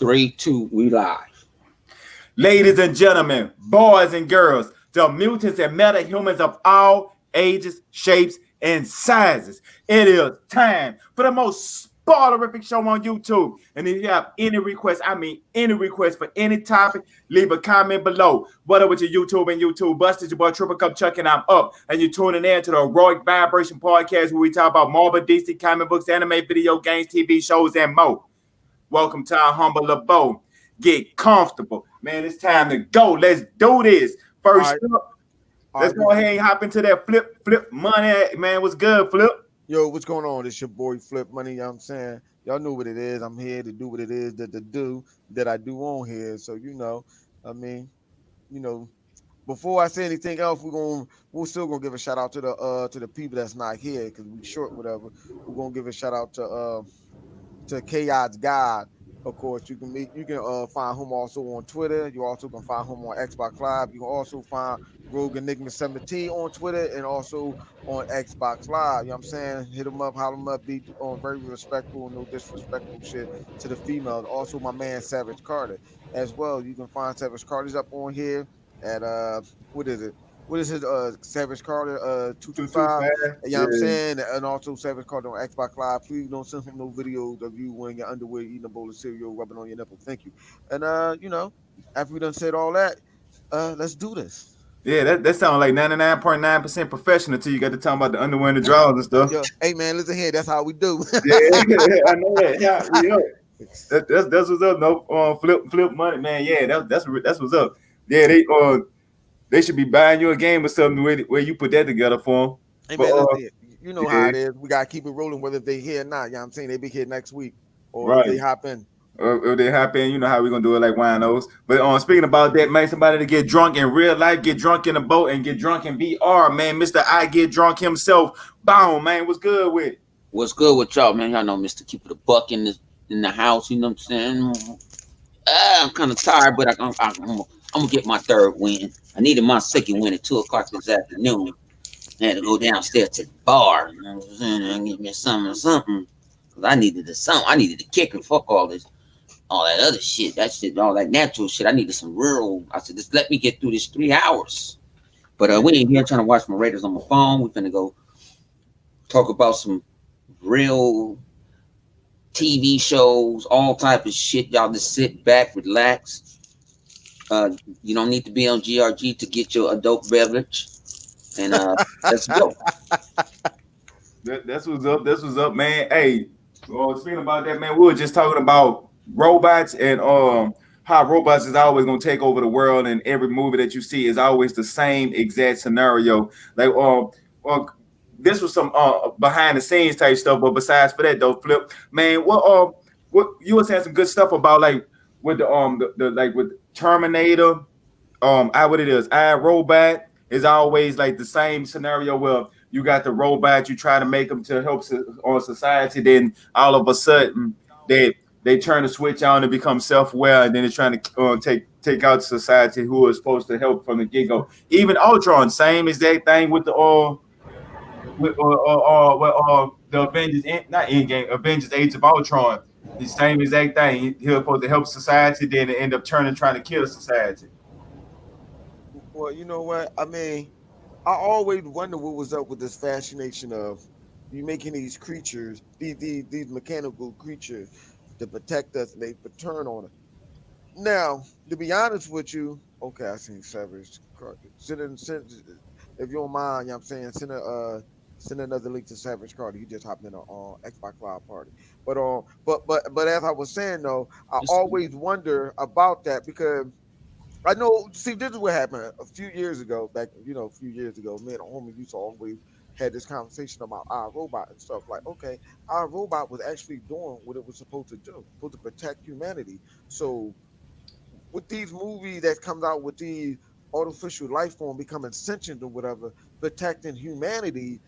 Three, two, we live. Ladies and gentlemen, boys and girls, the mutants and metahumans of all ages, shapes, and sizes. It is time for the most spoilerific show on YouTube. And if you have any requests, I mean any requests for any topic, leave a comment below. What up with your YouTube and YouTube busted? Your boy Triple Cup Chuck and I'm up. And you're tuning in to the Heroic Vibration Podcast where we talk about Marvel, DC, comic books, anime, video games, TV shows, and more. Welcome to our humble abode. Get comfortable. Man, it's time to go. Let's do this. First up, let's go ahead and hop into that flip money. Man, what's good, Flip? Yo, what's going on? It's your boy Flip Money. You know what I'm saying? Y'all know what it is. I'm here to do what it is that I do on here. So, I mean, you know, before I say anything else, we're still gonna give a shout out to the people that's not here because we short whatever. We're gonna give a shout out to Chaos God. Of course, you can find him also on Twitter. You also can find him on Xbox Live. You can also find Rogue Enigma 17 on Twitter and also on Xbox Live. You know what I'm saying? Hit him up, holler him up, be on very respectful, no disrespectful shit to the female. Also, my man Savage Carter as well. You can find Savage Carter's up on here at what is it? What is his Savage Carter 225? You know what I'm saying? And also Savage Carter on Xbox Live. Please don't send him no videos of you wearing your underwear, eating a bowl of cereal, rubbing on your nipple. Thank you. And after we done said all that, let's do this. Yeah, that sounds like 99.9% professional until you got to talk about the underwear and the drawers and stuff. Yo, hey man, listen here, that's how we do. Yeah, I know that. Yeah. That's what's up. No flip money, man. Yeah, that's what's up. Yeah, they should be buying you a game or something where you put that together for them. Hey man, listen, you know how it is. We gotta keep it rolling, whether they here or not. You know what I'm saying? They be here next week, or they hop in. If they hop in, you know how we gonna do it like winos. But speaking about that, man, somebody to get drunk in real life, get drunk in the boat, and get drunk in VR, man. Mr. I Get Drunk himself. Boom, man. What's good with it? What's good with y'all, man? Y'all know Mr. Keep It a Buck in the house. You know what I'm saying? I'm kind of tired, but I'm gonna get my third win. I needed my second win at 2:00 this afternoon. I had to go downstairs to the bar, you know what I'm saying, and get me something. Cause I needed I needed a kicker. Fuck all that other shit. That shit, all that natural shit. I needed some real. I said, just let me get through this 3 hours. But we ain't here trying to watch my Raiders on my phone. We're finna go talk about some real TV shows, all type of shit. Y'all just sit back, relax. You don't need to be on GRG to get your adult beverage. And let's go. That's what's up. That's what's up, man. Hey, speaking about that, man, we were just talking about robots and how robots is always gonna take over the world, and every movie that you see is always the same exact scenario. Like, this was some behind the scenes type stuff, but besides for that, though, Flip, man, what you were saying some good stuff about like with the like with Terminator, what it is, iRobot is always like the same scenario where you got the robot, you try to make them to help on society, then all of a sudden they turn the switch on and become self-aware, and then they're trying to take out society who is supposed to help from the get-go. Even Ultron, same exact thing with the the Avengers, not Endgame, Avengers Age of Ultron. The same exact thing. He was supposed to help society, then it end up trying to kill society. Well, you know what? I mean, I always wonder what was up with this fascination of you making these creatures, these mechanical creatures, to protect us, and they turn on us. Now, to be honest with you, okay, I seen Savage Carter. If you don't mind, you know what I'm saying, send another link to Savage Carter. He just hopped in on Xbox Live party. But as I was saying though, I always wonder about that because I know. See, this is what happened a few years ago. Me and a homie used to always had this conversation about our robot and stuff. Like, okay, our robot was actually doing what it was supposed to do, supposed to protect humanity. So, with these movies that comes out with these artificial life form becoming sentient or whatever, protecting humanity,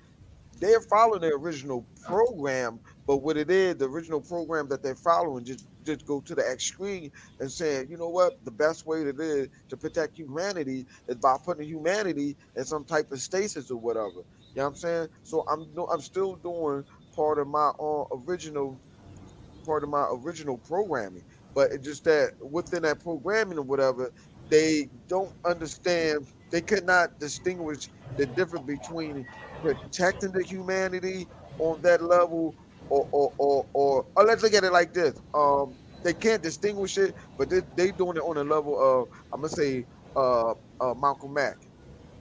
they're following the original program, but what it is, the original program that they're following just go to the extreme and saying, you know what, the best way to protect humanity is by putting humanity in some type of stasis or whatever. You know what I'm saying? So I'm still doing part of my original programming. but it's just that within that programming or whatever, they don't understand. They could not distinguish the difference between protecting the humanity on that level, or let's look at it like this. They can't distinguish it, but they doing it on a level of, I'm gonna say, Malcolm X,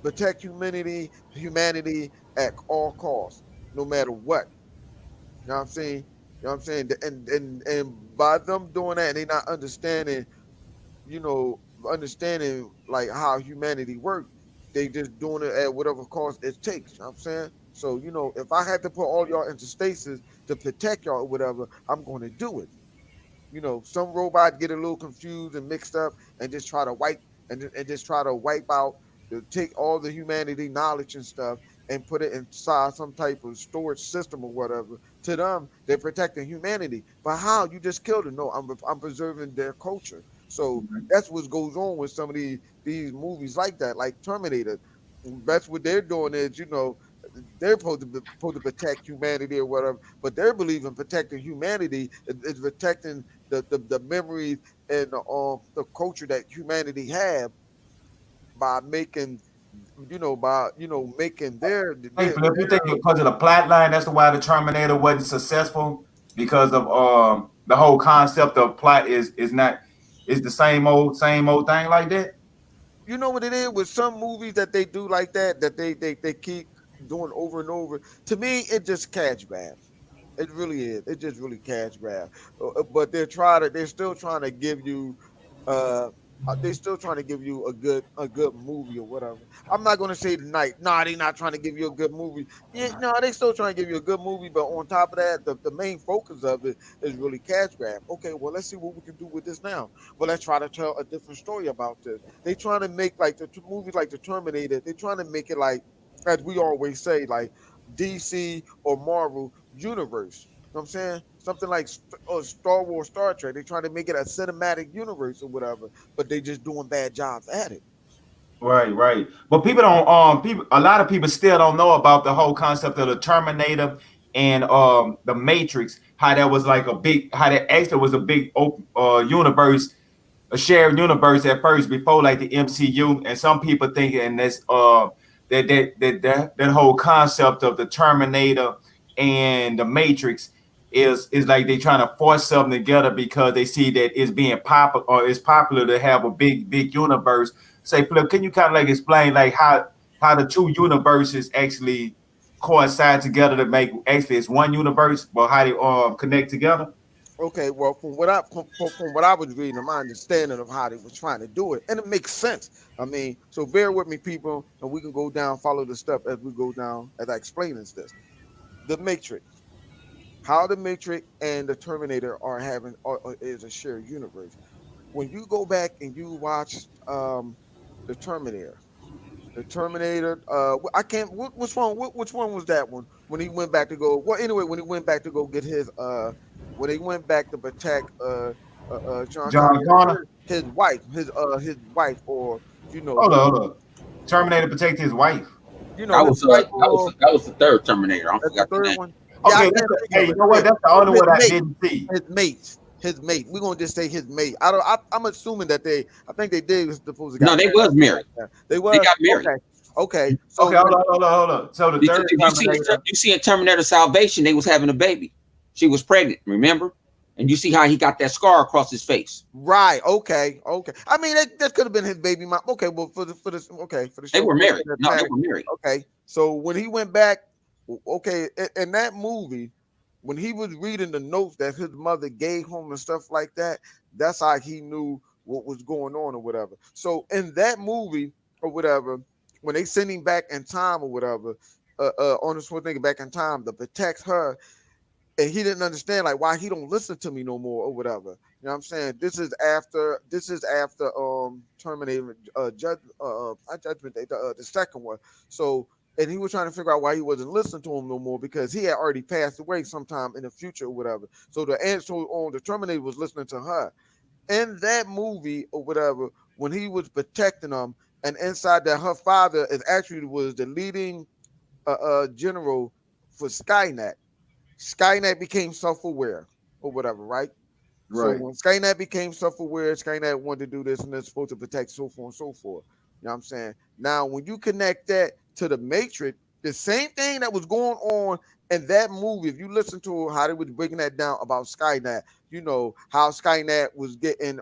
protect humanity at all costs, no matter what. You know what I'm saying? You know what I'm saying? And by them doing that, and they not understanding, you know, understanding like how humanity works, they just doing it at whatever cost it takes. You know what I'm saying? So, if I had to put all y'all into stasis to protect y'all or whatever, I'm going to do it. Some robots get a little confused and mixed up and just try to wipe out, to take all the humanity knowledge and stuff and put it inside some type of storage system or whatever. To them, they're protecting humanity. But how? You just killed it. No, I'm preserving their culture. So that's what goes on with some of these movies like that, like Terminator. That's what they're doing is, they're supposed to protect humanity or whatever, but they're believing protecting humanity is protecting the memories and the culture that humanity have by making making Hey, Philip, you think because of the plot line, that's why the Terminator wasn't successful because of the whole concept of plot is not is the same old thing like that. you know what it is with some movies that they do like that they keep doing over and over. To me, it just cash grabs. It really is. It just really cash grab. But they're still trying to give you uh they still trying to give you a good movie or whatever. I'm not gonna say tonight. Nah, they not trying to give you a good movie. Yeah, no, they still trying to give you a good movie, but on top of that, the main focus of it is really cash grab. Okay, well, let's see what we can do with this now. Well, let's try to tell a different story about this. They trying to make like movies like the Terminator, they trying to make it like, as we always say, like DC or Marvel universe. You know what I'm saying? Something like Star Wars, Star Trek. They trying to make it a cinematic universe or whatever, but they just doing bad jobs at it. Right, right. But people don't people a lot of people still don't know about the whole concept of the Terminator and the Matrix, how that was like a big how that actually was a big open universe, a shared universe at first before like the MCU, and some people think and that's that whole concept of the Terminator and the Matrix is like they trying to force something together because they see that it's being popular or it's popular to have a big universe. Say, Flip, can you kind of like explain like how the two universes actually coincide together to make actually it's one universe, but how they connect together? Okay, well, from what I was reading, my understanding of how they was trying to do it, and it makes sense. I mean, so bear with me, people, and we can go down, follow the step as we go down as I explain this. The Matrix, how the Matrix and the Terminator are having is a shared universe. When you go back and you watch the Terminator, I can't. Which one? Which one was that one? When he went back to go. Well, anyway, when he went back to go get his. When he went back to protect John Connor, John Connor. his wife, or Hold on. Terminator protect his wife. That his was wife, or that was the third Terminator. I that's the forgot the third name. one. Yeah, I Okay, can't think hey, of you it. know what? That's the only His one I mate, didn't see. his mate. We're gonna just say his mate. I don't. I'm assuming that they. I think they did supposed to No, got they married. was married. They They was got married. okay. Okay, so Okay, hold on. So the because third if Terminator. you see in Terminator Salvation, they was having a baby. She was pregnant. Remember? And you see how he got that scar across his face. right, okay. I mean, that could have been his baby mom. Okay, well, for the They show were purpose married. of No, they time. were married. Okay, so when he went back, okay, in that movie, when he was reading the notes that his mother gave him and stuff like that, that's how he knew what was going on or whatever. So in that movie or whatever, when they send him back in time or whatever, on this one thing back in time to protect her, and he didn't understand like why he don't listen to me no more or whatever. You know what I'm saying? This is after Terminator not Judgment Day, the second one. So, and he was trying to figure out why he wasn't listening to him no more because he had already passed away sometime in the future or whatever. So the answer on the Terminator was listening to her. In that movie or whatever, when he was protecting them, and inside that her father is actually was the leading general for Skynet. Skynet became self-aware or whatever, right? So Right. when Skynet became self-aware, Skynet wanted to do this and it's supposed to protect so forth and so forth. You know what I'm saying? Now, when you connect that to the Matrix, the same thing that was going on in that movie, if you listen to how they was breaking that down about Skynet, you know how Skynet was getting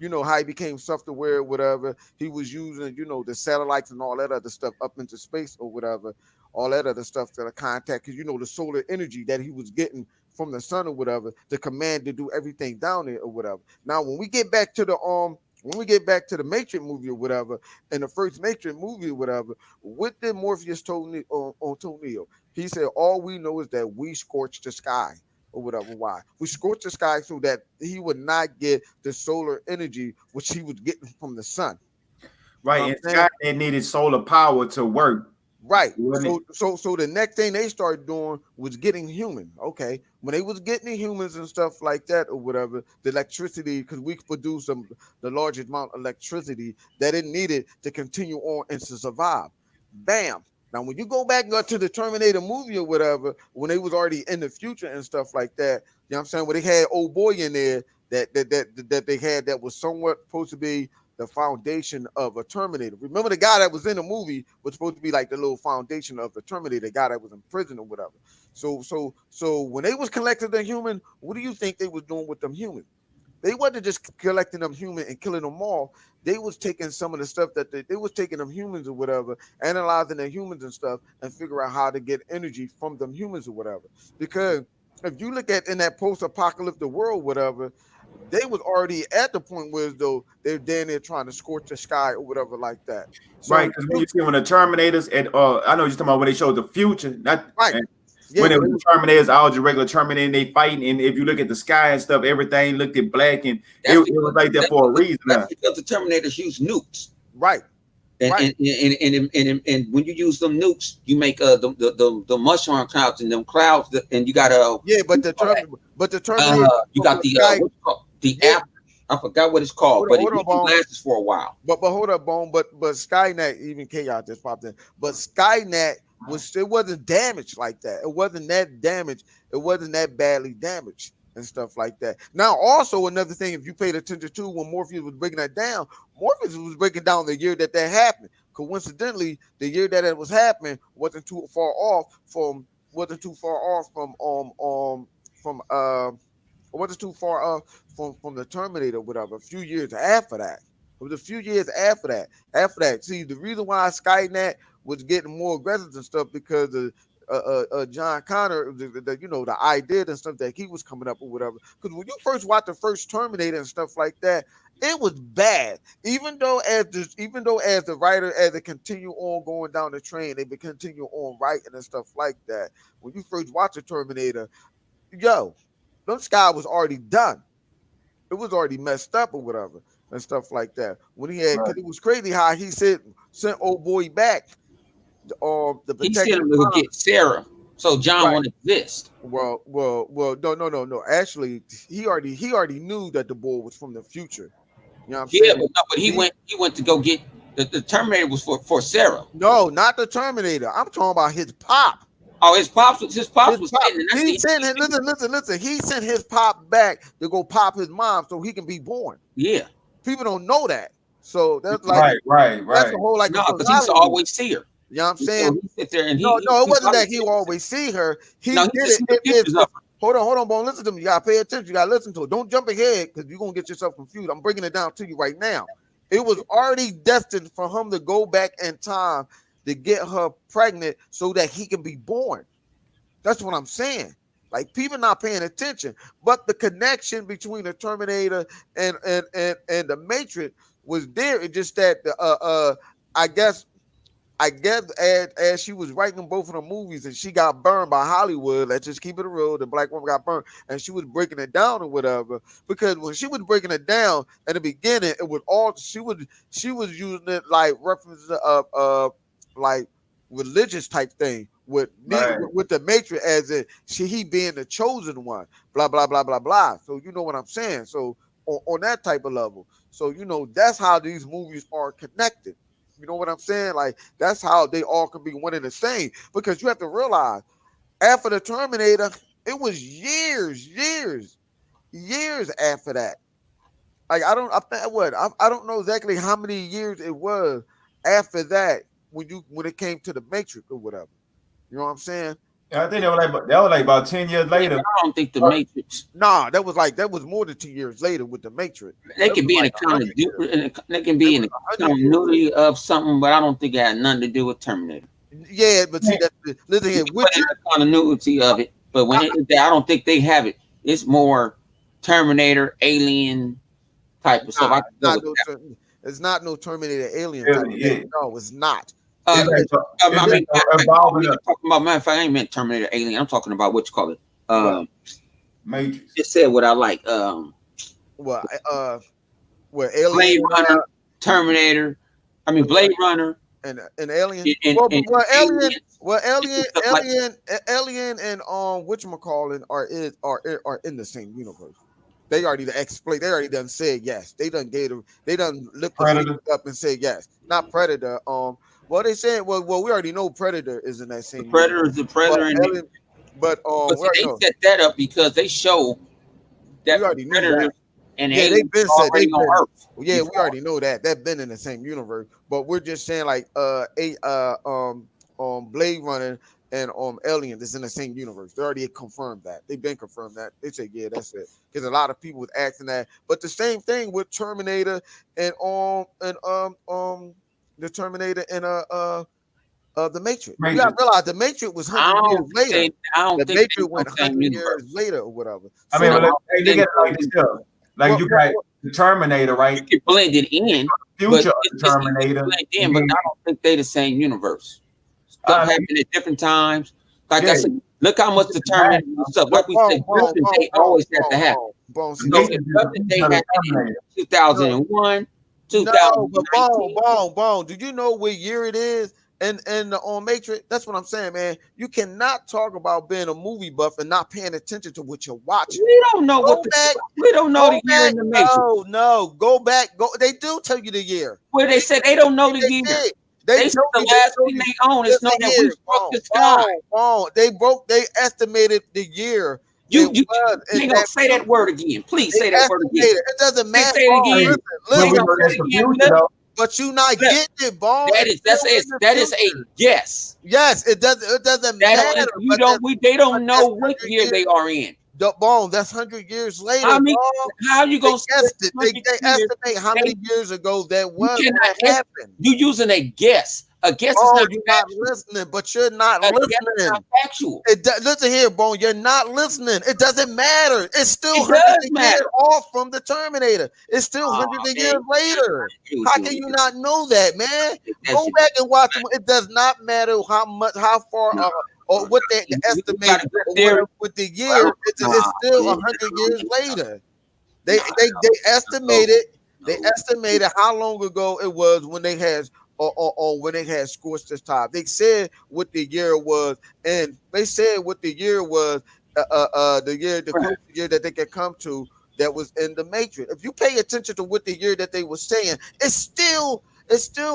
you know how he became self-aware, whatever. He was using, you know, the satellites and all that other stuff up into space or whatever, all that other stuff to the contact, because you know the solar energy that he was getting from the sun or whatever, the command to do everything down there or whatever. Now, when we get back to the Matrix movie or whatever, in the first Matrix movie or whatever, what did Morpheus told told Neo? He said, "All we know is that we scorched the sky." Or whatever. Why? We scorched the sky so that he would not get the solar energy which he was getting from the sun. You know Right. what And I'm saying? Skynet needed solar power to work, Right. wasn't it? So the next thing they started doing was getting human. Okay. When they was getting humans and stuff like that or whatever, the electricity, because we could produce the largest amount of electricity that it needed to continue on and to survive. Bam. Now when you go back to the Terminator movie or whatever, when they was already in the future and stuff like that, you know what I'm saying? Where they had old boy in there that they had that was somewhat supposed to be the foundation of a Terminator. Remember, the guy that was in the movie was supposed to be like the little foundation of the Terminator, the guy that was in prison or whatever. So when they was collecting the human, what do you think they was doing with them human? They wasn't just collecting them human and killing them all. They was taking some of the stuff that they was taking them humans or whatever, analyzing the humans and stuff, and figure out how to get energy from them humans or whatever. Because if you look at in that post-apocalyptic world, whatever, they was already at the point where as though they're down there trying to scorch the sky or whatever like that. Right. So Because when you see when the Terminators and I know you're talking about when they showed the future, not right, yeah, when it when was they the Terminators, all the regular Terminator, and they fighting. And if you look at the sky and stuff, everything looked at black, and it That's was because like that for a reason. that's because the Terminators use nukes. right, And right, and when you use them nukes, you make the mushroom clouds and them clouds, and you got yeah, but the Terminator you got from the sky, what's it called? The yeah, app. I forgot what it's called, but it hold on, gives you Bone. glasses for a while. But hold up, Bone. But Skynet, even Chaos just popped in. But Skynet it wasn't damaged like that. It wasn't that damaged. It wasn't that badly damaged and stuff like that. Now, also another thing, if you paid attention to when Morpheus was breaking that down, Morpheus was breaking down the year that happened. Coincidentally, the year that it was happening wasn't too far off from it wasn't too far off from the Terminator, whatever. A few years after that, it was a few years after that. After that, see the reason why Skynet was getting more aggressive and stuff because of John Connor, you know, the idea and stuff that he was coming up or whatever. Because when you first watch the first Terminator and stuff like that, it was bad. Even though as the writer, as they continue on going down the train, they continue on writing and stuff like that. When you first watch the Terminator, yo, them sky was already done. It was already messed up or whatever and stuff like that. When he had, Right. because it was crazy how he sent old boy back the He sent protective him to go bomb. get Sarah, so John Right. won't exist. Well. No. Actually, he already knew that the boy was from the future. You know what I'm Yeah, saying? but he He went to go get the Terminator was for Sarah. no, not the Terminator. I'm talking about his pop. Oh, his pops was His pop. sitting, and that's He the sent him. Listen. He sent his pop back to go pop his mom so he can be born. yeah. People don't know that. So that's like that's Right. the whole like a No, because he used to personality. always see her. You know what I'm And saying? so he sit there and No, it he wasn't probably that he will always see her. He no, he did just it. see the pictures of her. Hold on, Bone. Listen to me. You gotta pay attention. You gotta listen to it. Don't jump ahead because you're gonna get yourself confused. I'm breaking it down to you right now. It was already destined for him to go back in time to get her pregnant so that he can be born. That's what I'm saying. Like people not paying attention, but the connection between the Terminator and the Matrix was there. It's just that the I guess as she was writing both of the movies and she got burned by Hollywood, let's just keep it real. The black woman got burned and she was breaking it down or whatever. Because when she was breaking it down in the beginning, it was all she was using it like references of like religious type thing with Right. with the Matrix as in he being the chosen one, blah blah blah blah blah. So you know what I'm saying. So on that type of level. So you know that's how these movies are connected. You know what I'm saying? Like that's how they all can be one and the same. Because you have to realize after the Terminator, it was years years after that. Like I don't, I think what I don't know exactly how many years it was after that when it came to the Matrix or whatever. You know what I'm saying? Yeah, I think that was like about 10 years Yeah, later. but I don't think the Matrix. Nah, that was more than 2 years later with the Matrix. They That can was be in a like kind of 100 years. they can That be in was a 100 years later. continuity of something, but I don't think it had nothing to do with Terminator. Yeah, but see that listen You here, can put in Witcher. the continuity of it, but when I, I don't think they have it. It's more Terminator, Alien type of stuff. nah, I can go with that. it's not no Terminator Alien Yeah, type of yeah. thing. No, it's not. Uh, It's like I it's mean, like matter of fact, involving I'm a talking about. Matter of fact, I ain't meant Terminator, Alien. I'm talking about what you call it. What? Matrix. Just said what I like. What? What Alien Blade Runner, Terminator. I mean, Blade Runner and Alien. and, Well, and well, Alien. Aliens Well, and stuff like that. Alien, and whatchamacallit are in the same universe. They already explained. They already done said yes. They done lift the finger Predator. up and said yes. Not Predator. Well, they said well we already know Predator is in that The same universe. Predator is the But Predator, Alien, but but we see, already they know. set that up because they show We that already knew Predators that. and Yeah, they've aliens been are said already they've on been. Earth Yeah, we before. already know that they've been in the same universe. But we're just saying like Blade Runner and Alien is in the same universe. They already confirmed that. They've been confirmed that. They said yeah, that's it. Because a lot of people was asking that. But the same thing with Terminator and the Terminator and the Matrix. You gotta Matrix. realize the Matrix was I 100 years don't think later. I don't The think they Matrix know went the same 100 years universe. later or whatever. I mean, No, I but don't think look they at it know like the this universe. stuff. Like What, you what, got the Terminator, You right? can blend it in, but Future of the it's Terminator. blend in, And but then, I don't think they the same universe. Stuff I mean, happened at different times. Like I yeah, said, look how much the Terminator and stuff. Like we said, Judgment Day always has to happen. See, So this, if Matrix is the Judgment Day future of the happened in Terminator. 2001, no, but 2019, bone. Do you know what year it is? And the on Matrix, that's what I'm saying, man. You cannot talk about being a movie buff and not paying attention to what you're watching. we don't know Go what back, we don't know go the year back. in the Matrix. No, go back. Go. They do tell you the year. Where they said they don't know the They year. did. They said the last thing they own is know that we struck the sky. They estimated the year. You It you was you in ain't gonna that say that word again. Please they say that word again. estimated. It doesn't Please matter. say it Bone, again. But You we listen. gonna know say that's it the again, future, Lip? though. But you not Look, getting it, Bone. that's It's still in the a future. guess. Yes, it doesn't That matter. don't, you But don't they but don't know that's what 100 year years. they are in. Bone, that's 100 years later, How many Bone. how you They gonna say guessed it. 100 They years? estimate how They, many years ago that you was when cannot that happened. you using a guess. A guess is Oh, not you're not factual. listening, but you're not A guess is listening. not factual. Listen here, Bone. You're not listening. It doesn't matter. It's still It hundreds does of years matter. off from the Terminator. It's still Oh hundreds of man, years later. I agree with How you. can you not know that, man? That Go shit. back and watch them. It does not matter how far, No, or what they you estimate got a good or theory. whatever with the year. It's Nah, still man. 100 years later. Nah, They estimated. They no. estimated how long ago it was when they had or when they had scorched this top. They said what the year was, and they said what the year was. The Right. closest year that they could come to that was in the Matrix. If you pay attention to what the year that they were saying, it's still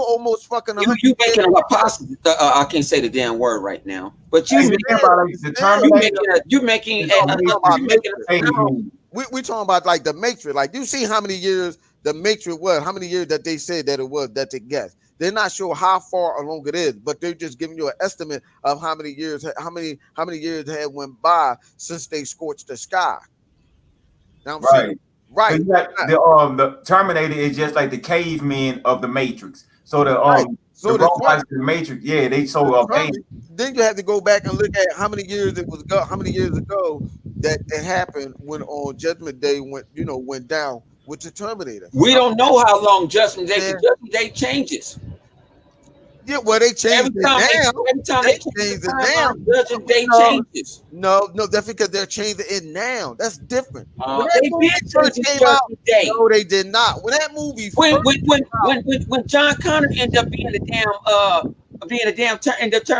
almost fucking You 100 you years. making a possible. I can't say the damn word right now, but Hey, you you make, think about it, the Still, you Terminator making a you making is a, a I'm a, talking a about you Matrix making Matrix. phase a movie. We talking about like the Matrix. Like you see how many years the Matrix was, how many years that they said that it was that they guessed. They're not sure how far along it is, but they're just giving you an estimate of how many years, how many years had went by since they scorched the sky. Now I'm saying, Right. right, Because you got the Terminator is just like the cavemen of the Matrix. So right. the So robots in the Matrix, yeah, they the so advanced. then you have to go back and look at how many years how many years ago that it happened when on Judgment Day went down with the Terminator. We don't know how long Judgment Day. Yeah, Because Judgment Day changes yeah. Well, they changed it now. every time They they change the changed it now. timeline. Judgment Day No, changes. no, that's because they're changing it now. That's different. When that They movie been first changing came out, Judgment Day. no, they did not. When that movie When first when when came out, when when, when John Connor ended up being a damn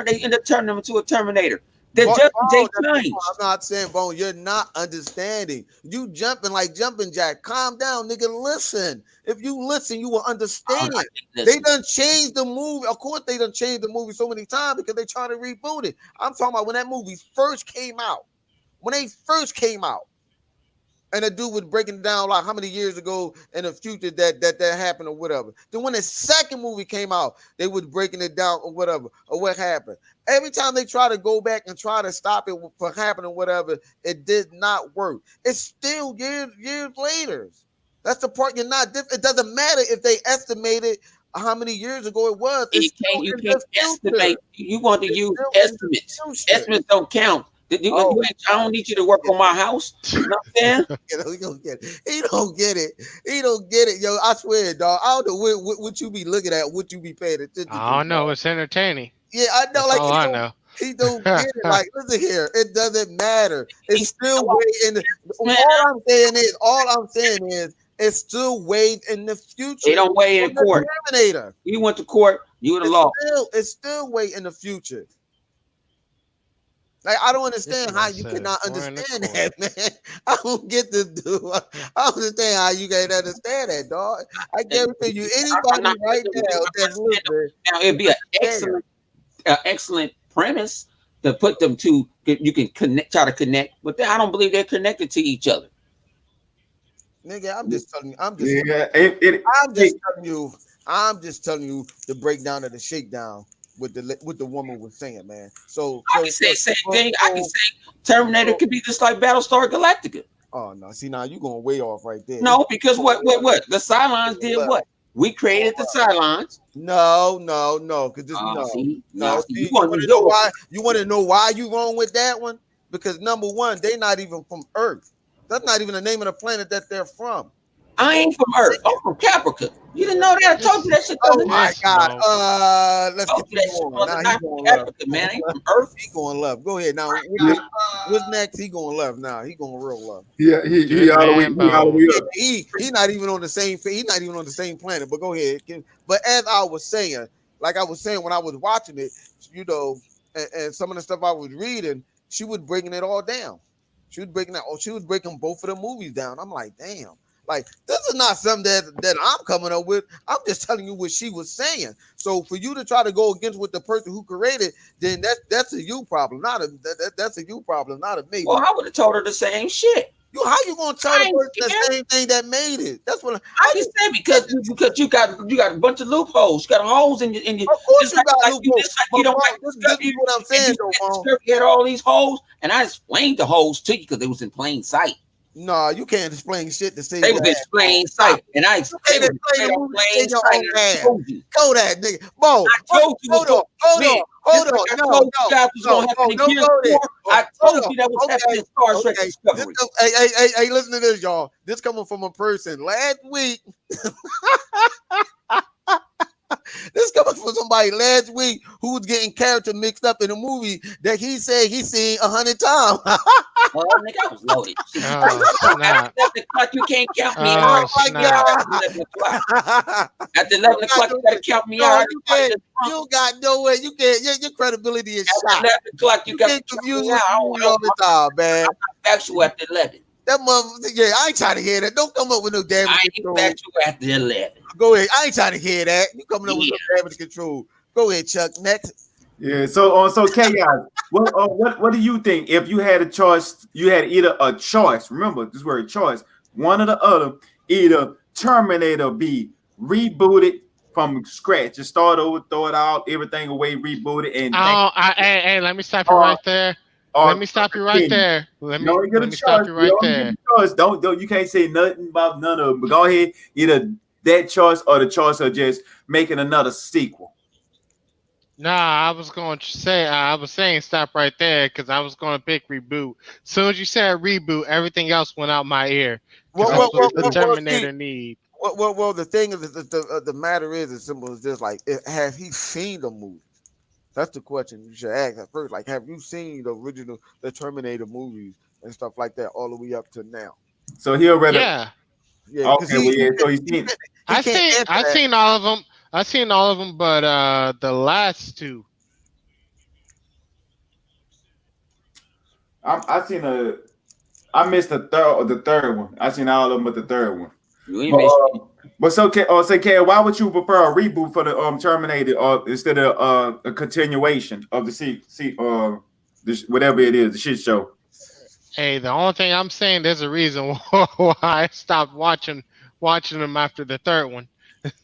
they ended up turning him into a Terminator. The Bone, Judgment Day I'm changed. not saying, Bone, you're not understanding. You jumping like jumping jack. Calm down, nigga. Listen. If you listen, you will understand. They Listen, done changed the movie. Of course, they done changed the movie so many times because they trying to reboot it. I'm talking about when that movie first came out. When they first came out. And the dude was breaking down like how many years ago in the future that happened or whatever. Then when the second movie came out, they was breaking it down or whatever or what happened. Every time they try to go back and try to stop it from happening, whatever, it did not work. It's still years later. That's the part you're not. It doesn't matter if they estimated how many years ago it was. You can't estimate. You want to use estimates. Estimates don't count. I don't need you to work on my house. You know what I'm saying? He don't get it. He don't get it. He don't get it, yo. I swear, dog. I don't know what you be looking at, what you be paying attention to. I don't know. It's entertaining. Yeah, I know. That's like all I know. He don't get it. Like, listen here. It doesn't matter. It's still way in the. All I'm saying is, it's still way in the future. They don't weigh in court. Terminator. You went to court. You the law. It's still way in the future. Like, I don't understand how you cannot understand that, man. I don't get this, dude. I don't understand how you can't understand that, dog. I guarantee you, anybody right now that's listening. Now, it'd be an excellent premise to put them to. You can try to connect, but I don't believe they're connected to each other. Nigga, I'm just telling you. I'm just telling you the breakdown of the shakedown. What the woman was saying, man. So I can say the same thing. I can say Terminator could be just like Battlestar Galactica. Oh no, see now you going way off right there. No, because what? The Cylons did what? We created the Cylons. No, because this You want to know why you wrong with that one? Because number one, they not even from Earth. That's not even the name of the planet that they're from. I ain't from Earth. I'm from Caprica. You didn't know that? I told you that shit. Oh my God. Let's get you on. Now he going left. Man, ain't from Earth. He going left. Go ahead. Now, what's next? He going left now. He going real left. Yeah, he all the way up. He not even on the same. He's not even on the same planet. But go ahead. But as I was saying, like I was saying when I was watching it, you know, and some of the stuff I was reading, she was breaking it all down. She was breaking both of the movies down. I'm like, damn. Like, this is not something that I'm coming up with. I'm just telling you what she was saying. So for you to try to go against what the person who created, then that's a you problem, that's a you problem, not a me. Well, I would have told her the same shit. How you gonna tell the person the same thing that made it? That's what I can say because you got a bunch of loopholes. You got holes in your. Of course you got loopholes. You don't like this is what I'm saying, though, you had all these holes, and I explained the holes to you because it was in plain sight. No, you can't explain shit to say they was in plain sight, and I explained it in plain sight. Kodak, nigga. Bo, I told you. Hold on. No. I told you that was happening in Star Trek Discovery. Hey, listen to this, y'all. This coming from a person last week. This coming from somebody last week who was getting character mixed up in a movie that he said he seen 100 times. Well, nigga, I was loaded. At 11 o'clock, you can't count me out. At 11 o'clock, you gotta count me out. You got no way. You can't. Your credibility is shot. At 11 o'clock, you got to confuse me all the time, man. I'm factual after 11. That motherfucker, yeah, I ain't trying to hear that. Don't come up with no damage control. I ain't factual after 11. Go ahead. I ain't trying to hear that. You coming up with no damage control. Go ahead, Chuck. Next. Yeah. So Chaos. What do you think if you had a choice? You had either a choice. Remember this word choice. One or the other. Either Terminator be rebooted from scratch, just start over, throw it out, everything away, reboot it, and hey, let me stop you right there. Let me stop you right there. Let me stop you right there. Don't you can't say nothing about none of them. But go ahead, either that choice or the choice of just making another sequel. Nah, I was saying stop right there because I was going to pick reboot. As soon as you said reboot, everything else went out my ear. The Terminator need. Well, the thing is, the matter is as simple as this: like, have he seen the movie? That's the question you should ask at first. Like, have you seen the Terminator movies and stuff like that all the way up to now? So he'll rather. Yeah. Okay. So he's seen it. I've seen all of them. I've seen all of them, but the last two. I missed the third one. I seen all of them, but the third one. But so, why would you prefer a reboot for the Terminator instead of a continuation of the whatever it is, the shit show? Hey, the only thing I'm saying, there's a reason why I stopped watching them after the third one,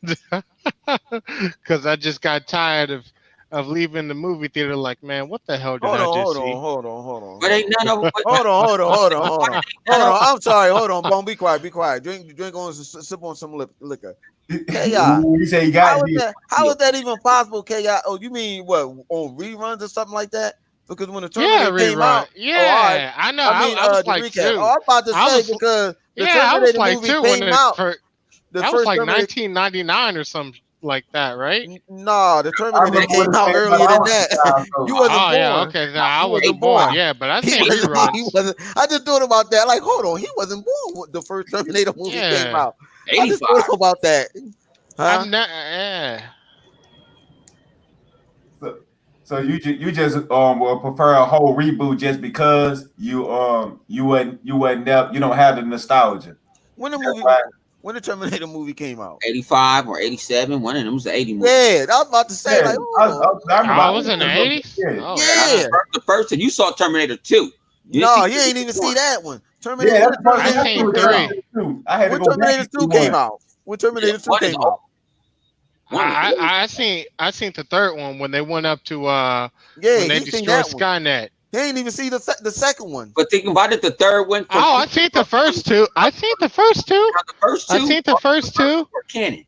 because I just got tired of leaving the movie theater. Like, man, what the hell did Hold I on, just hold see? on, hold on, hold on. But ain't none of them. Hold on, hold on, hold on, hold on, hold on. on. I'm sorry. Hold on, Bone. Be quiet. Be quiet. Drink on. Sip on some liquor. K.I. You say you got it. How is that even possible, K.I.? Oh, you mean what, on reruns or something like that? Because when the Yeah, Terminator came rerun. out, Yeah, oh, all right. I know. I mean, I was the like recap. two. Oh, I'm about to I say was, because the yeah, I was Terminator like movie two when came the out. first. The That was first like Terminator. 1999 or something like that, right? Nah, the I Terminator remember came when out it came earlier out, I than was that. a child, so- You wasn't Oh yeah, born. okay. No, I You wasn't wasn't born. born. Yeah, but I He seen wasn't, he reruns. wasn't. I just thought about that. Like, hold on, he wasn't born when the first Terminator movie came Yeah, out. I just 85. thought about that. I've Huh? never. Yeah. So you just will prefer a whole reboot just because you wasn't there, you don't have the nostalgia. When the That's movie, why. when the Terminator movie came out. 85 or 87. One of them was the 80 movie. Yeah, I was about to say, Yeah, like, hold on. I remember. I was in the 80s. Yeah, Oh Yeah. snap! The first, and you saw Terminator 2. You didn't No, see you ain't even see one. that one. yeah, When that's the first I thing I seen Terminator 2 threw came down out. three. too. I had to When go back Terminator and see 2 came one. out. When Terminator 2 One is came out. one is old. I seen the third one when they went up to Yeah, when they he seen destroyed that one. Skynet. He ain't even see the second one. But thinking about it, the third one from Oh, I seen the first two. I seen the first two. the first I two seen the first two. were canon.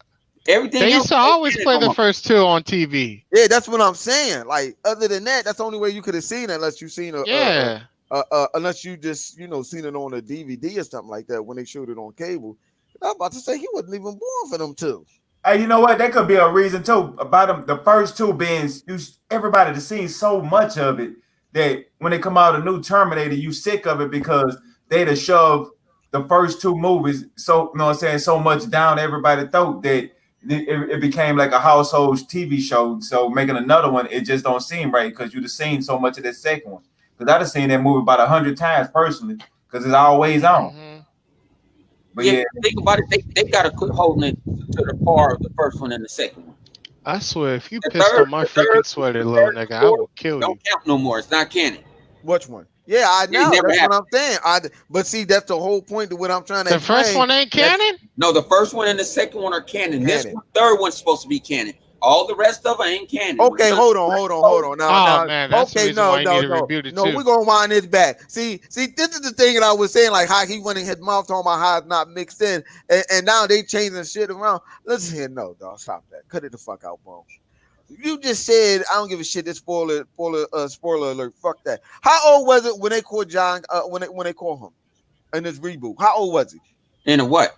Everything They else used to ain't always canon play no the more. first two on TV. Yeah, that's what I'm saying. Like, other than that, that's the only way you could have seen it unless you seen Yeah. unless you just seen it on a DVD or something like that when they showed it on cable. I was about to say he wasn't even born for them two. Hey, you know what? That could be a reason too. About them, the first two being everybody has seen so much of it that when they come out a new Terminator, you sick of it because they'd have shoved the first two movies so you know what I'm saying so much down everybody's throat that it became like a household TV show. So making another one, it just don't seem right because you'd have seen so much of that second one. Because I'd have seen that movie about 100 times personally because it's always on. Hmm. But Yeah, yeah, think about it. They got to quit holding it to the par of the first one and the second one. I swear, if you The pissed third, on my the third, freaking sweater, the little third, nigga, the I fourth will kill you. don't count no more. It's not canon. Which one? Yeah, I It know. never That's happened. what I'm saying. But see, that's the whole point of what I'm trying to The first explain. one ain't canon. No, the first one and the second one are canon. This Canon. one, third one's supposed to be canon. All the rest of it ain't canon. Okay, hold on. Now, Oh man, that's the okay, reason why you need to reboot it no. too. We're gonna wind this back. See, this is the thing that I was saying, like how he went in his mouth talking about how it's not mixed in, and now they changing shit around. Listen here, no, dog, stop that. Cut it the fuck out, bro. You just said I don't give a shit. This spoiler alert. Fuck that. How old was it when they called John? When they called him in this reboot? How old was he? In a what?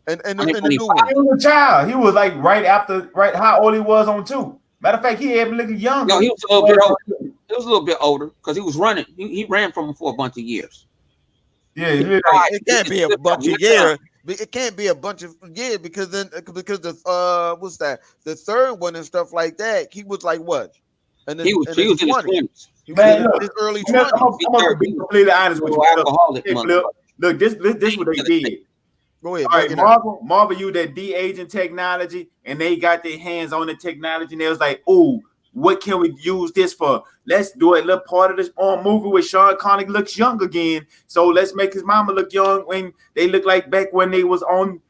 And I the mean, new one. he was a child. He was like right how old he was on two. Matter of fact, he had me looking younger. No, he was a little bit older. He was a little bit older because he was running. He ran from him for a bunch of years. Yeah, he looked like, It can't be a bunch of years. It can't be a bunch of years because the what's that? The third one and stuff like that. He was like what? And He was in his 20s. He was man, in look, his early I'm 20s. gonna be completely honest with you. Alcoholic Hey, mother. look, this what they did. Go ahead. All right, Break it down. Marvel used that de-aging technology, and they got their hands on the technology, and they was like, "Oh, what can we use this for? Let's do a little part of this movie where Sean Connery looks young again. So let's make his mama look young when they look like back when they was on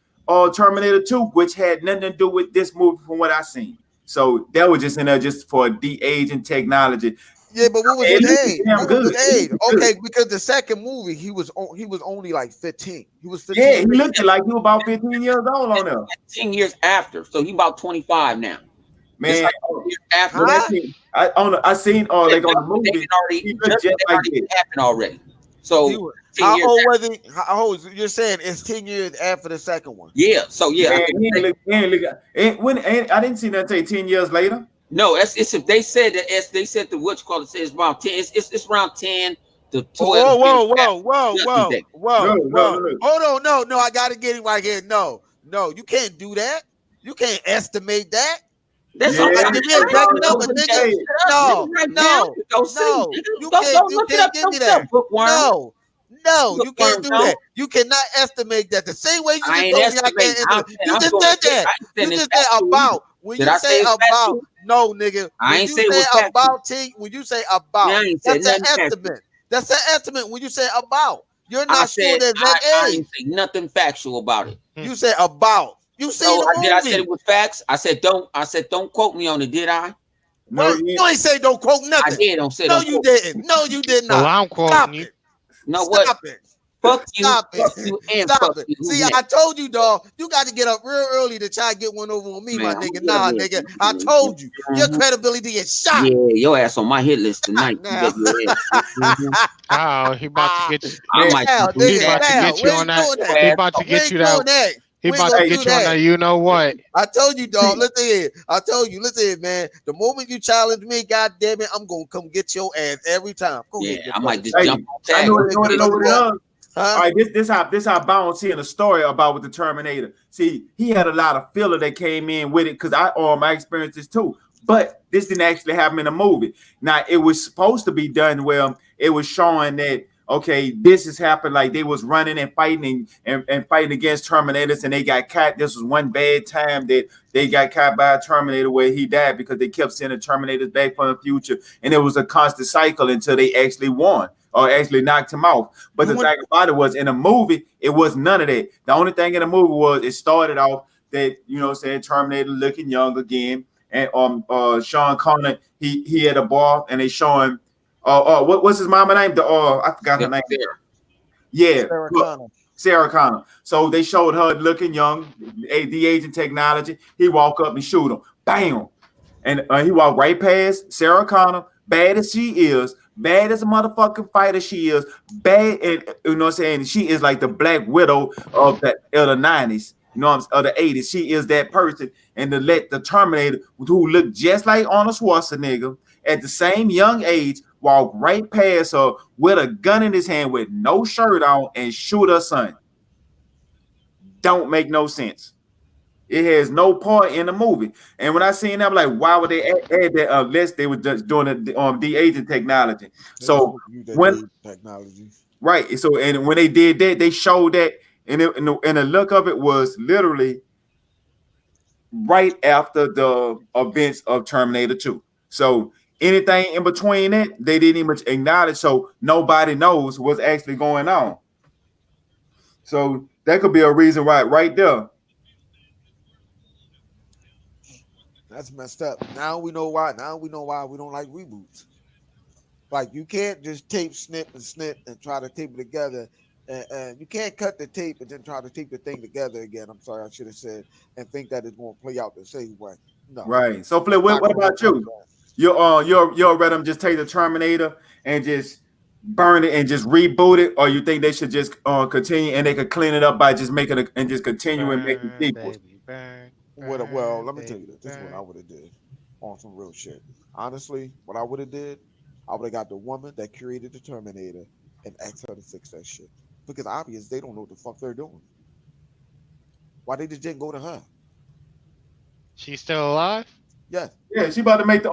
Terminator 2, which had nothing to do with this movie from what I seen. So that was just in there just for de-aging technology. Yeah, but what was It his looked age? damn What was good. his age? It looked Okay, good. because the second movie he was only like 15. He was 15. Yeah, he looked like he was about 15 years old on there. 10 years after. So he about 25 now. It's Man, like 10 years after. Huh? I seen like on the They movie. had already, He looked just like this. happened already. So 10 How years old after. was he? How old? You're saying it's 10 years after the second one. Yeah. So yeah. Man, I didn't see that say 10 years later. No, it's if they said that they said the what you call it says around 10. It's around 10 to 12. Whoa. No. Hold on, no, I gotta get it right here. No, you can't do that. You can't estimate that. That's Yeah. all Like, right. give me a exact number, nigga. No, you can't give me that. No, you can't do that. You cannot estimate that. The same way you I just ain't told me I estimating. can't estimate. You just said that. You just said about. When Did you I say say it's about, factual? no, nigga. I When ain't you say it was say factual. about, when you say about, I ain't said that's an nothing factual. estimate. That's an estimate. When you say about, you're I not sure said the exact I age. didn't say nothing factual about it. You said about. You see No, the movie. I said it was facts. I said don't quote me on it, did I? No, What? You ain't say don't quote I nothing. did. Don't say No, don't you quote. didn't. No, you did Well, not. I'm quoting Stop you. it. No what? Stop it. Fuck you. Stop Fuck it. you and Stop fuck it. you. Who See, next? I told you, dog. You got to get up real early to try to get one over on me, Man, my nigga. I'm Nah, gonna nigga. get I it. told you. Your Mhm. credibility is shot. Yeah, your ass on my hit list tonight. You Now. bet your ass. Mhm. Oh, he about to get you. I might Now, do He nigga, about to that. now. get We you on ain't that. doing Your that. He ass about to off. We get ain't you doing that. that. He We ain't about gonna to do get you on that. that. You know what? I told you, dog. Listen here. I told you. Listen here, man. The moment you challenge me, God damn it, I'm gonna come get your ass every time. Go Yeah, ahead, I might just Hey, jump on I tag. know Go it. ahead, Know get it. Know your what it butt. is. Huh? All right, this how Bounce seeing the story about with the Terminator. See, he had a lot of filler that came in with it because I experienced this too. But this didn't actually happen in the movie. Now it was supposed to be done well. It was showing that okay, this has happened. Like they was running and fighting and fighting against Terminators, and they got caught. This was one bad time that they got caught by a Terminator where he died because they kept sending Terminators back from the future, and it was a constant cycle until they actually won or actually knocked him out. But the thing about it was in the movie, it was none of that. The only thing in the movie was it started off that saying Terminator looking young again, and Sean Connery he had a bar and they showing what's his mama name? I forgot her name. There. Yeah, Sarah Connor. Sarah Connor. So they showed her looking young, the aging technology. He walk up and shoot him, bam, and he walked right past Sarah Connor, bad as she is, bad as a motherfucking fighter she is, bad, and you know what I'm saying? She is like the Black Widow of the 90s, of the 80s. She is that person. And to let the Terminator, who looked just like Arnold Schwarzenegger at the same young age, walk right past her with a gun in his hand with no shirt on and shoot her son. Don't make no sense. It has no part in the movie. And when I seen that, I'm like, why would they add that unless they were just doing the de-aging technology? So when technology, right, so and when they did that, they showed that, and the look of it was literally right after the events of Terminator 2. So anything in between that, they didn't even acknowledge. So nobody knows what's actually going on. So that could be a reason why right there. that's messed up. Now we know why. Now we know why we don't like reboots. Like you can't just tape, snip, and try to tape it together. And you can't cut the tape and then try to tape the thing together again. I'm sorry, I should have said, and think that it's going to play out the same way. No. Right. So Flip, what about you? You'll rather them just take the Terminator and just burn it and just reboot it, or you think they should just continue and they could clean it up by just making it and just continuing making sequels? Well, let me tell you this. This is what I would have did on some real shit. Honestly, what I would have did, I would have got the woman that created the Terminator and asked her to fix that shit. Because obviously they don't know what the fuck they're doing. Why they just didn't go to her? She's still alive? Yes. Yeah, she about to make the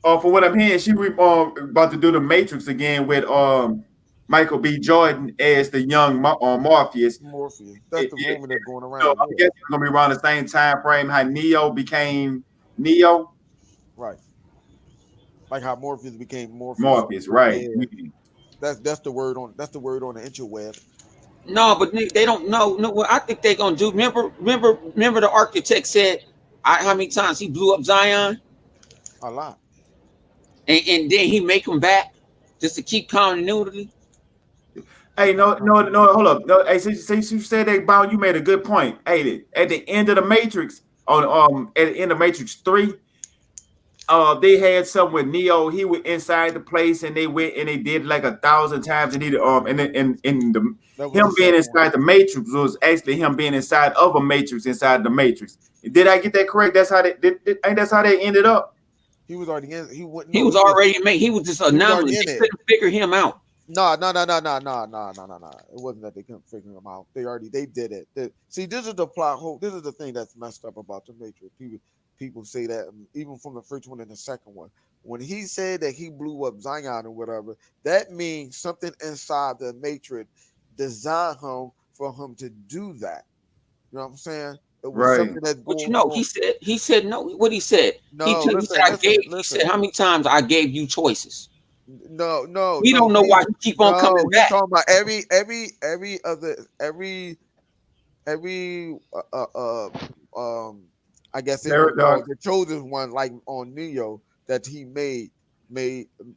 for what I'm hearing, she about to do the Matrix again with Michael B. Jordan as the young Morpheus. Morpheus. That's the rumor that's going around. So I guess it's gonna be around the same time frame how Neo became Neo. Right. Like how Morpheus became Morpheus. Morpheus, right. Yeah. That's the word on the interweb. No, but they don't know. No, what I think they're gonna do. Remember the architect said how many times he blew up Zion? A lot. And then he make them back just to keep continuity. Hey, no, hold up. No, hey, since you said that, Bound, you made a good point. Hey, at the end of the Matrix, at the end of Matrix 3, they had something with Neo. He was inside the place, and they went and they did like 1,000 times. And him being inside the Matrix was actually him being inside of a Matrix inside the Matrix. Did I get that correct? That's how that's how they ended up. He was already in. He was already made. He was just an anomaly. They couldn't figure him out. No. It wasn't that they couldn't figure him out. They did it. See, this is the plot hole. This is the thing that's messed up about the Matrix. People say that even from the first one and the second one. When he said that he blew up Zion or whatever, that means something inside the Matrix designed him for him to do that. You know what I'm saying? It was something that's going on. He said no. What he said? No, he said how many times I gave you choices. No. We don't know why you keep on coming He's back. talking about every I guess it was the chosen one, like on Neo, that he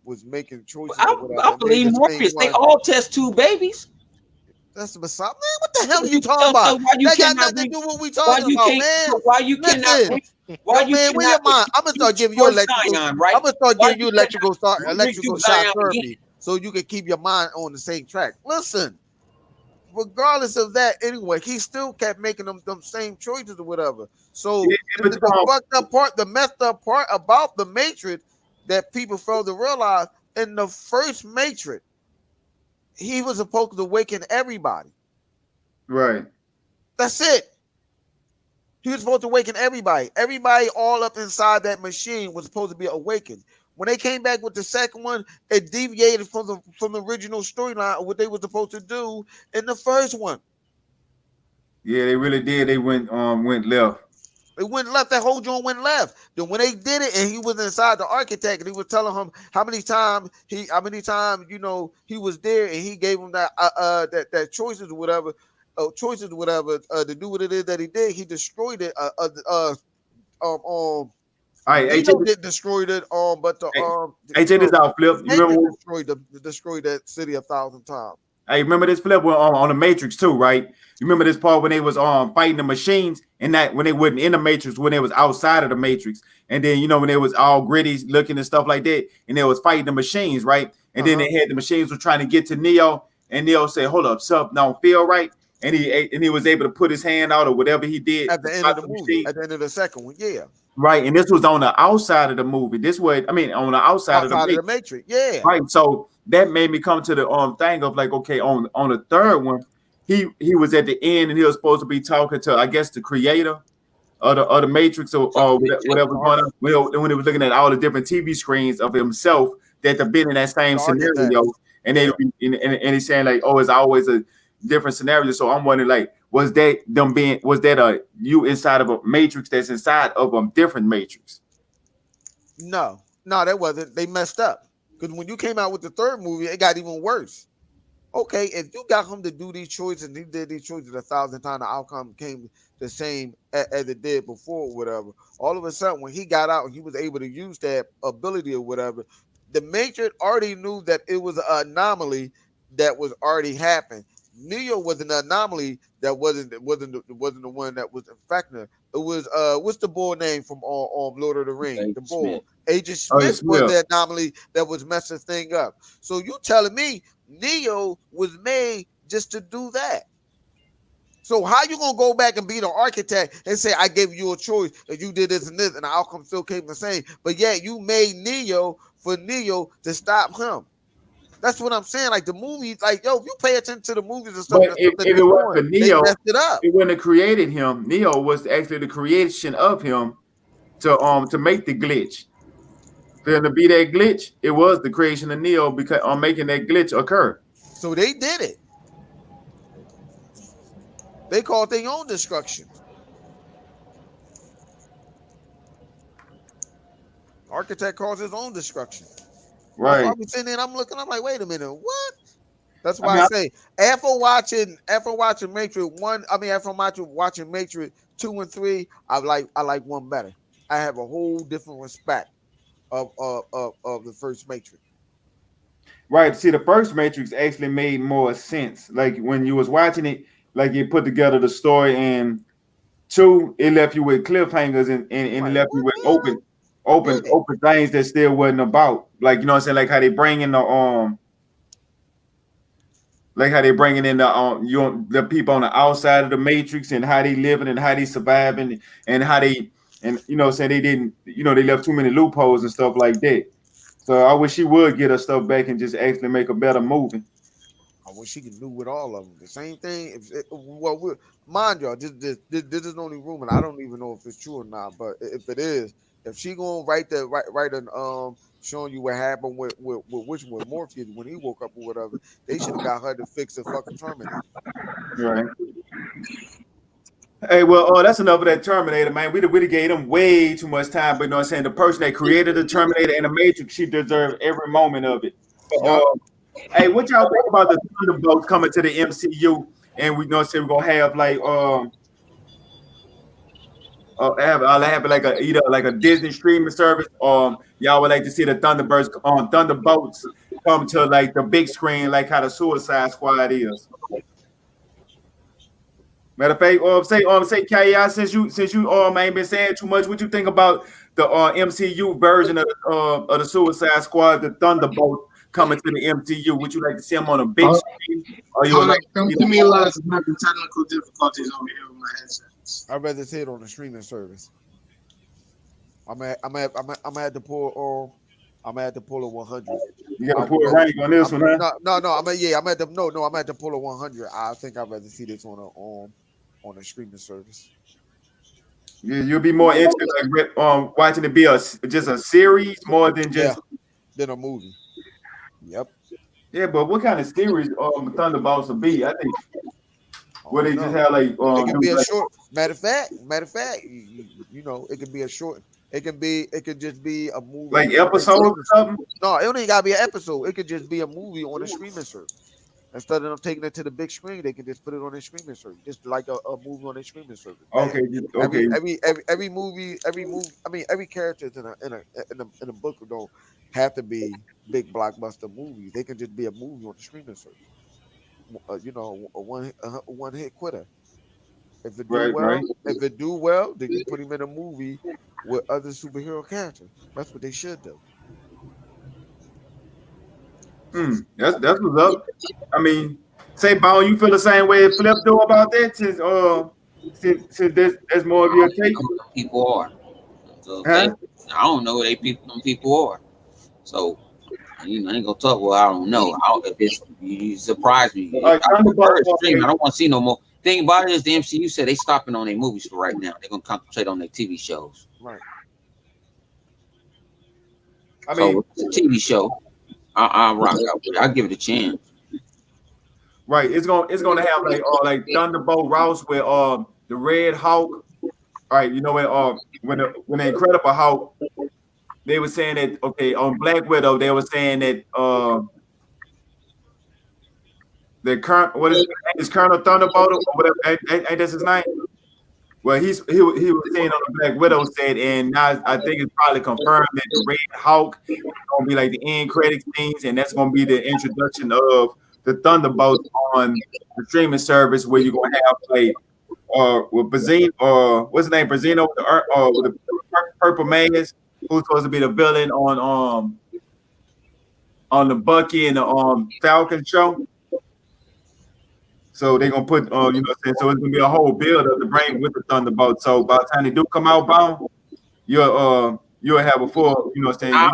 was making choices. I believe Morpheus. They all test tube babies. That's the Messiah. Man, what the hell are you talking about? That got nothing to do with what we talking about, man. Why you cannot? Why you man, where your mind? I'm gonna start giving you electrical. I'm gonna start giving you electrical shock therapy, so you can keep your mind on the same track. Listen, regardless of that, anyway, he still kept making them same choices or whatever. So the fucked up part, the messed up part about the Matrix that people fail to realize, in the first Matrix, he was supposed to awaken everybody. Right. That's it. He was supposed to awaken everybody. Everybody all up inside that machine was supposed to be awakened. When they came back with the second one, it deviated from the original storyline of what they were supposed to do in the first one. Yeah, they really did. They went left. They went left. That whole joint went left. Then when they did it, and he was inside the architect, and he was telling him how many times he was there, and he gave him that choices or whatever. To do what it is that he did, he destroyed it. He didn't destroy it. But check this out, Flip. You remember destroyed that city 1,000 times. Hey, remember this, Flip, on the Matrix too, right? You remember this part when they was fighting the machines, and that when they wasn't in the Matrix, when they was outside of the Matrix, and then when they was all gritty looking and stuff like that, and they was fighting the machines, right? And then they had the machines were trying to get to Neo, and Neo said, "Hold up, something don't feel right." And he was able to put his hand out or whatever he did at the end of the movie, at the end of the second one, yeah. Right, and this was on the outside of the movie. This way, I mean, on the outside of the Matrix, yeah. Right, so that made me come to the thing of like, okay, on the third one, he was at the end and he was supposed to be talking to, I guess, the creator of the Matrix or whatever going on. When he was looking at all the different TV screens of himself that have been in that same scenario, and he's saying like, oh, it's always a different scenario. So I'm wondering, like, was that a you inside of a Matrix that's inside of a different Matrix? No, that wasn't. They messed up. Because when you came out with the third movie, it got even worse. Okay, if you got him to do these choices, and he did these choices 1,000 times, the outcome came the same as it did before, or whatever. All of a sudden, when he got out and he was able to use that ability or whatever, the Matrix already knew that it was an anomaly that was already happened. Neo was an anomaly that wasn't the one that was infecting her. It was what's the boy name from Lord of the Rings? The boy Agent Smith was the anomaly that was messing thing up. So you telling me Neo was made just to do that? So how you gonna go back and be the architect and say I gave you a choice and you did this and this and the outcome still came the same? But yet you made Neo for Neo to stop him. That's what I'm saying. Like the movies, like if you pay attention to the movies and stuff, but if it was for Neo, they messed it up. It wouldn't have created him. Neo was actually the creation of him to make the glitch. For him to be that glitch, it was the creation of Neo because on making that glitch occur. So they did it. They called their own destruction. Architect calls his own destruction. Right. I'm sitting there and I'm looking, I'm like, wait a minute, what? That's why I say after watching Matrix 1, after watching Matrix 2 and 3, I like one better. I have a whole different respect of the first Matrix. Right. See, the first Matrix actually made more sense. Like when you was watching it, like you put together the story, and 2, it left you with cliffhangers and it left you with open things that still wasn't about. Like, you know what I'm saying? Like how they bring in the the people on the outside of the Matrix and how they living and how they surviving and how they, and you know what I'm saying, they didn't, they left too many loopholes and stuff like that. So I wish she would get her stuff back and just actually make a better movie. I wish she could do with all of them. The same thing. Mind y'all, this is the only rumor. I don't even know if it's true or not. But if it is, if she gonna write an showing you what happened with Morpheus when he woke up or whatever, they should have got her to fix the fucking Terminator. Right. Hey, well, that's enough of that Terminator, man. We really gave them way too much time, but you know what I'm saying? The person that created the Terminator and the Matrix, she deserved every moment of it. But, Yup. hey, what y'all think about the Thunderbolts coming to the MCU? And we know say we're gonna have like have like a either like a Disney streaming service, y'all would like to see the Thunderbolts come to like the big screen, like how the Suicide Squad is. Matter of fact, say Kaya, since you ain't been saying too much, what you think about the MCU version of the Suicide Squad, the Thunderbolt coming to the MCU? Would you like to see them on a big screen, or you would like to see them? Me realize I'm having technical difficulties over here with my headsets. I'd rather see it on the streaming service. I'm at to pull I'm at to pull a 100. You got to pull a rank on this one, huh? No. I'm at the pull a 100. I think I'd rather see this on a streaming service. You'll be more interested like watching it be just a series more than just than a movie. Yep. Yeah, but what kind of series Thunderbolts will be? I think where they just have like it can be a short. Matter of fact, you know, it can be a short. It could just be a movie, like episodes or something. No, it don't even gotta be an episode. It could just be a movie on a streaming service. Instead of them taking it to the big screen, they can just put it on a streaming service, just like a movie on a streaming service. Okay. Every movie. I mean, every character in a book don't have to be big blockbuster movies. They can just be a movie on the streaming service. You know, a one hit quitter. If it do well, then you put him in a movie with other superhero characters. That's what they should do. That's what's up. I mean, say Bone, you feel the same way Flip do about that since there's more of your take. People are. So I don't know who them people are. So I ain't gonna talk. Well, I don't know. If it's you surprise me. I don't want to see no more. Thing about it is the MCU said they stopping on their movies for right now. They're gonna concentrate on their TV shows. Right. I mean, so it's a TV show. I'll rock out with it. I'll give it a chance. Right. It's gonna have like Thunderbolt Rouse with the Red Hulk. All right, you know when the Incredible Hulk, they were saying that on Black Widow they were saying that the current is Colonel Thunderbolt or whatever ain't that's his name? Well, he was saying on the Black Widow said, and now I think it's probably confirmed that the Red Hulk is gonna be like the end credit scenes, and that's gonna be the introduction of the Thunderbolts on the streaming service where you're gonna have like with Bazino or what's his name, Bazino with the purple mask, who's supposed to be the villain on the Bucky and the Falcon show. So they're gonna put you know what I'm saying? So it's gonna be a whole build up to bring with the Thunderbolt. So by the time they do come out, Bone, you'll have a full, you know what I'm saying?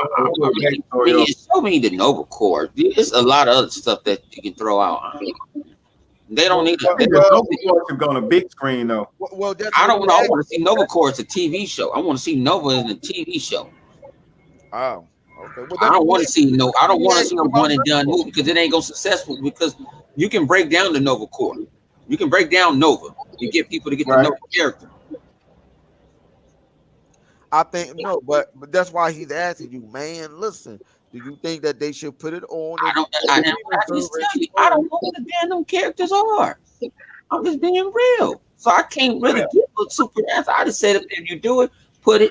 It's so many the Nova Corps. There's a lot of other stuff that you can throw out. They don't need to. Nova Corps should go on a big screen though. Well, I want to see Nova Corps as a TV show. I want to see Nova in a TV show. Oh, okay. Well, I don't want to see a one and done movie because it ain't gonna successful because you can break down the Nova Corps. You can break down Nova. You get people to get to know the character. I think no, but that's why he's asking you, man. Listen, do you think that they should put it on? I don't know who the damn them characters are. I'm just being real, so I can't really give a super answer. I just said if you do it, put it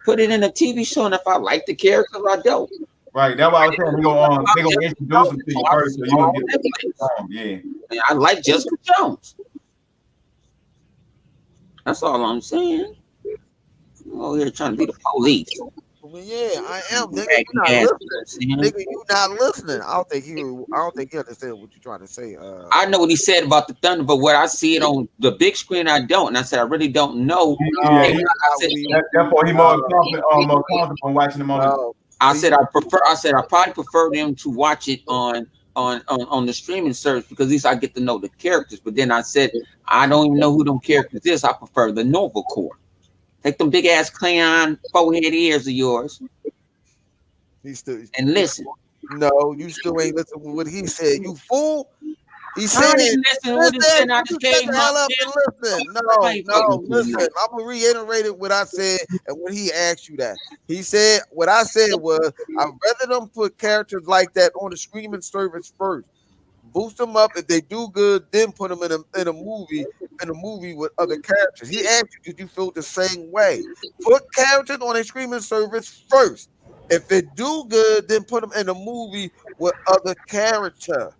in a TV show, and if I like the characters, I don't. Right, that's why I was saying they're gonna introduce them to you first, so you gonna get yeah. I like Jessica Jones. That's all I'm saying. I'm over here trying to be the police. Yeah, I am. Nigga, you not listening. I don't think he understand what you're trying to say. I know what he said about the Thunder, but what I see it on the big screen, I don't. And I said I really don't know. Therefore, he more comfortable watching them on. I said I probably prefer them to watch it on the streaming service because at least I get to know the characters. But then I said I don't even know who them characters is. I prefer the Nova Corps. Take them big ass crayon forehead ears of yours. He still and listen. No, you still ain't listening to what he said. You fool. He I said, didn't listen to what he said. I just gave the my hell up and listen. No, listen. damn. I'm gonna reiterate what I said, and when he asked you that, he said what I said was, I'd rather them put characters like that on the streaming service first, boost them up. If they do good, then put them in a movie with other characters. He asked you, did you feel the same way? Put characters on a streaming service first. If they do good, then put them in a movie with other character.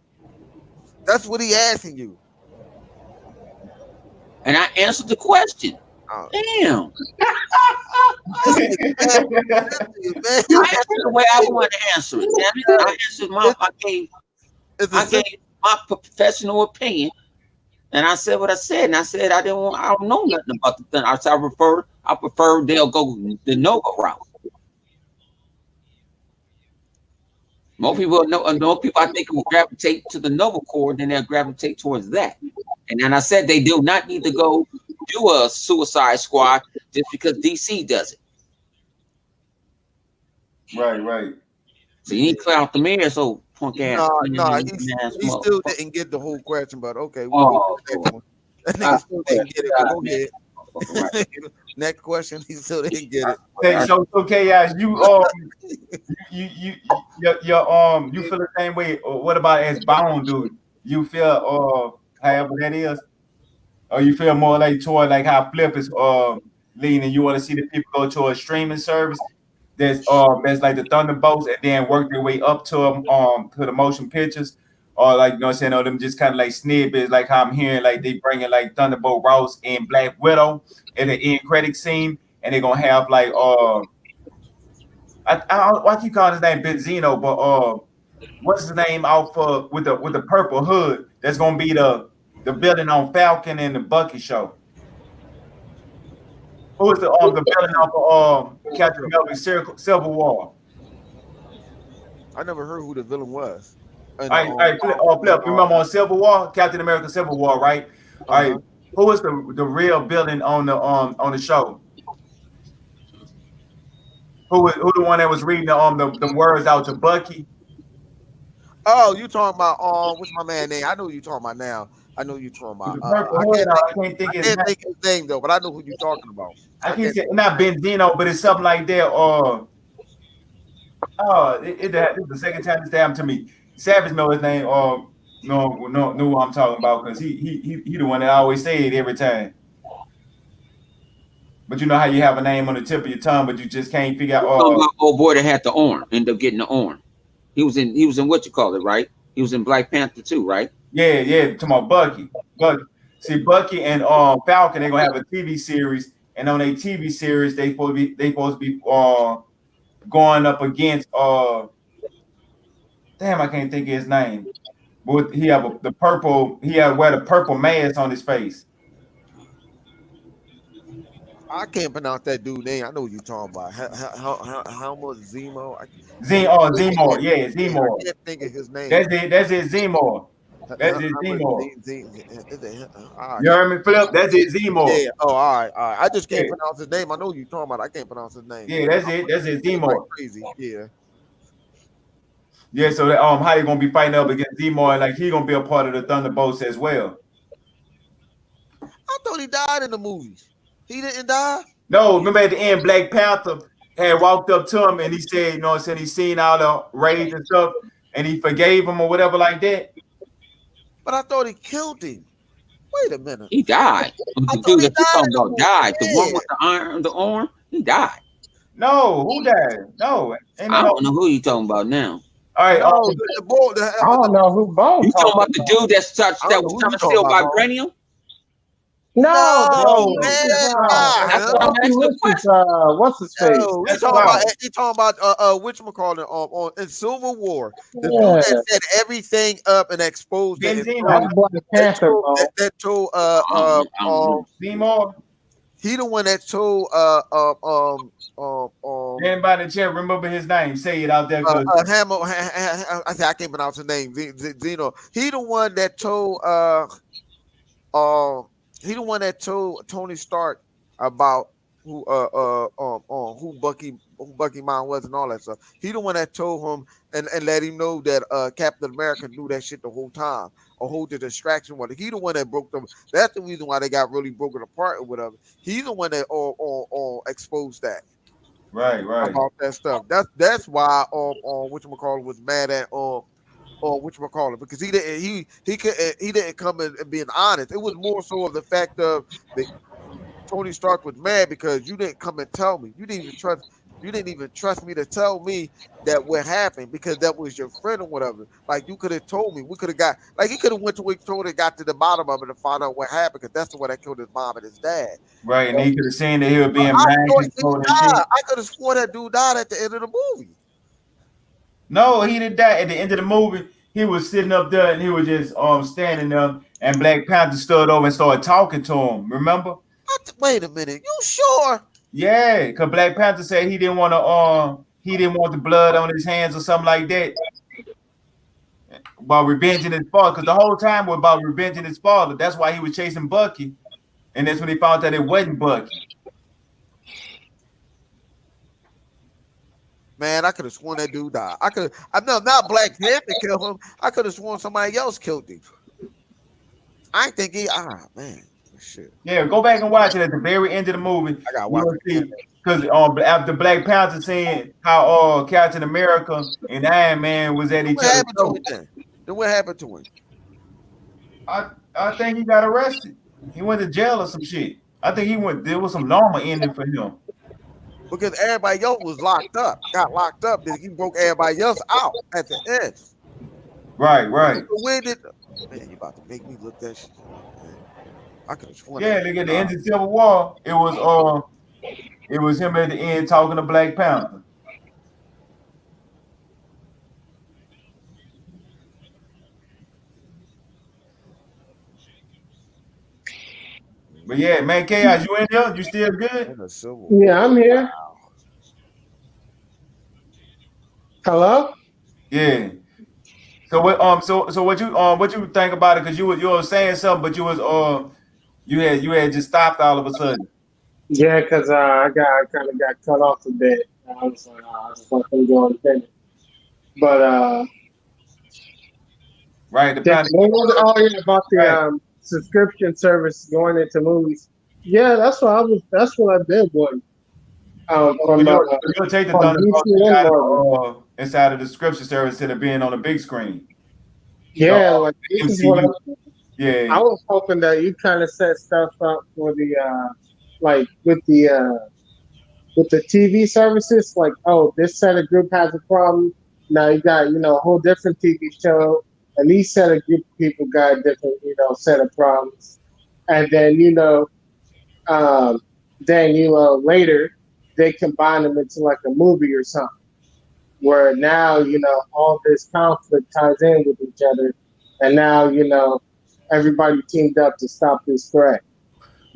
That's what he asking you. And I answered the question. Oh. Damn. Man, I answered the way I wanted to answer it. Damn it. I answered I gave my professional opinion, and I said what I said. And I said I don't know nothing about the thing. I said I prefer they'll go the Nova route. More people I think will gravitate to the Nova Corps than they'll gravitate towards that. And then I said they do not need to go do a Suicide Squad just because DC does it. Right. So you need to clear out the mirror, so punk ass. No, he still didn't get the whole question, but okay. We'll that nigga still didn't get it. Go ahead. Next question, he still didn't get it. Hey, so Chaos, you feel the same way? Or what about as Bone dude? You feel however that is, or you feel more like toward like how Flip is leaning? You want to see the people go to a streaming service that's like the Thunderbolts, and then work their way up to the motion pictures, or like you know what I'm saying, or them just kind of like snippets, like how I'm hearing like they bringing like Thunderbolt Ross and Black Widow in the end credit scene, and they're gonna have like I keep calling his name Benzino, but what's his name out for with the purple hood? That's gonna be the building on Falcon and the Bucky show. Who is the building out for Captain America Civil War? I never heard who the villain was. All right, Flip. Remember on Civil War, Captain America Civil War, right? All right. Who is the real villain on the show? Who the one that was reading the words out to Bucky? Oh, you talking about what's my man name? I know who you talking about now. I know you talking about. I can't think his name though, but I know who you're talking about. I can't say not Benzino, but it's something like that. This is the second time this happened to me. Savage know his name. No, who I'm talking about because he the one that I always say it every time. But you know how you have a name on the tip of your tongue, but you just can't figure out. Old boy that had the arm, ended up getting the arm. He was in what you call it, right? He was in Black Panther too, right? Yeah. Talking about Bucky. See, Bucky and Falcon, they're gonna have a TV series, and on a TV series, they supposed to be going up against damn, I can't think of his name. But he have wear the purple mask on his face. I can't pronounce that dude's name. I know what you're talking about. How much Zemo? Zemo. Yeah, Zemo. I can't think of his name. That's it, Zemo. That's it, Zemo. You heard me, Flip? That's it, Zemo. Yeah. Oh, all right. I just can't pronounce his name. I know what you're talking about. I can't pronounce his name. Yeah, that's it, Zemo. Like crazy. Yeah. Yeah, so that, how you gonna be fighting up against Zemo, and like he gonna be a part of the Thunderbolts as well? I thought he died in the movies. He didn't die? No, remember at the end, Black Panther had walked up to him and he said, you know what I'm saying, he seen all the rage and stuff, and he forgave him or whatever like that. But I thought he killed him. Wait a minute. He died. The dude that you're talking about died. The one with the arm, he died. No, who died? No. I don't know who you talking about now. All right. I don't know who Bone. You talking about the dude that was trying to steal vibranium? No, that's what I'm asking the question. What's his face? He's talking about whatchamacallit on in Civil War. The dude that set everything up and exposed it. That told Seymour. He the one that told anybody in the chat remember his name? Say it out there. I can't pronounce his name. Zeno. He the one that told Tony Stark about who Bucky Mine was and all that stuff. He the one that told him and let him know that Captain America knew that shit the whole time, or hold the distraction was. He the one that broke them. That's the reason why they got really broken apart or whatever. He's the one that exposed that Right. about that stuff. That's why whatchamacallit was mad at or whatchamacallit, because he didn't come in and being honest. It was more so of the fact of the Tony Stark was mad because you didn't come and tell me. You didn't even trust me to tell me that what happened, because that was your friend or whatever. Like, you could have told me. We could have got, like, he could have went to Victoria and got to the bottom of it and find out what happened, because that's the one that killed his mom and his dad. Right, and he could have seen that he was being manhandled. I could have sworn that dude died at the end of the movie. No, he didn't die. At the end of the movie, he was sitting up there and he was just standing there, and Black Panther stood over and started talking to him. Remember? Wait a minute, you sure? Yeah, because Black Panther said he didn't want the blood on his hands or something like that. About revenging his father, because the whole time was about revenging his father. That's why he was chasing Bucky, and that's when he found out it wasn't Bucky. Man, I could have sworn that dude died. Not Black Panther killed him. I could have sworn somebody else killed him. I ain't think man. Shit. Yeah, go back and watch it at the very end of the movie. I got watch it because after Black Panther saying how Captain America and Iron Man was at each other. Then what happened to him? I think he got arrested. He went to jail or some shit. I think there was some normal ending for him. Because everybody else was got locked up. Then he broke everybody else out at the end. Right. When did man, you about to make me look that shit? I could have sworn. Yeah, look at the end of Civil War. It was him at the end talking to Black Panther. But yeah, man, Chaos, you in there? You still good? Yeah, I'm here. Wow. Hello? Yeah. So what you think about it? Because you were saying something, but you was you had just stopped all of a sudden. Yeah, because I kind of got cut off a bit. I was like, I just want to go on finish. But right, about the subscription service going into movies. Yeah, that's what I did. One. You'll take the inside of the subscription service instead of being on a big screen. Yeah, like this is what I was hoping that you kind of set stuff up for the like with the TV services. Like, oh, this set of group has a problem. Now you got a whole different TV show, and these set of group of people got a different set of problems, and then later they combine them into like a movie or something, where now all this conflict ties in with each other, and now everybody teamed up to stop this threat.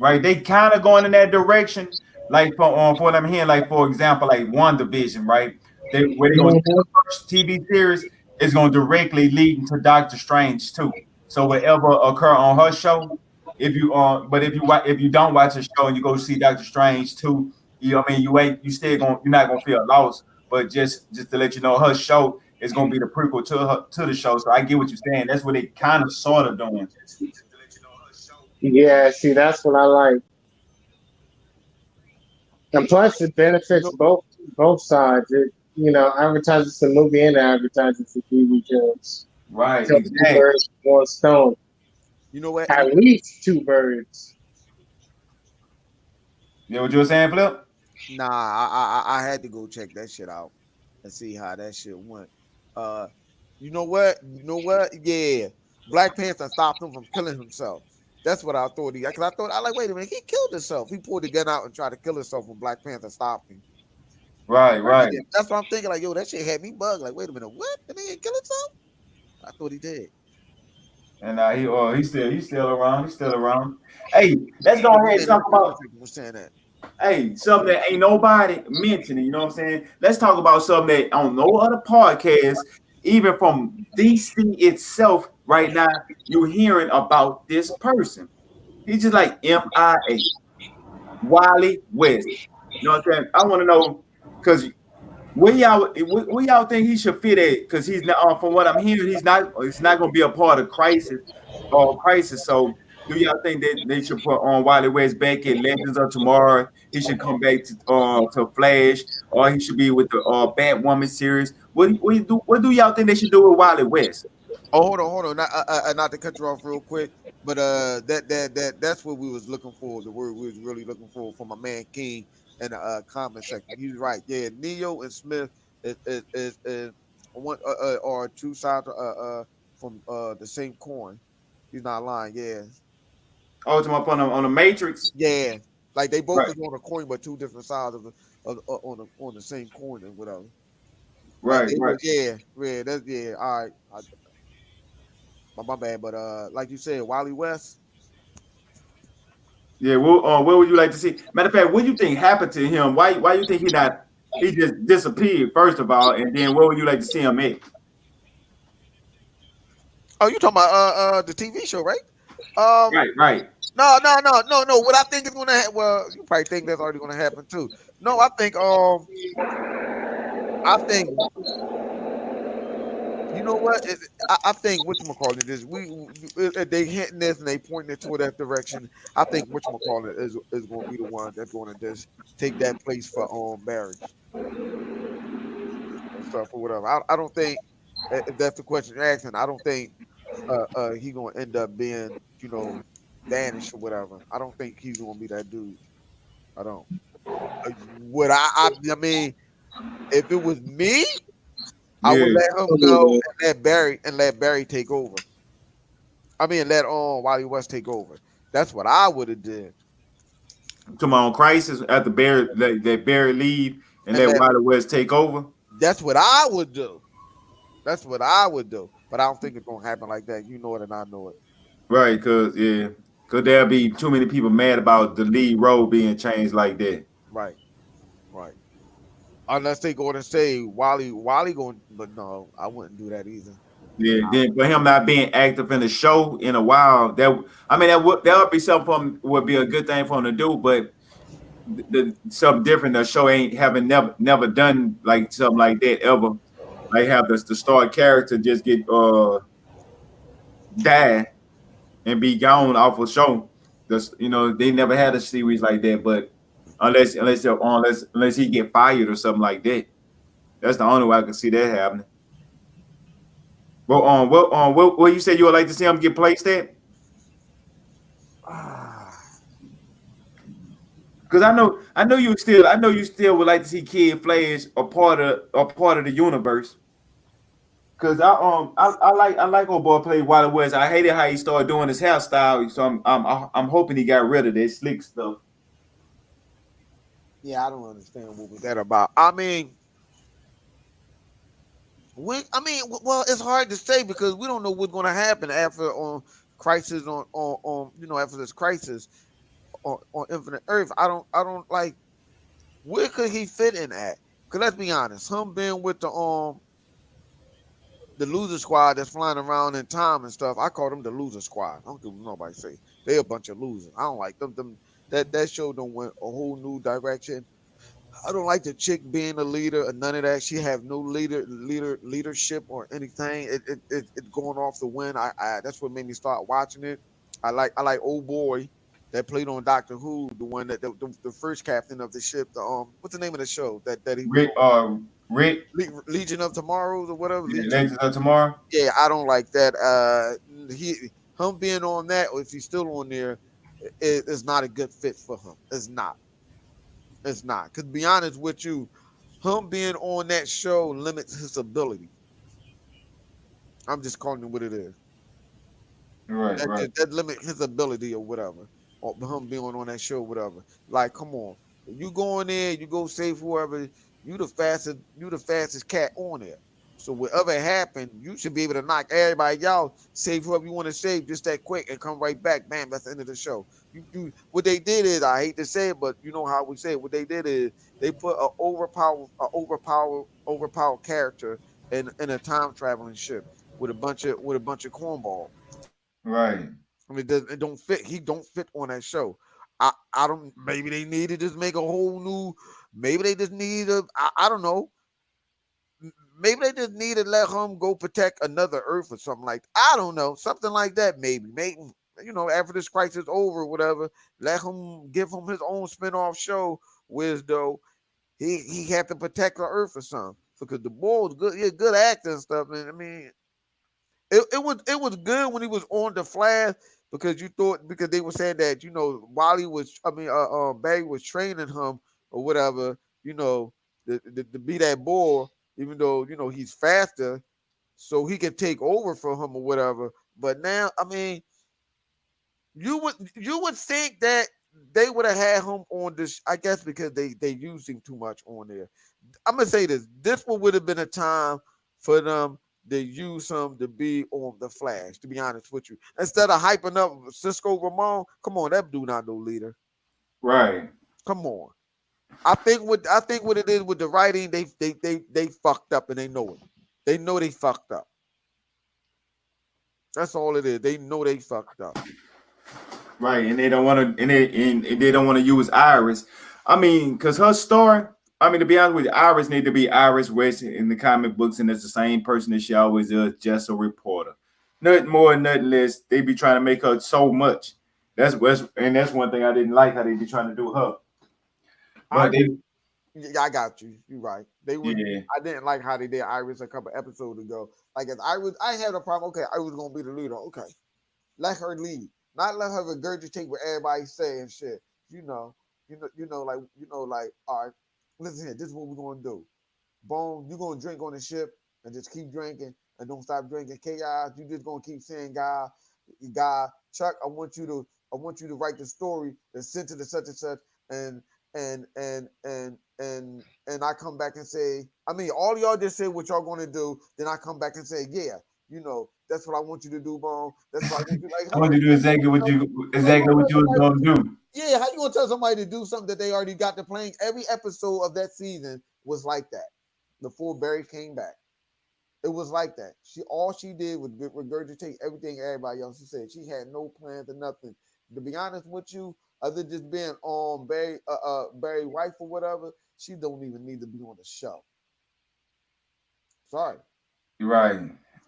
Right, they kind of going in that direction, like for what I'm hearing, like for example, like WandaVision, right? Where they going to the first TV series is going to directly lead into Doctor Strange too. So whatever occur on her show, if you don't watch the show and you go see Doctor Strange too, you're not gonna feel lost. But just to let you know, her show is gonna be the prequel to the show. So I get what you're saying. That's what they kind of sort of doing. Yeah, see, that's what I like. And plus, it benefits both sides. It advertises the movie and advertises the TV shows. Right. So exactly. 2 birds, 1 stone. You know what? At least 2 birds. You know what you were saying, Flip? Nah, I had to go check that shit out and see how that shit went. You know what? Yeah, Black Panther stopped him from killing himself. That's what I thought. Because I like, wait a minute, he killed himself. He pulled the gun out and tried to kill himself when Black Panther stopped him. Right. That's what I'm thinking. Like, yo, that shit had me bugged. Like, wait a minute, what? Did he kill himself? I thought he did. And he's still around. He's still around. Hey, let's go ahead and talk about. Hey, something that ain't nobody mentioning, you know what I'm saying? Let's talk about something that on no other podcast, even from DC itself, right now, you're hearing about this person. He's just like MIA. Wally West. You know what I'm saying? I want to know because where y'all think he should fit at? Because he's not, from what I'm hearing, he's not going to be a part of Crisis or Crisis. So do y'all think that they should put on Wally West back in Legends of Tomorrow? He should come back to Flash, or he should be with the Batwoman series. What do y'all think they should do with Wally West? Oh, hold on. Not to cut you off real quick, but that's what we was looking for. The word we was really looking for my man King in the comment section. He's right. Yeah, Neo and Smith is one or two sides from the same coin. He's not lying. Yeah, Oh, to my point on the Matrix. yeah. Like they both Right. is on a coin, but two different sides on the same coin and whatever. Right, Like, right. yeah. That's yeah. All right. My bad, but like you said, Wally West. Yeah, what would you like to see? Matter of fact, what do you think happened to him? Why you think he just disappeared, first of all, and then what would you like to see him at? Oh, you talking about the TV show, right? Right. No. What I think is gonna happen. Well, you probably think that's already gonna happen too. No, I think you know what? I think whatchamacallit is they hitting this and they pointing it toward that direction. I think whatchamacallit is going to be the one that's going to just take that place for Barry and stuff or whatever. I don't think if that's the question you're asking. I don't think he going to end up being vanished or whatever. I don't think he's going to be that dude. I don't. Would I mean, if it was me, I would let him go and let Barry take over. I mean, let Wally West take over. That's what I would have did. Come on, Crisis after Barry let Barry leave and let Wally West take over. That's what I would do. But I don't think it's gonna happen like that. You know it, and I know it. Right, cause there'll be too many people mad about the lead role being changed like that. Right. Unless they go and say Wally going, but no, I wouldn't do that either. Yeah, then for him not being active in the show in a while, that would be something would be a good thing for him to do, but something different. The show ain't never done like something like that ever. Like have the star character just get die and be gone off a show. They never had a series like that, but unless he get fired or something like that. That's the only way I can see that happening. Well, what you said you would like to see him get placed at? Because I know you still would like to see Kid Flash a part of the universe. Because I like old boy play Wally West. I hated how he started doing his hairstyle, so I'm hoping he got rid of that slick stuff. Yeah, I don't understand what was that about. I mean, well, it's hard to say because we don't know what's going to happen after Crisis after this Crisis on Infinite Earth. I don't like where could he fit in at? Because let's be honest, him being with the loser squad that's flying around in time and stuff. I call them the loser squad. I don't care what nobody say. They a bunch of losers. I don't like them. That show don't went a whole new direction. I don't like the chick being a leader or none of that. She have no leadership or anything. It going off the wind. I that's what made me start watching it. I like old boy that played on Doctor Who, the one that the first captain of the ship. What's the name of the show that he Rick Legion of Tomorrow or whatever. Legends of Tomorrow. Yeah, I don't like that. Him being on that, or if he's still on there, is not a good fit for him. It's not. Because to be honest with you, him being on that show limits his ability. I'm just calling it what it is. Right. That limit his ability or whatever. Or him being on that show, whatever. Like, come on. You go in there, you go save whoever, you the fastest cat on there. So whatever happened, you should be able to knock everybody out, save whoever you want to save just that quick and come right back. Bam, that's the end of the show. What they did is, I hate to say it, but you know how we say it. What they did is they put an overpowered character in a time traveling ship with a bunch of cornball. Right. I mean, it don't fit. He don't fit on that show. I don't. Maybe they need to just make a whole new. Maybe they just need a. I don't know. Maybe they just need to let him go protect another Earth or something like. I don't know, something like that. Maybe after this crisis over, whatever. Let him give him his own spinoff show. Whereas though he had to protect the Earth or something because the boy was good. He good actor and stuff. And I mean, it was good when he was on the Flash because because they were saying that while he was Barry was training him or whatever to be that bull, even though he's faster, so he can take over for him or whatever. But now, I mean, you would think that they would have had him on this, I guess, because they used him too much on there. I'm gonna say this: this would have been a time for them to use him to be on the Flash. To be honest with you, instead of hyping up Cisco Ramon, come on, that dude not no leader. Right. Come on. I think what it is with the writing, they fucked up and they know it. They know they fucked up. That's all it is. They know they fucked up. Right, and they don't want to, and they don't want to use Iris. I mean, because her story. I mean, to be honest with you, Iris need to be Iris West in the comic books, and it's the same person that she always is, just a reporter. Nothing more, nothing less. They be trying to make her so much. That's one thing I didn't like how they be trying to do her. But I got you. You're right. They would. Yeah. I didn't like how they did Iris a couple episodes ago. Like as I had a problem. Okay, I was gonna be the leader. Okay, let her lead, not let her regurgitate what everybody say and shit. Like all right, listen here. This is what we're gonna do. Bone, you're gonna drink on the ship and just keep drinking and don't stop drinking. Chaos, you just gonna keep saying God. Chuck, I want you to write the story that's sent to the such and such and I come back and say, I mean, all y'all just say what y'all gonna do, then I come back and say, yeah, that's what I want you to do, Bone. That's what I want you like. I want to do exactly what you was gonna do. Yeah, how you gonna tell somebody to do something that they already got to playing? Every episode of that season was like that before Barry came back. It was like that. All she did was regurgitate everything everybody else said. She had no plans or nothing. To be honest with you, other than just being on Barry wife or whatever, she don't even need to be on the show. Sorry. You're right.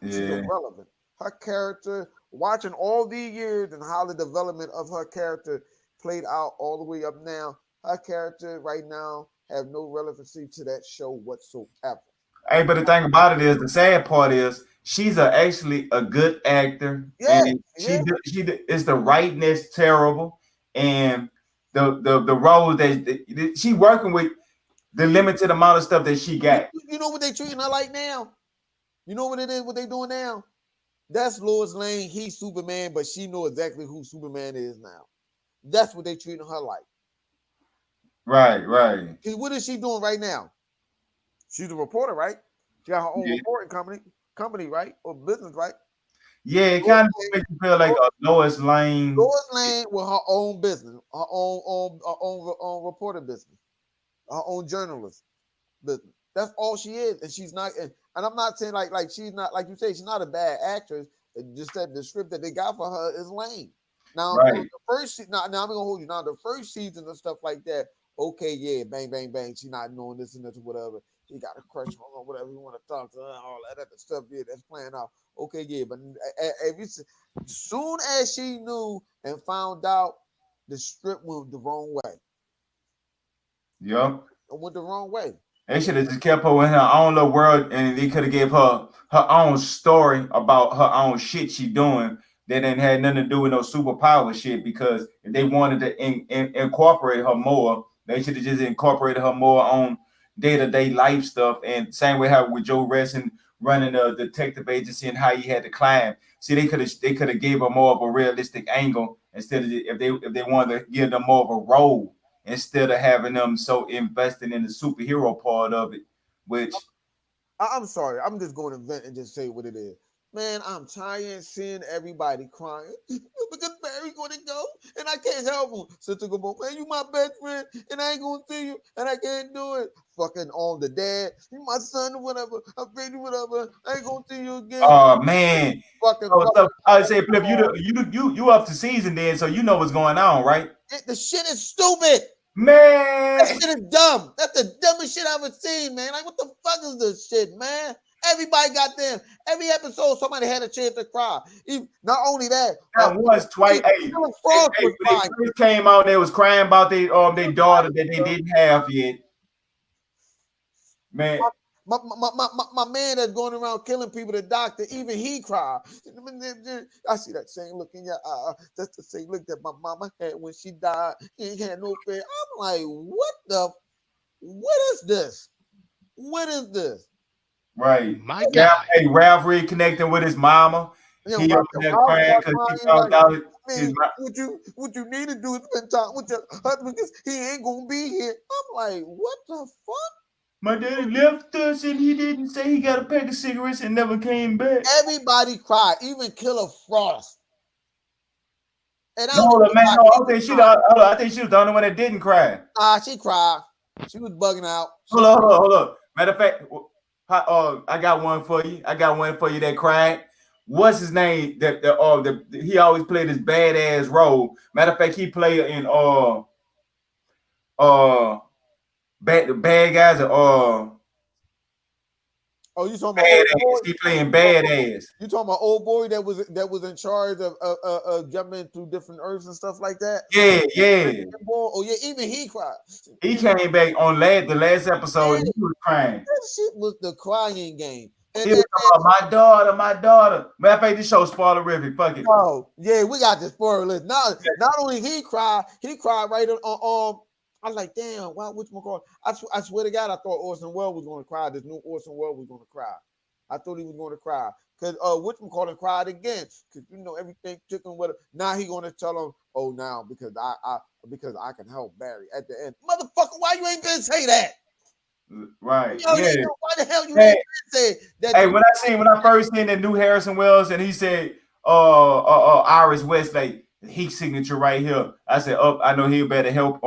Yeah. She's irrelevant. Her character, watching all these years and how the development of her character played out all the way up now, her character right now have no relevancy to that show whatsoever. Hey, but the thing about it is, the sad part is, she's actually a good actor, and she is the rightness terrible, and the role that she working with the limited amount of stuff that she got. You know what they treating her like now? You know what it is? What they doing now? That's Lois Lane. He's Superman, but she know exactly who Superman is now. That's what they treating her like. Right. What is she doing right now? She's a reporter, right? She got her own reporting company, right? Or business, right? Yeah, it kind of makes you feel like a Lois Lane. Lois Lane with her own business, her own reporter business, her own journalist business. That's all she is, and she's not. And I'm not saying like she's not, like you say, she's not a bad actress. Just that the script that they got for her is lame. Now, the first now I'm gonna hold you. Now the first season and stuff like that. Okay, yeah, bang, bang, bang. She not knowing this and that or whatever. He got a crush on her, whatever you want to talk to her, all that other stuff. Yeah, that's playing out. Okay, yeah, but soon as she knew and found out, the script went the wrong way. Yep, it went the wrong way. They should have just kept her in her own little world, and they could have gave her own story about her own shit she doing. That didn't have nothing to do with no superpower shit. Because if they wanted to incorporate her more, they should have just incorporated her more on day-to-day life stuff. And same way how with Joe Reston running a detective agency and how he had to climb. See, they could have gave her more of a realistic angle instead of if they wanted to give them more of a role instead of having them so invested in the superhero part of it. Which I'm sorry, I'm just going to vent and just say what it is. Man, I'm tired of seeing everybody crying because Barry gonna go and I can't help him. Sister Gabo, man, you my best friend and I ain't gonna see you and I can't do it. Fucking on the dad, you my son or whatever. I'm baby whatever. I ain't gonna see you again. Oh man. Fucking. So I say, Flip, you up to season then, so you know what's going on, right? The shit is stupid. Man, that shit is dumb. That's the dumbest shit I've ever seen, man. Like, what the fuck is this shit, man? Everybody got them. Every episode, somebody had a chance to cry. Not only that, once, twice. Hey, when they first came out, they was crying about their daughter that they didn't have yet. Man, my man that's going around killing people, the doctor, even he cried. I see that same look in your eye. That's the same look that my mama had when she died. He ain't had no fear. I'm like, what is this? What is this? Right. My God. Hey, Ralph reconnecting with his mama. He up there crying because he found out what you need to do is spend time with your husband because he ain't gonna be here. I'm like, what the fuck? My daddy left us and he didn't say he got a pack of cigarettes and never came back. Everybody cried, even Killer Frost. And I think she was the only one that didn't cry. She cried. She was bugging out. Hold up. Matter of fact, I got one for you. That cried. What's his name? He always played this badass role. Matter of fact, he played in bad guys are you talking about old boy? He playing badass. You talking about old boy that was in charge of jumping through different earths and stuff like that? Yeah. Oh yeah, even he cried. He came back on the last episode. And he was crying. That shit was the crying game. He was talking about my daughter. Matter of fact, this show spoilerific. Fuck it. Oh yeah, we got the spoiler list. Not only he cried right on. I was like, damn, why whatchamacallit? I swear to God, I thought Orson Welles was going to cry. This new Orson Welles was going to cry. I thought he was going to cry. Because whatchamacallit cried again. Because everything took him with it. Now he going to tell him, oh, now because I can help Barry at the end. Motherfucker, why you ain't gonna say that? Right. Why the hell you ain't gonna say that? Hey, when I first seen that new Harrison Wells and he said Iris Westlake, heat signature right here. I said, I know he better help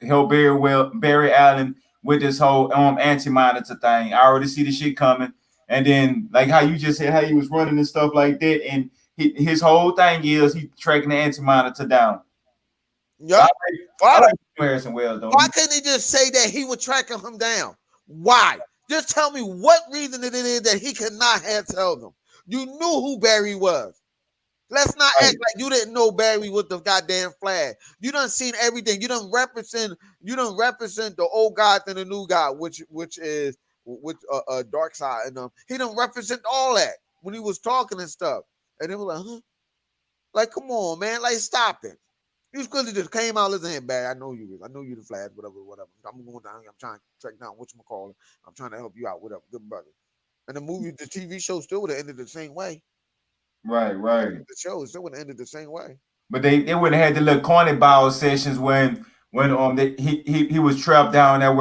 Barry Allen with this whole anti-monitor thing. I already see the shit coming. And then like how you just said how he was running and stuff like that, and his whole thing is he tracking the anti-monitor down. Yeah. I like Harrison Wells though. Why couldn't he just say that he was tracking him down? Why? Just tell me what reason it is that he could not have told them. You knew who Barry was. Let's not act like you didn't know Barry was the goddamn Flash. You done seen everything. You done represent the old God and the new God, which is Dark Side and them. He done represent all that when he was talking and stuff. And they were like, huh? Like, come on, man. Like, stop it. You could have just came out, listen here, Barry. I know you the Flash, whatever. I'm going down here. I'm trying to track down whatchamacallit. I'm trying to help you out, whatever. Good brother. And the TV show still would have ended the same way. Right. The show still would have ended the same way. But they wouldn't have had the little corny ball sessions when he was trapped down there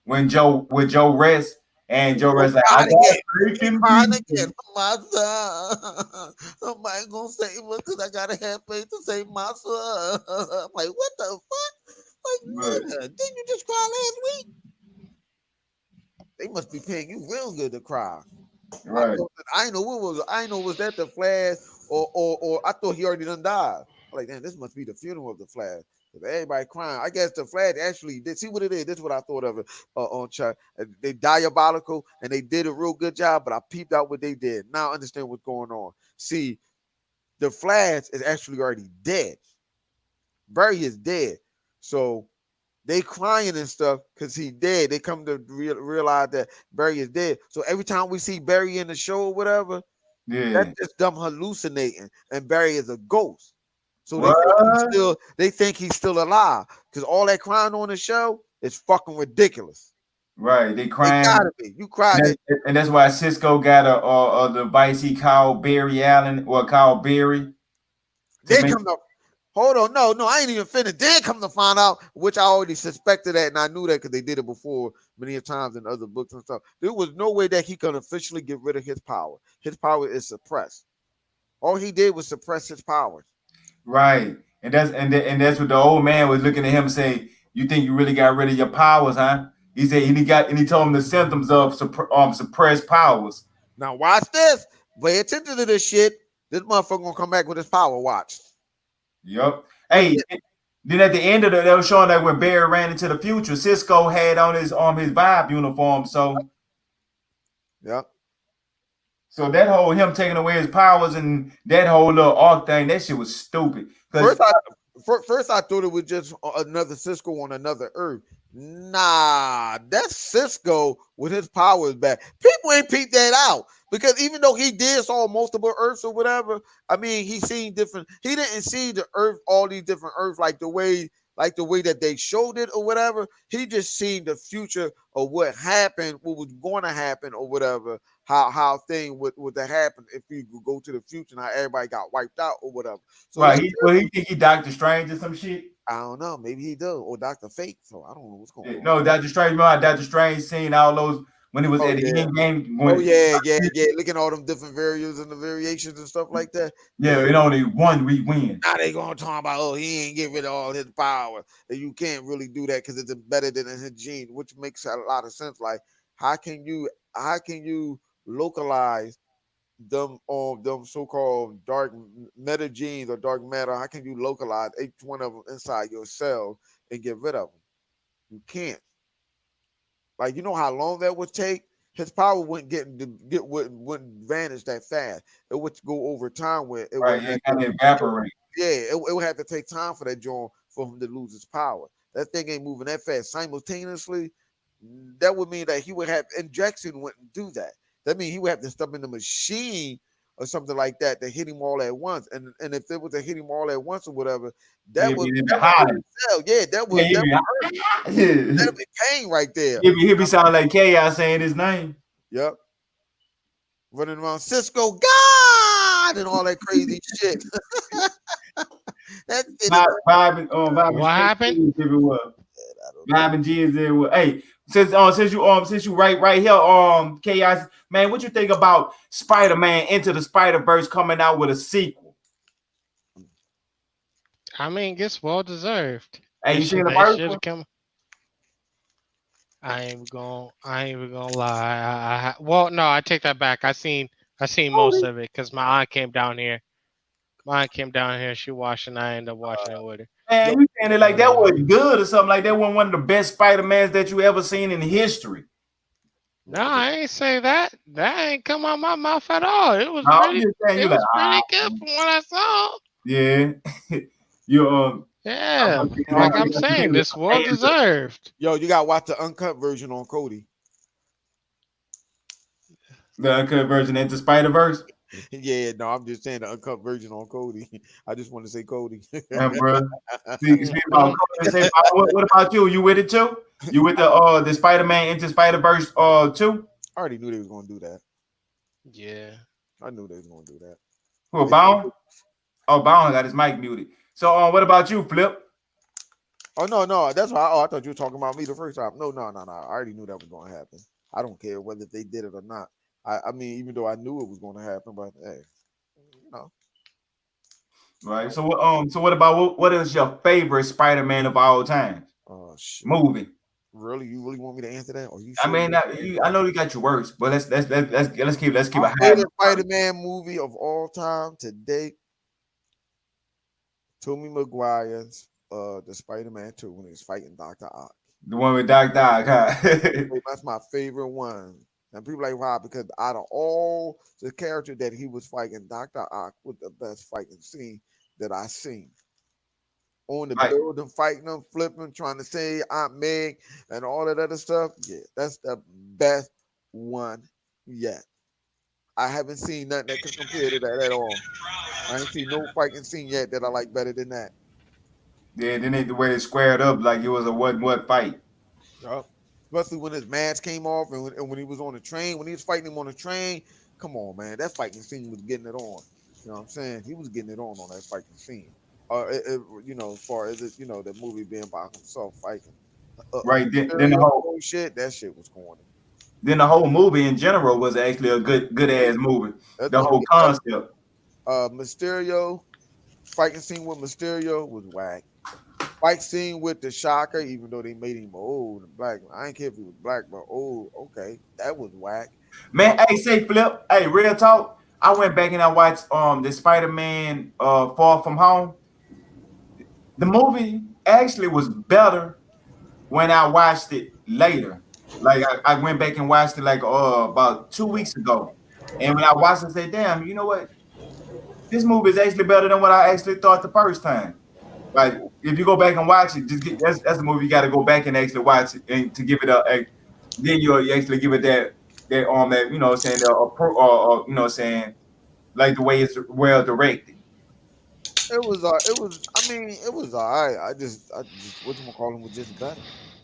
with Joe Rest, and Joe Rest like I gotta get my son. Somebody gonna save me because I gotta have faith to save my son. I'm like, what the fuck? Like, didn't you just cry last week? They must be paying you real good to cry. Right. I know was that the Flash or I thought he already done died. I'm like, damn, this must be the funeral of the Flash. Because everybody crying. I guess the Flash actually did see what it is. This is what I thought of it on chat. They diabolical and they did a real good job, but I peeped out what they did. Now I understand what's going on. See, the Flash is actually already dead. Barry is dead. So they crying and stuff because he dead. They come to realize that Barry is dead. So every time we see Barry in the show or whatever, that's just them hallucinating. And Barry is a ghost. So they think he's still alive. Because all that crying on the show is fucking ridiculous. Right. They crying. They gotta be. You cried. And that's why Cisco got a device he called Barry Allen or called Barry. They come up. Hold on, no, I ain't even finished. Then come to find out, which I already suspected that, and I knew that because they did it before many times in other books and stuff. There was no way that he could officially get rid of his power. His power is suppressed. All he did was suppress his powers. Right. And that's what the old man was looking at him saying, you think you really got rid of your powers, huh? He said he told him the symptoms of suppressed powers. Now watch this. Pay attention to this shit. This motherfucker gonna come back with his power. Watch. Yep. Hey, then at the end of they were showing that when Barry ran into the future, Cisco had on his Vibe uniform. So yep. So that whole him taking away his powers and that whole little arc thing, that shit was stupid. First I thought it was just another Cisco on another Earth. Nah, that's Cisco with his powers back. People ain't peeped that out because even though he did saw multiple Earths or whatever, I mean, he seen different. He didn't see the Earth, all these different Earths, like the way that they showed it or whatever. He just seen the future of what happened, what was going to happen or whatever. How thing would happen if you could go to the future and how everybody got wiped out or whatever. So right, he think he Doctor Strange or some shit. I don't know. Maybe he does, or Dr. Fate. So I don't know what's going on. No, Dr. Strange. Remember Dr. Strange seen all those when he was at the end game. Yeah. Looking at all them different variables and the variations and stuff like that. Yeah, it only one we win. Now they gonna talk about he ain't get rid of all his power. And you can't really do that because it's better than his gene, which makes a lot of sense. Like how can you localize them so-called dark matter genes or dark matter? How can you localize each one of them inside your cell and get rid of them? You can't. Like, you know how long that would take? His power wouldn't wouldn't vanish that fast. It would go over time where it would kind of evaporate. Yeah, it would have to take time for that joint for him to lose his power. That thing ain't moving that fast simultaneously. That would mean that he would have injection wouldn't do that. That means he would have to step in the machine or something like that to hit him all at once. And if it was to hit him all at once or whatever, that would that'd be pain right there. He'd be sounding like Chaos saying his name. Yep. Running around Cisco God and all that crazy shit. What happened? Vibe and G is there. Hey, since you right here, Chaos, man, what you think about Spider-Man Into the Spider-Verse coming out with a sequel? I mean, it's well deserved. Hey, you seen the first one? I ain't even gonna lie. Well, no, I take that back. I seen most of it because my aunt came down here. She watched and I ended up watching it with her. Man, you saying it like that was good or something like that wasn't one of the best Spider-Mans that you ever seen in history. No, I ain't say that. That ain't come out my mouth at all. It was pretty good from what I saw. Yeah. Yeah, like I'm saying, this well deserved. Yo, you gotta watch the uncut version on Cody. The uncut version into Spider-Verse? Yeah, no, I'm just saying the uncut version on Cody. I just want to say Cody. Yeah, bro. What about you? You with it too? You with the Spider-Man Into Spider-Verse 2? I already knew they was gonna do that. Yeah. I knew they was gonna do that. Who, Bound? Oh, Bound got his mic muted. So what about you, Flip? Oh no, that's why I thought you were talking about me the first time. No. I already knew that was gonna happen. I don't care whether they did it or not. I mean, even though I knew it was gonna happen, but hey, you know. Right. So what about what is your favorite Spider-Man of all time? Oh shit. Movie. Really? You really want me to answer that? Or you? I mean, I know you got your words, but let's keep my it high. favorite Spider-Man movie of all time to date. Tobey Maguire's the Spider-Man 2 when he was fighting Dr. Ock. The one with Dr. Ock, huh? That's my favorite one. And people like, why? Because out of all the characters that he was fighting, Dr. Ock was the best fighting scene that I seen. On the building, fighting them, flipping, trying to say Aunt Meg and all that other stuff. Yeah, that's the best one yet. I haven't seen nothing that can compare to that at all. I ain't seen no fighting scene yet that I like better than that. Yeah, then the way it squared up like it was a what fight. Yep. Especially when his mask came off and when he was on the train, when he was fighting him on the train. Come on, man. That fighting scene was getting it on. You know what I'm saying? He was getting it on that fighting scene. As far as it, the movie being by himself fighting. Right. Then the Mysterio whole bullshit, that shit was corny. movie in general was actually a good ass movie. That's The the whole concept. Mysterio fighting scene with Mysterio was whack. Fight scene with the Shocker, even though they made him old and black. I ain't care if he was black, but old. Okay, that was whack. Man, hey, say Flip. Hey, real talk. I went back and I watched the Spider-Man Far From Home. The movie actually was better when I watched it later. Like I went back and watched it like about 2 weeks ago. And when I watched it, I said, damn, you know what? This movie is actually better than what I actually thought the first time. Like if you go back and watch it, that's the movie you got to go back and actually watch it and to give it then you actually give it that you know what I'm saying you know what I'm saying like the way it's well directed. It was. I mean, it was alright. I just what you call him was just better.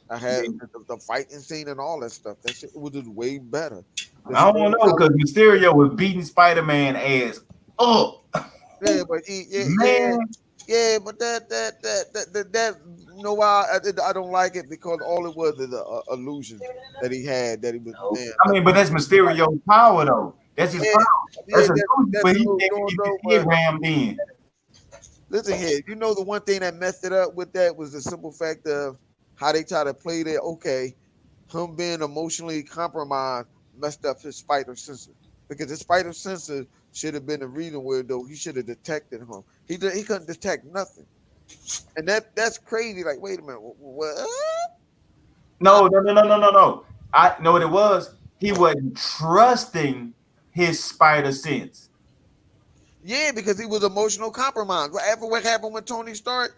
I had the fighting scene and all that stuff. That shit was just way better. The I don't know because Mysterio was beating Spider-Man ass up. Yeah, but Man. yeah, but that you know why I don't like it because all it was is a illusion that he had that he was. Man, I mean, but that's Mysterio's power though. That's his power. That's a that's but he what can't we're get doing, his head though, rammed in. listen here, the one thing that messed it up with that was the simple fact of how they try to play that. Okay, him being emotionally compromised messed up his spider sensor because his spider sensor should have been the reason where though he should have detected him. He couldn't detect nothing, and that's crazy. Like, wait a minute, what? No. I know what it was. He wasn't trusting his spider sense. Yeah, because he was emotional compromised. Whatever what happened with Tony Stark,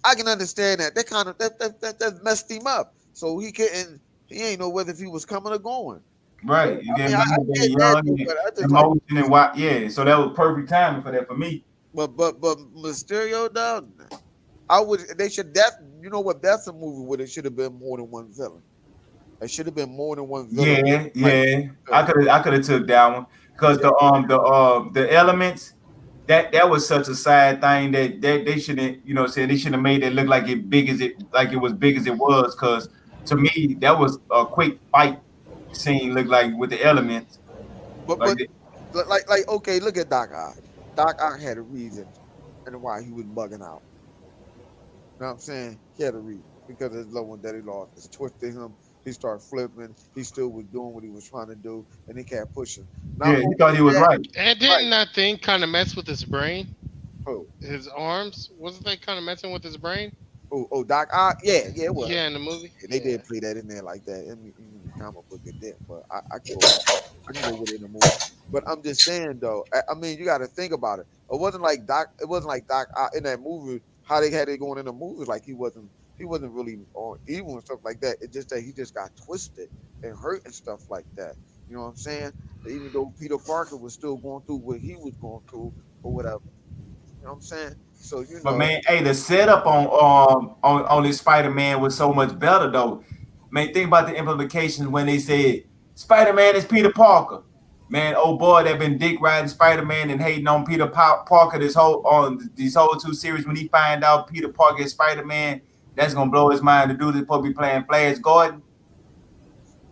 I can understand that. That kind of that messed him up. So he couldn't. He ain't know whether if he was coming or going. Right. You I get mean, I get that, young but I and just like. emotion and why yeah. So that was perfect timing for that for me. But Mysterio, though, I would. They should. You know what? That's a movie where there should have been more than one villain. There should have been more than one villain. Yeah. I could have took that one because the elements that was such a sad thing that they shouldn't they shouldn't have made it look like it was big as it was because to me that was a quick fight scene look like with the elements But like okay, look at Doc Ock. Doc Ock had a reason and why he was bugging out. You know what I'm saying? He had a reason because his loved one that he lost. It's twisted him. He started flipping. He still was doing what he was trying to do, and he kept pushing. Not yeah he thought he was right. And didn't that thing kind of mess with his brain? Oh, His arms? Wasn't that kind of messing with his brain? Doc Ock. Yeah, it was. Yeah, in the movie. Yeah, they did play that in there like that. In the comic book, it did. But I can go with it in the movie. But I'm just saying though. I mean, you got to think about it. It wasn't like Doc Ock in that movie. How they had it going in the movie, like he wasn't really on evil and stuff like that. It's just that he just got twisted and hurt and stuff like that. You know what I'm saying? Even though Peter Parker was still going through what he was going through or whatever. You know what I'm saying? So But man, hey, the setup on this Spider-Man was so much better though. Man, think about the implications when they said Spider-Man is Peter Parker. Man, oh boy, they've been dick riding Spider-Man and hating on Peter Parker these whole two series. When he find out Peter Parker is Spider-Man, that's gonna blow his mind to do this. Probably playing Flash Gordon.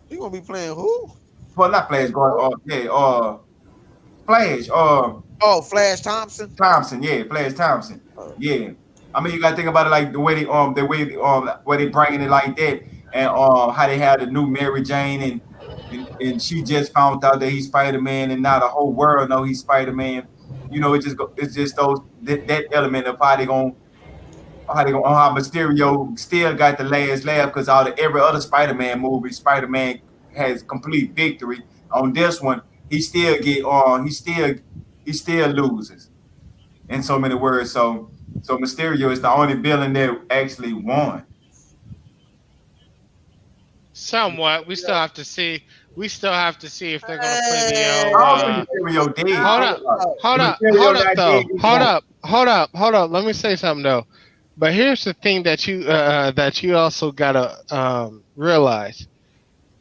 He gonna be playing who? Well, not Flash Gordon. Flash. Flash Thompson. Yeah, Flash Thompson. Yeah. I mean, you gotta think about it like the way where they bringing it like that, and how they had the new Mary Jane and she just found out that he's Spider-Man, and now the whole world know he's Spider-Man. You know, it's just that element of how Mysterio still got the last laugh because every other Spider-Man movie, Spider-Man has complete victory. On this one, he still loses in so many words. So Mysterio is the only villain that actually won. Somewhat. We still have to see. We still have to see if they're gonna play the. Mysterio dead. Hold up. Let me say something though. But here's the thing that you also gotta realize.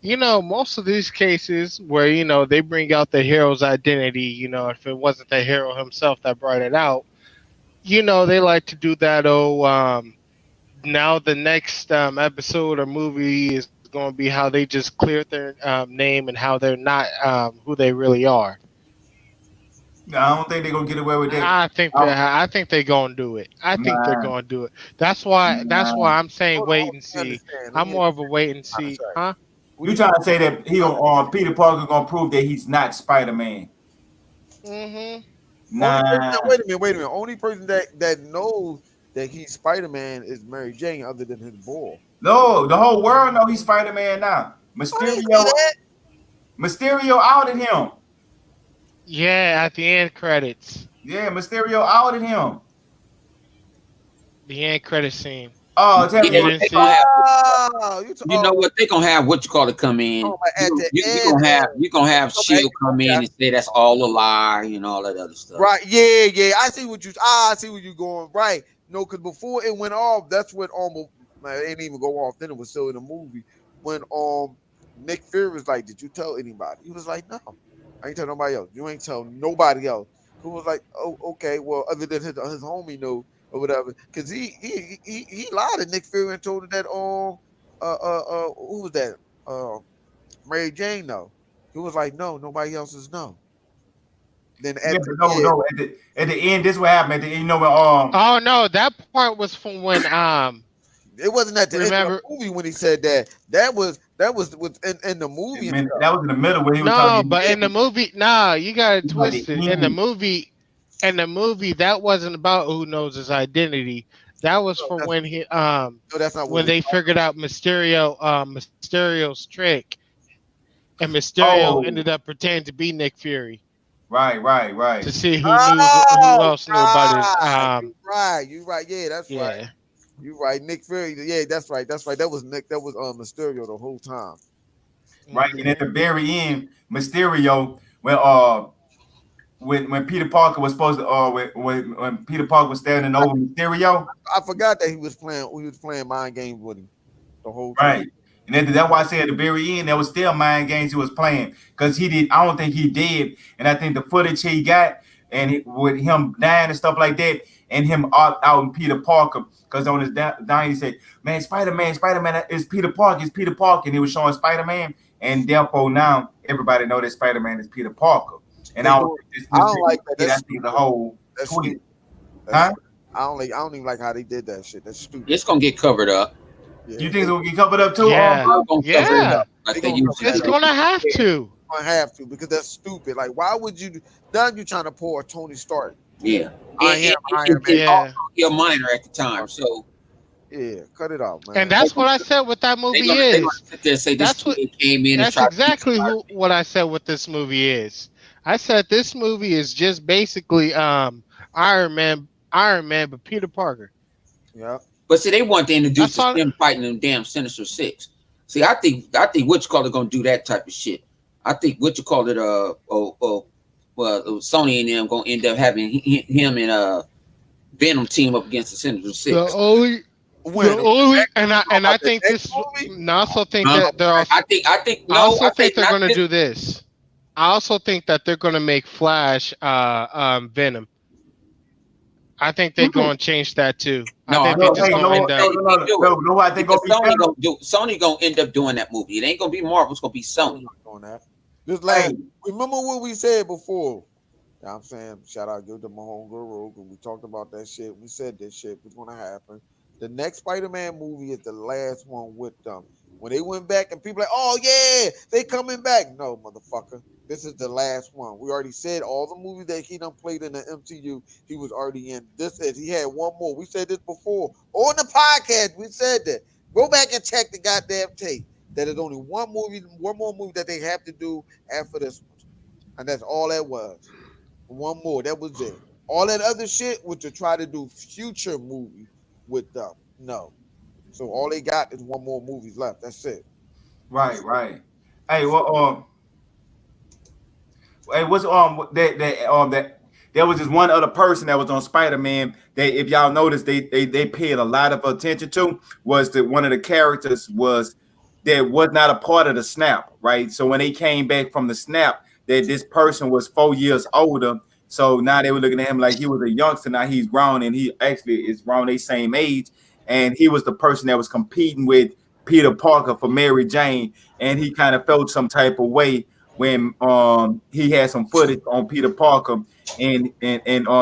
You know, most of these cases where they bring out the hero's identity. If it wasn't the hero himself that brought it out, you know, they like to do that. Now the next episode or movie is going to be how they just cleared their name and how they're not who they really are. No, I don't think they're gonna get away with that. I think they're gonna do it. I think they're Nah, gonna do it. That's why I'm saying Hold on, wait let and me see. understand. I'm more of a wait and I'm see, sorry. huh? What you you trying to say that Peter Parker gonna prove that he's not Spider-Man? Hmm. only person Nah, wait a minute. Only person that knows that he's Spider-Man is Mary Jane, other than his boy. no, the whole world know he's Spider-Man now. I didn't say that. Mysterio outed him. Yeah, at the end credits, Yeah, Mysterio outed him. the end credit scene. Oh, tell You me Yeah, what. didn't they see gonna it? have. Oh, You know what? They gonna have what you call it come in. at the end. You gonna have Shield come in and say that's all a lie and all that other stuff. Right? Yeah. I see what you. I see where you going. Right? No, because before it went off, that's what almost. Man, it didn't even go off. Then it was still in the movie when Nick Fury was like, "Did you tell anybody?" He was like, "No, I ain't tell nobody else. You ain't tell nobody else." Who was like, "Oh, okay. Well, other than his homie know or whatever," because he lied to Nick Fury and told her that who was that Mary Jane no. He was like, "No, nobody else's no." Then Yeah, at but the no, end, no. At the end, this what happened. At the end, you know when Oh no, that part was from when it wasn't at the end of remember. the movie when he said that. That was in the movie and stuff. that was in the middle when he was No, talking. but in the movie, nah, you got it At the twisted. end. In the movie, that wasn't about who knows his identity. That was No, for no, that's not what when we. they figured out Mysterio's trick, and Mysterio Oh, ended up pretending to be Nick Fury right. to see who Oh, else knew about his you right. You right. Yeah, that's right. yeah. You right. Nick Fury. Yeah, that's right. That's right. That was Nick. That was Mysterio the whole time. Right. And at Hmm. the very end, Mysterio, when Peter Parker was supposed to when Peter Parker was standing over Mysterio, I forgot that he was playing. We was playing mind games with him the whole time. right. And that's why I said at the very end, there was still mind games he was playing because he did. I don't think he did, and I think the footage he got with him dying and stuff like that, and him out in Peter Parker, because on his dying he said, "Man, Spider-Man is Peter Parker, and he was showing Spider-Man, and therefore now everybody know that Spider-Man is Peter Parker, and They I do don't it. think I don't like that. this. I That's think the stupid. whole That's tweet, stupid. That's huh? stupid. I don't even like how they did that shit. That's stupid. It's gonna get covered up. Yeah, You think it's gonna get covered up too? Yeah. They're gonna cover it Yeah. up like they they gonna used cover to It's that do. up. gonna have to. I have to because that's stupid. Like, why would you? Now you trying to pour a Tony Stark? Yeah. Iron Man. And Yeah. also your minor at the time. So Yeah, cut it out, man. And that's what I said what that they movie gonna is. sit there and say this That's what kid came in and that's tried to be exactly Spider-Man. what I said what this movie is. I said this movie is just basically Iron Man but Peter Parker. Yeah. But see, they want to introduce That's all. him fighting them damn Sinister Six. See, I think what you call it gonna do that type of shit. I think what you call it Sony and them gonna end up having him and Venom team up against the Sinister The Six. only When the only and I about the think next this movie? and I also think Huh? that they're also I think I no, also I think they're not gonna this- do this. I also think that they're gonna make Flash Venom. I think they're going to change that too. No, I think no, they're just hey, going to end up. No, I think because gonna be Sony gonna end up doing that movie. It ain't gonna be Marvel. It's gonna be Sony. on that. Just like Hey. remember what we said before. You know what I'm saying, shout out, give to my homegirl Rogue, and we talked about that shit. We said this shit was gonna happen. The next Spider-Man movie is the last one with them. When they went back and people like, oh yeah, they coming back. No, motherfucker. This is the last one. We already said all the movies that he done played in the MCU, he was already in. This is he had one more. We said this before. On the podcast, we said that. Go back and check the goddamn tape. That is only one more movie that they have to do after this one. And that's all that was. One more. That was it. All that other shit was to try to do future movie with them. No. So all they got is one more movie left. That's it. right. Hey, what's that there was just one other person that was on Spider-Man that if y'all noticed they paid a lot of attention to was that one of the characters was not a part of the snap, right? So when they came back from the snap, that this person was 4 years older So now they were looking at him like he was a youngster. Now he's grown, and he actually is around their same age. And he was the person that was competing with Peter Parker for Mary Jane, and he kind of felt some type of way when he had some footage on Peter Parker and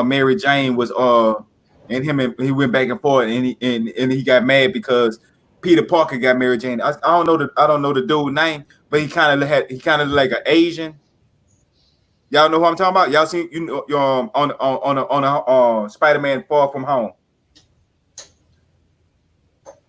Mary Jane was and him, and he went back and forth, and he got mad because Peter Parker got Mary Jane. I don't know the dude's name, but he kind of like an Asian. Y'all know who I'm talking about? Y'all seen on Spider-Man Far From Home.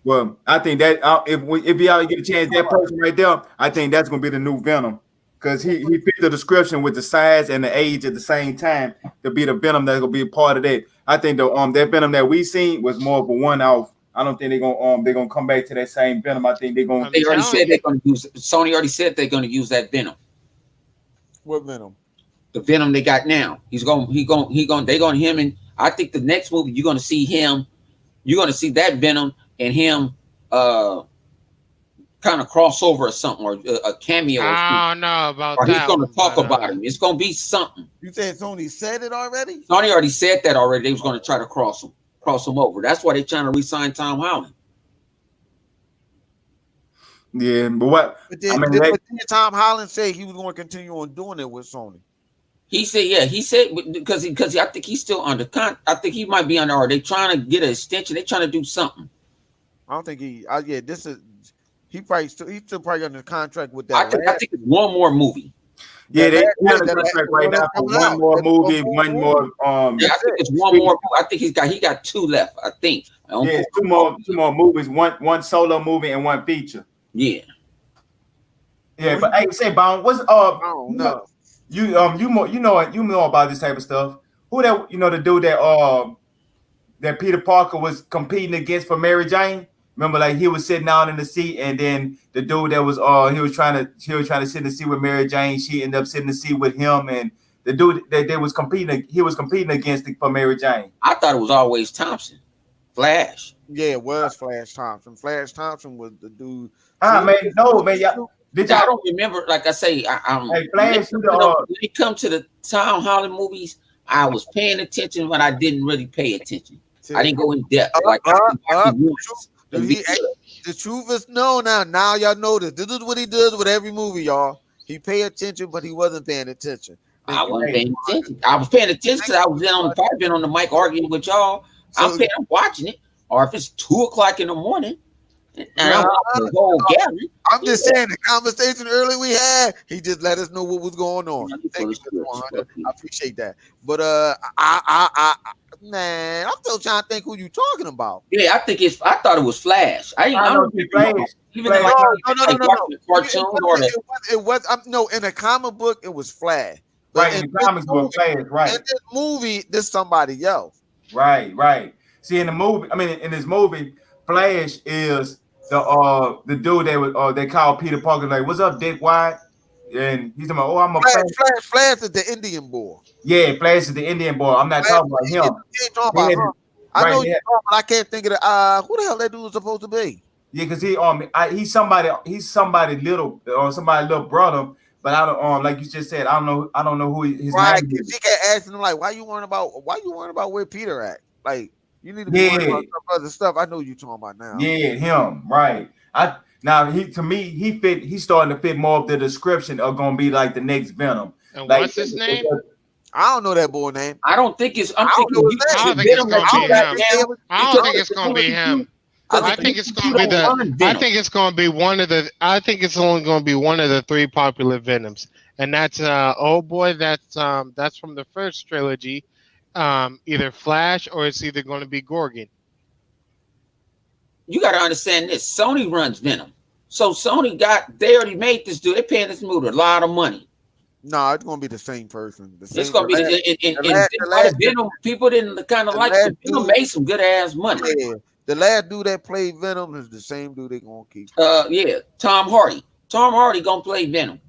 Well, I think that if y'all get a chance, that person right there, I think that's gonna be the new Venom, because he fit the description with the size and the age at the same time to be the Venom that's gonna be a part of that. I think that Venom that we seen was more of a one-off. I don't think they're gonna come back to that same Venom. I think they're gonna. They already said they're gonna use. Sony already said they're gonna use that Venom. What Venom? The Venom they got now. They're gonna him, and I think the next movie you're gonna see him. You're gonna see that Venom and him kind of crossover or something, or a cameo. I don't know about or that. He's gonna talk about him. It's gonna be something. You said Sony said it already? Sony already said that already. They was gonna try to cross him over. That's why they're trying to re-sign Tom Holland. Yeah, but what? But did Tom Holland say he was going to continue on doing it with Sony? He said, yeah. He said because I think he's still under contract. I think he might be under. Or they trying to get an extension. They trying to do something. I don't think he. Yeah, this is. He's still probably under contract with that. I think it's one more movie. Yeah, they're under contract right now for one more movie, one more. Yeah, I think it's one more. I think he got two left. I think. Yeah, two more movies. One solo movie and one feature. Yeah. Yeah, but hey, say Bone, what's no. You know about this type of stuff. Who that the dude that Peter Parker was competing against for Mary Jane? Remember, like he was sitting down in the seat, and then the dude that was he was trying to sit in the seat with Mary Jane. She ended up sitting in the seat with him, and the dude that he was competing against for Mary Jane. I thought it was always Thompson, Flash. Yeah, it was Flash Thompson. Flash Thompson was the dude. Man, no, man, y'all. I don't remember. Like I say, hey, Flash, when it comes to the Tom Holland movies, I was paying attention, but I didn't really pay attention. I didn't go in depth. The truth is known now. Now y'all know this. This is what he does with every movie, y'all. He pay attention, but he wasn't paying attention. I wasn't paying attention. I was paying attention because I was probably been on the mic arguing with y'all. I'm watching it, or if it's 2:00 in the morning. I'm just saying the conversation earlier we had, he just let us know what was going on. Thank you, I appreciate that. But man, I'm still trying to think who you talking about. Yeah, I thought it was Flash. I don't think Flash. Even no. It was in a comic book it was Flash. Right, in the comic book, Flash, right. In this movie, there's somebody else. Right. See, in this movie, Flash is the dude they call Peter Parker, like, what's up, Dick White? And he's like, oh, I'm a Flash is the Indian boy. Yeah, Flash is the Indian boy. I'm not talking about him. I know you're talking, but I can't think of who the hell that dude was supposed to be. Yeah, because he's somebody little brother, but I don't like you just said, I don't know who his name is. He kept asking him like, why you worrying about where Peter at? Like, you need to be worrying about some other stuff. I know you're talking about now. Yeah, him, right. He's starting to fit more of the description of gonna be like the next Venom. And what's his name? I don't know that boy name. I don't think it's. I don't think it's gonna be him. I think it's gonna be one of the. I think it's only gonna be one of the three popular Venoms, and that's that's from the first trilogy. Either Flash or it's either going to be Gorgon. You got to understand this. Sony runs Venom, so they already made this dude. They're paying this movie a lot of money. No, it's going to be the same person. It's going to be Venom. People didn't kind of like it. Venom made some good ass money. Yeah, the last dude that played Venom is the same dude they're going to keep. Yeah, Tom Hardy. Tom Hardy going to play Venom.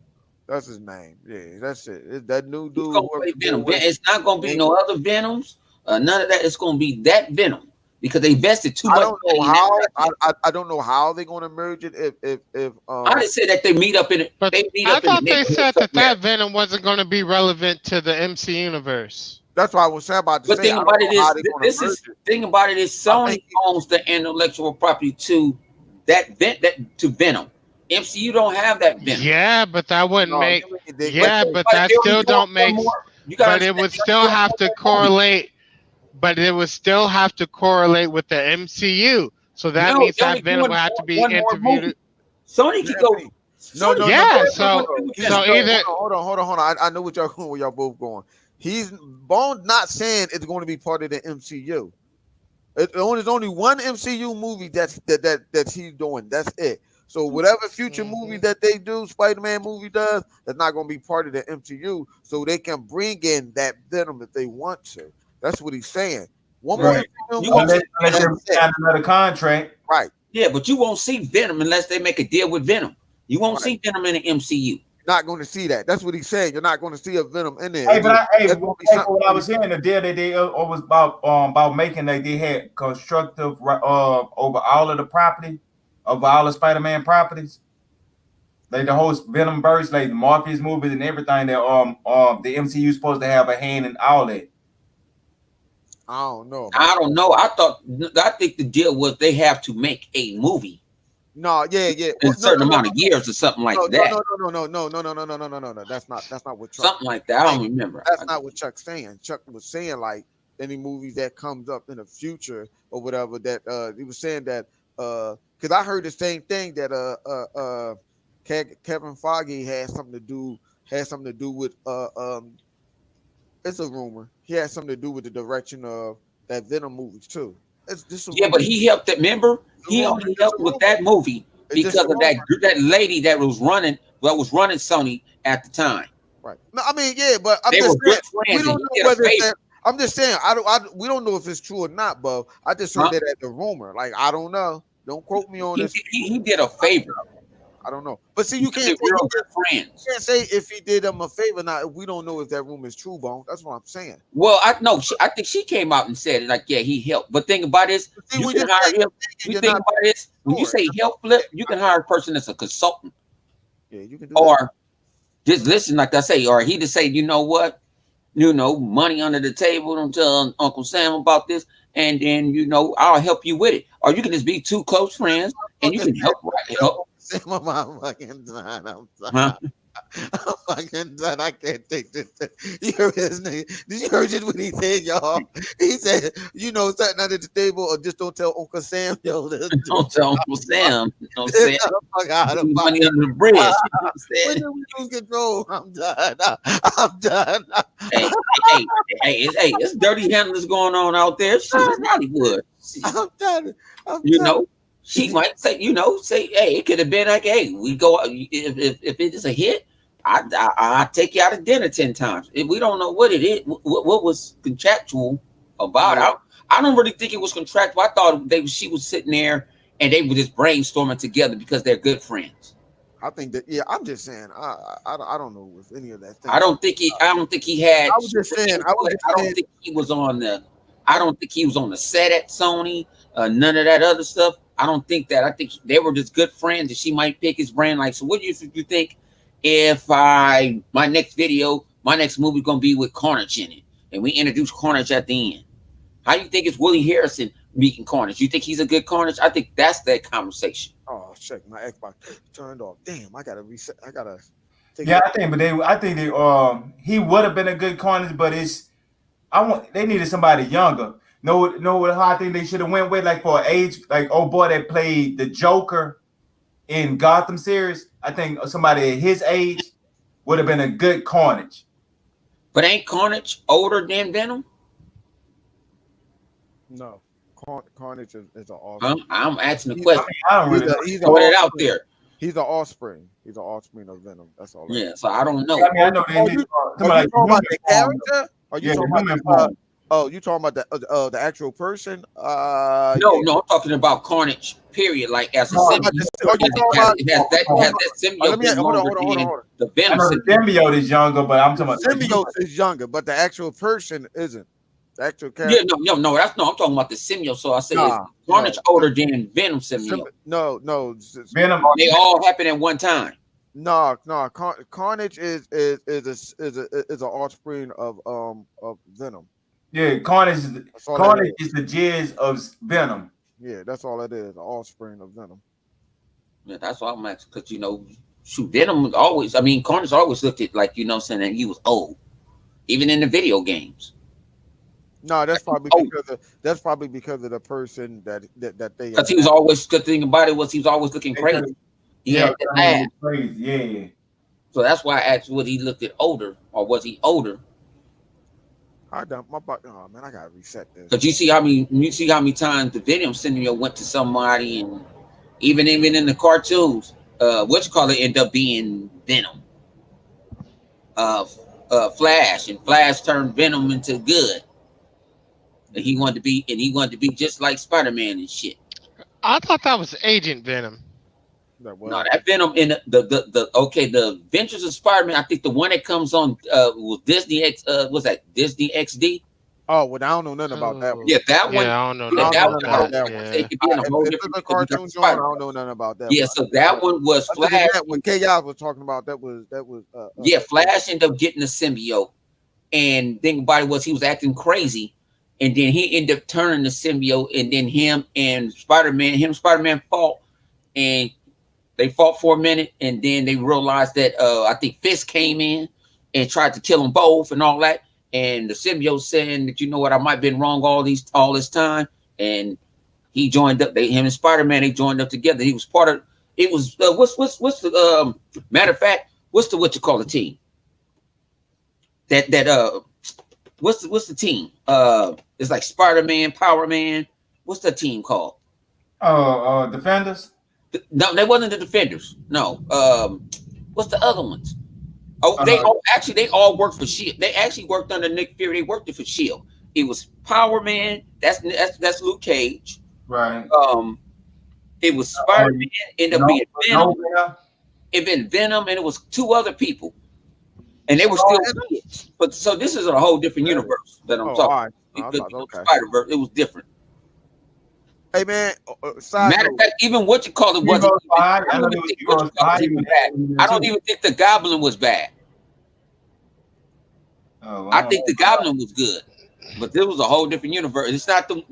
That's his name. Yeah, that's it. It's that new dude. Play Venom. It's not going to be no other Venoms. None of that. It's going to be that Venom. because they invested too I much. don't know how. I don't know how they're going to merge it. If I just said that they meet up in it. But They meet I up in thought the they neighborhood said somewhere. that Venom wasn't going to be relevant to the MC universe. that's what I was saying about to But say. thing I don't about know it how is, they're gonna this merge is it. thing about it is Sony think- owns the intellectual property to to Venom. MCU don't have that Venom. Yeah, but that wouldn't No, make. they- Yeah, they- but But that they only still doing don't make. one more. You gotta But it would understand, still they're have to doing one more movie. correlate. But it would still have to correlate with the MCU. So that No, means they're that only Venom doing will have to be one more interviewed. movie. Sony can go. No, no, Yeah, no, so- He's- so no, either- hold on. I know what y'all where y'all both going. He's Bone not saying it's going to be part of the MCU. There's only one MCU movie that he's doing. That's it. So whatever future movie that they do, Spider-Man movie does, that's not going to be part of the MCU. So they can bring in that Venom if they want to. That's what he's saying. One more Right. MCU You movie, Unless they that's it. sign another contract. Right. Yeah, but you won't see Venom unless they make a deal with Venom. You won't Right. see Venom in the MCU. Not going to see that. That's what he's saying. You're not going to see a Venom in there. Hey, but That's gonna be something what I was saying, the deal that they was about making, that they had constructive over all of the property of all the Spider-Man properties, like the whole Venom verse, like the Morpheus movies and everything. That the MCU supposed to have a hand in all that. I don't know. I don't know. I think the deal was they have to make a movie No, yeah. in a certain amount of years or something like that. No. That's not what Chuck. Something like that. I don't remember. That's not what Chuck's saying. Chuck was saying like any movies that comes up in the future or whatever. That he was saying that because I heard the same thing that Kevin Feige had something to do with it's a rumor. He had something to do with the direction of that Venom movies too. It's just Yeah, but he helped. Remember, he only helped with that movie because of that lady that was running Sony at the time. Right. No, I mean, yeah, but I'm They just were good saying, friends. we don't and know he did a whether it's favor. that, I'm just saying, we don't know if it's true or not, but I just heard that at the rumor. Like, I don't know. Don't quote me on this. He did a favor. I don't know. But see, you They can't were say, real good friends. you can't say if he did them a favor. Now, if we don't know if that rumor is true, Bone. That's what I'm saying. Well, I think she came out and said it like, yeah, he helped. But think about this, See, you when can you're hire saying him. You you're think not about this when you sure. say help flip, you can hire a person that's a consultant Yeah, you can do or just listen, like I say, or he just say, you know what, money under the table. Don't tell Uncle Sam about this, and then I'll help you with it. Or you can just be two close friends and you can help. Help. Sam, I'm fucking done. I'm done. Huh? I'm fucking done. I can't take this. You heard his name? Did you hear just what he said, y'all? He said, sitting under the table, or just don't tell Uncle Sam, yo. Don't tell Uncle Sam. Don't say money under the bridge. When did we lose control? I'm done. I'm done. Hey, it's dirty handlers going on out there. Shit, it's Hollywood. I'm done. She might say, hey, it could have been like, hey, we go if it is a hit, I take you out to dinner 10 times. If we don't know what it is, what was contractual about it. I don't really think it was contractual. I thought she was sitting there and they were just brainstorming together because they're good friends. I think that I'm just saying I don't know with any of that thing. I don't think he had. I was just saying. I don't think he was on the. I don't think he was on the set at Sony. None of that other stuff. I don't think that. I think they were just good friends, and she might pick his brain. Like, so what do you think if my next movie gonna be with Carnage in it, and we introduce Carnage at the end? How do you think it's Willie Harrison meeting Carnage? You think he's a good Carnage? I think that's that conversation. Oh, check my Xbox turned off. Damn, I gotta reset. I gotta. Yeah, I think he would have been a good Carnage, but they needed somebody younger. Know how I think they should have went with, like, for age, like old boy that played the Joker in Gotham series. I think somebody at his age would have been a good Carnage. But ain't Carnage older than Venom? No, Carnage is an offspring. I'm asking the question. I don't really. He's Put it out there. He's an offspring. He's an offspring of Venom. That's all. Yeah, so I don't know. I know. Are you talking about the character? Are you talking human about? form. You talking about the actual person? No, I'm talking about Carnage. Period. Like as a symbiote. Let me hold on. The I Venom know the symbiote is younger, but I'm talking about Symbiote is younger, but the actual person isn't. actual character. Yeah, no. I'm talking about the symbiote. So I say Nah, is Carnage older than Venom symbiote? No. Venom. They all happen at one time. No. Carnage is an offspring of Venom. Yeah, Carnage Carnage is the jizz of Venom. Yeah, that's all it is. The offspring of Venom. Yeah, that's why I'm asking, because shoot, Venom always. I mean, Carnage always looked at like saying that he was old, even in the video games. No, that's probably because of the person that they. Because he was always good thing about it was he was always looking crazy. He had that laugh. Crazy. Yeah. So that's why I asked, was he looked at older or was he older? I done my butt. Oh man, I gotta reset this. Because you see how many times the Venom symbiote went to somebody, and even in the cartoons, end up being Venom. Flash, and Flash turned Venom into good. And he wanted to be just like Spider-Man and shit. I thought that was Agent Venom. No, that Venom in the Adventures of Spider-Man. I think the one that comes on was Disney Disney XD? Oh, well, I don't know nothing about that one. Yeah, that one. Yeah, I don't know nothing about that. If it's a cartoon joint, I don't know nothing about that. Yeah, so that one was Flash. When Chaos was talking about that was Flash ended up getting a symbiote, and thing about it was he was acting crazy. And then he ended up turning the symbiote, and then him and Spider-Man fought, and they fought for a minute, and then they realized that I think Fisk came in and tried to kill them both and all that. And the symbiote saying that, you know what, I might have been wrong all this time. And he joined up. Him and Spider-Man, they joined up together. He was part of it. Was what's the matter of fact? What's the team? What's the team? It's like Spider-Man, Power Man. What's the team called? Defenders. No, they wasn't the Defenders. No. What's the other ones? Oh, they all worked for Shield. They actually worked under Nick Fury. They worked for Shield. It was Power Man. That's Luke Cage. Right. It was Spider-Man. Ended up being Venom. It been Venom, and it was two other people. And they were still kids. But so this is a whole different universe that I'm talking about. Spider-Verse, it was different. Hey man, matter of fact, even what you call it wasn't. I don't even think the Goblin was bad. I think the Goblin was good, but this was a whole different universe. It's not the.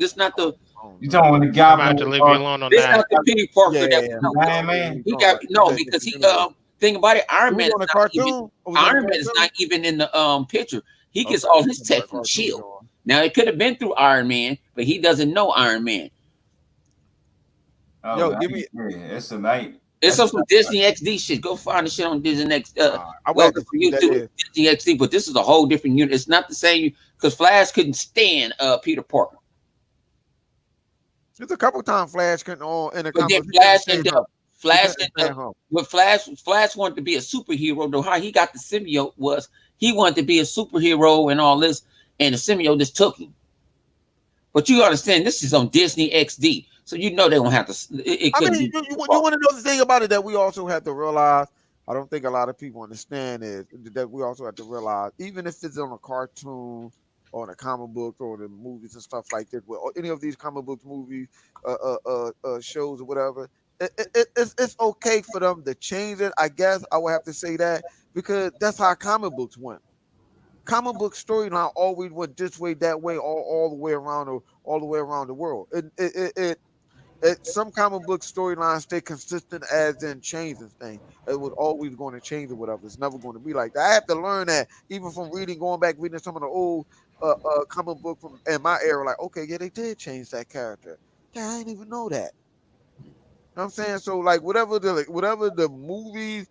You talking about the Goblin? I'm to leave you alone on this that. Not the Peter Parker that he got because he think about it. Iron Man is not even in the picture. He gets all his tech from Shield. Now it could have been through Iron Man, but he doesn't know Iron Man. Give me. It's a night. It's some Disney XD shit. Go find the shit on Disney XD. Welcome for you too, Disney XD. But this is a whole different unit. It's not the same because Flash couldn't stand Peter Parker. There's a couple times Flash couldn't on in a but then Flash wanted to be a superhero. Though how he got the symbiote was he wanted to be a superhero and all this, and the symbiote just took him. But you understand, this is on Disney XD, so you know they don't have to. You want to know the thing about it that we also have to realize. I don't think a lot of people understand is that we also have to realize, even if it's on a cartoon or in a comic book or the movies and stuff like that, or any of these comic books, movies, shows or whatever, it's okay for them to change it. I guess I would have to say that because that's how comic books went. Comic book storyline always went this way, that way, all the way around the world. Some comic book storylines stay consistent as in changing things. It was always going to change or whatever. It's never going to be like that. I have to learn that even from going back reading some of the old comic book from in my era. Like, okay, yeah, they did change that character. Yeah, I didn't even know that. You know what I'm saying? So like whatever the movies,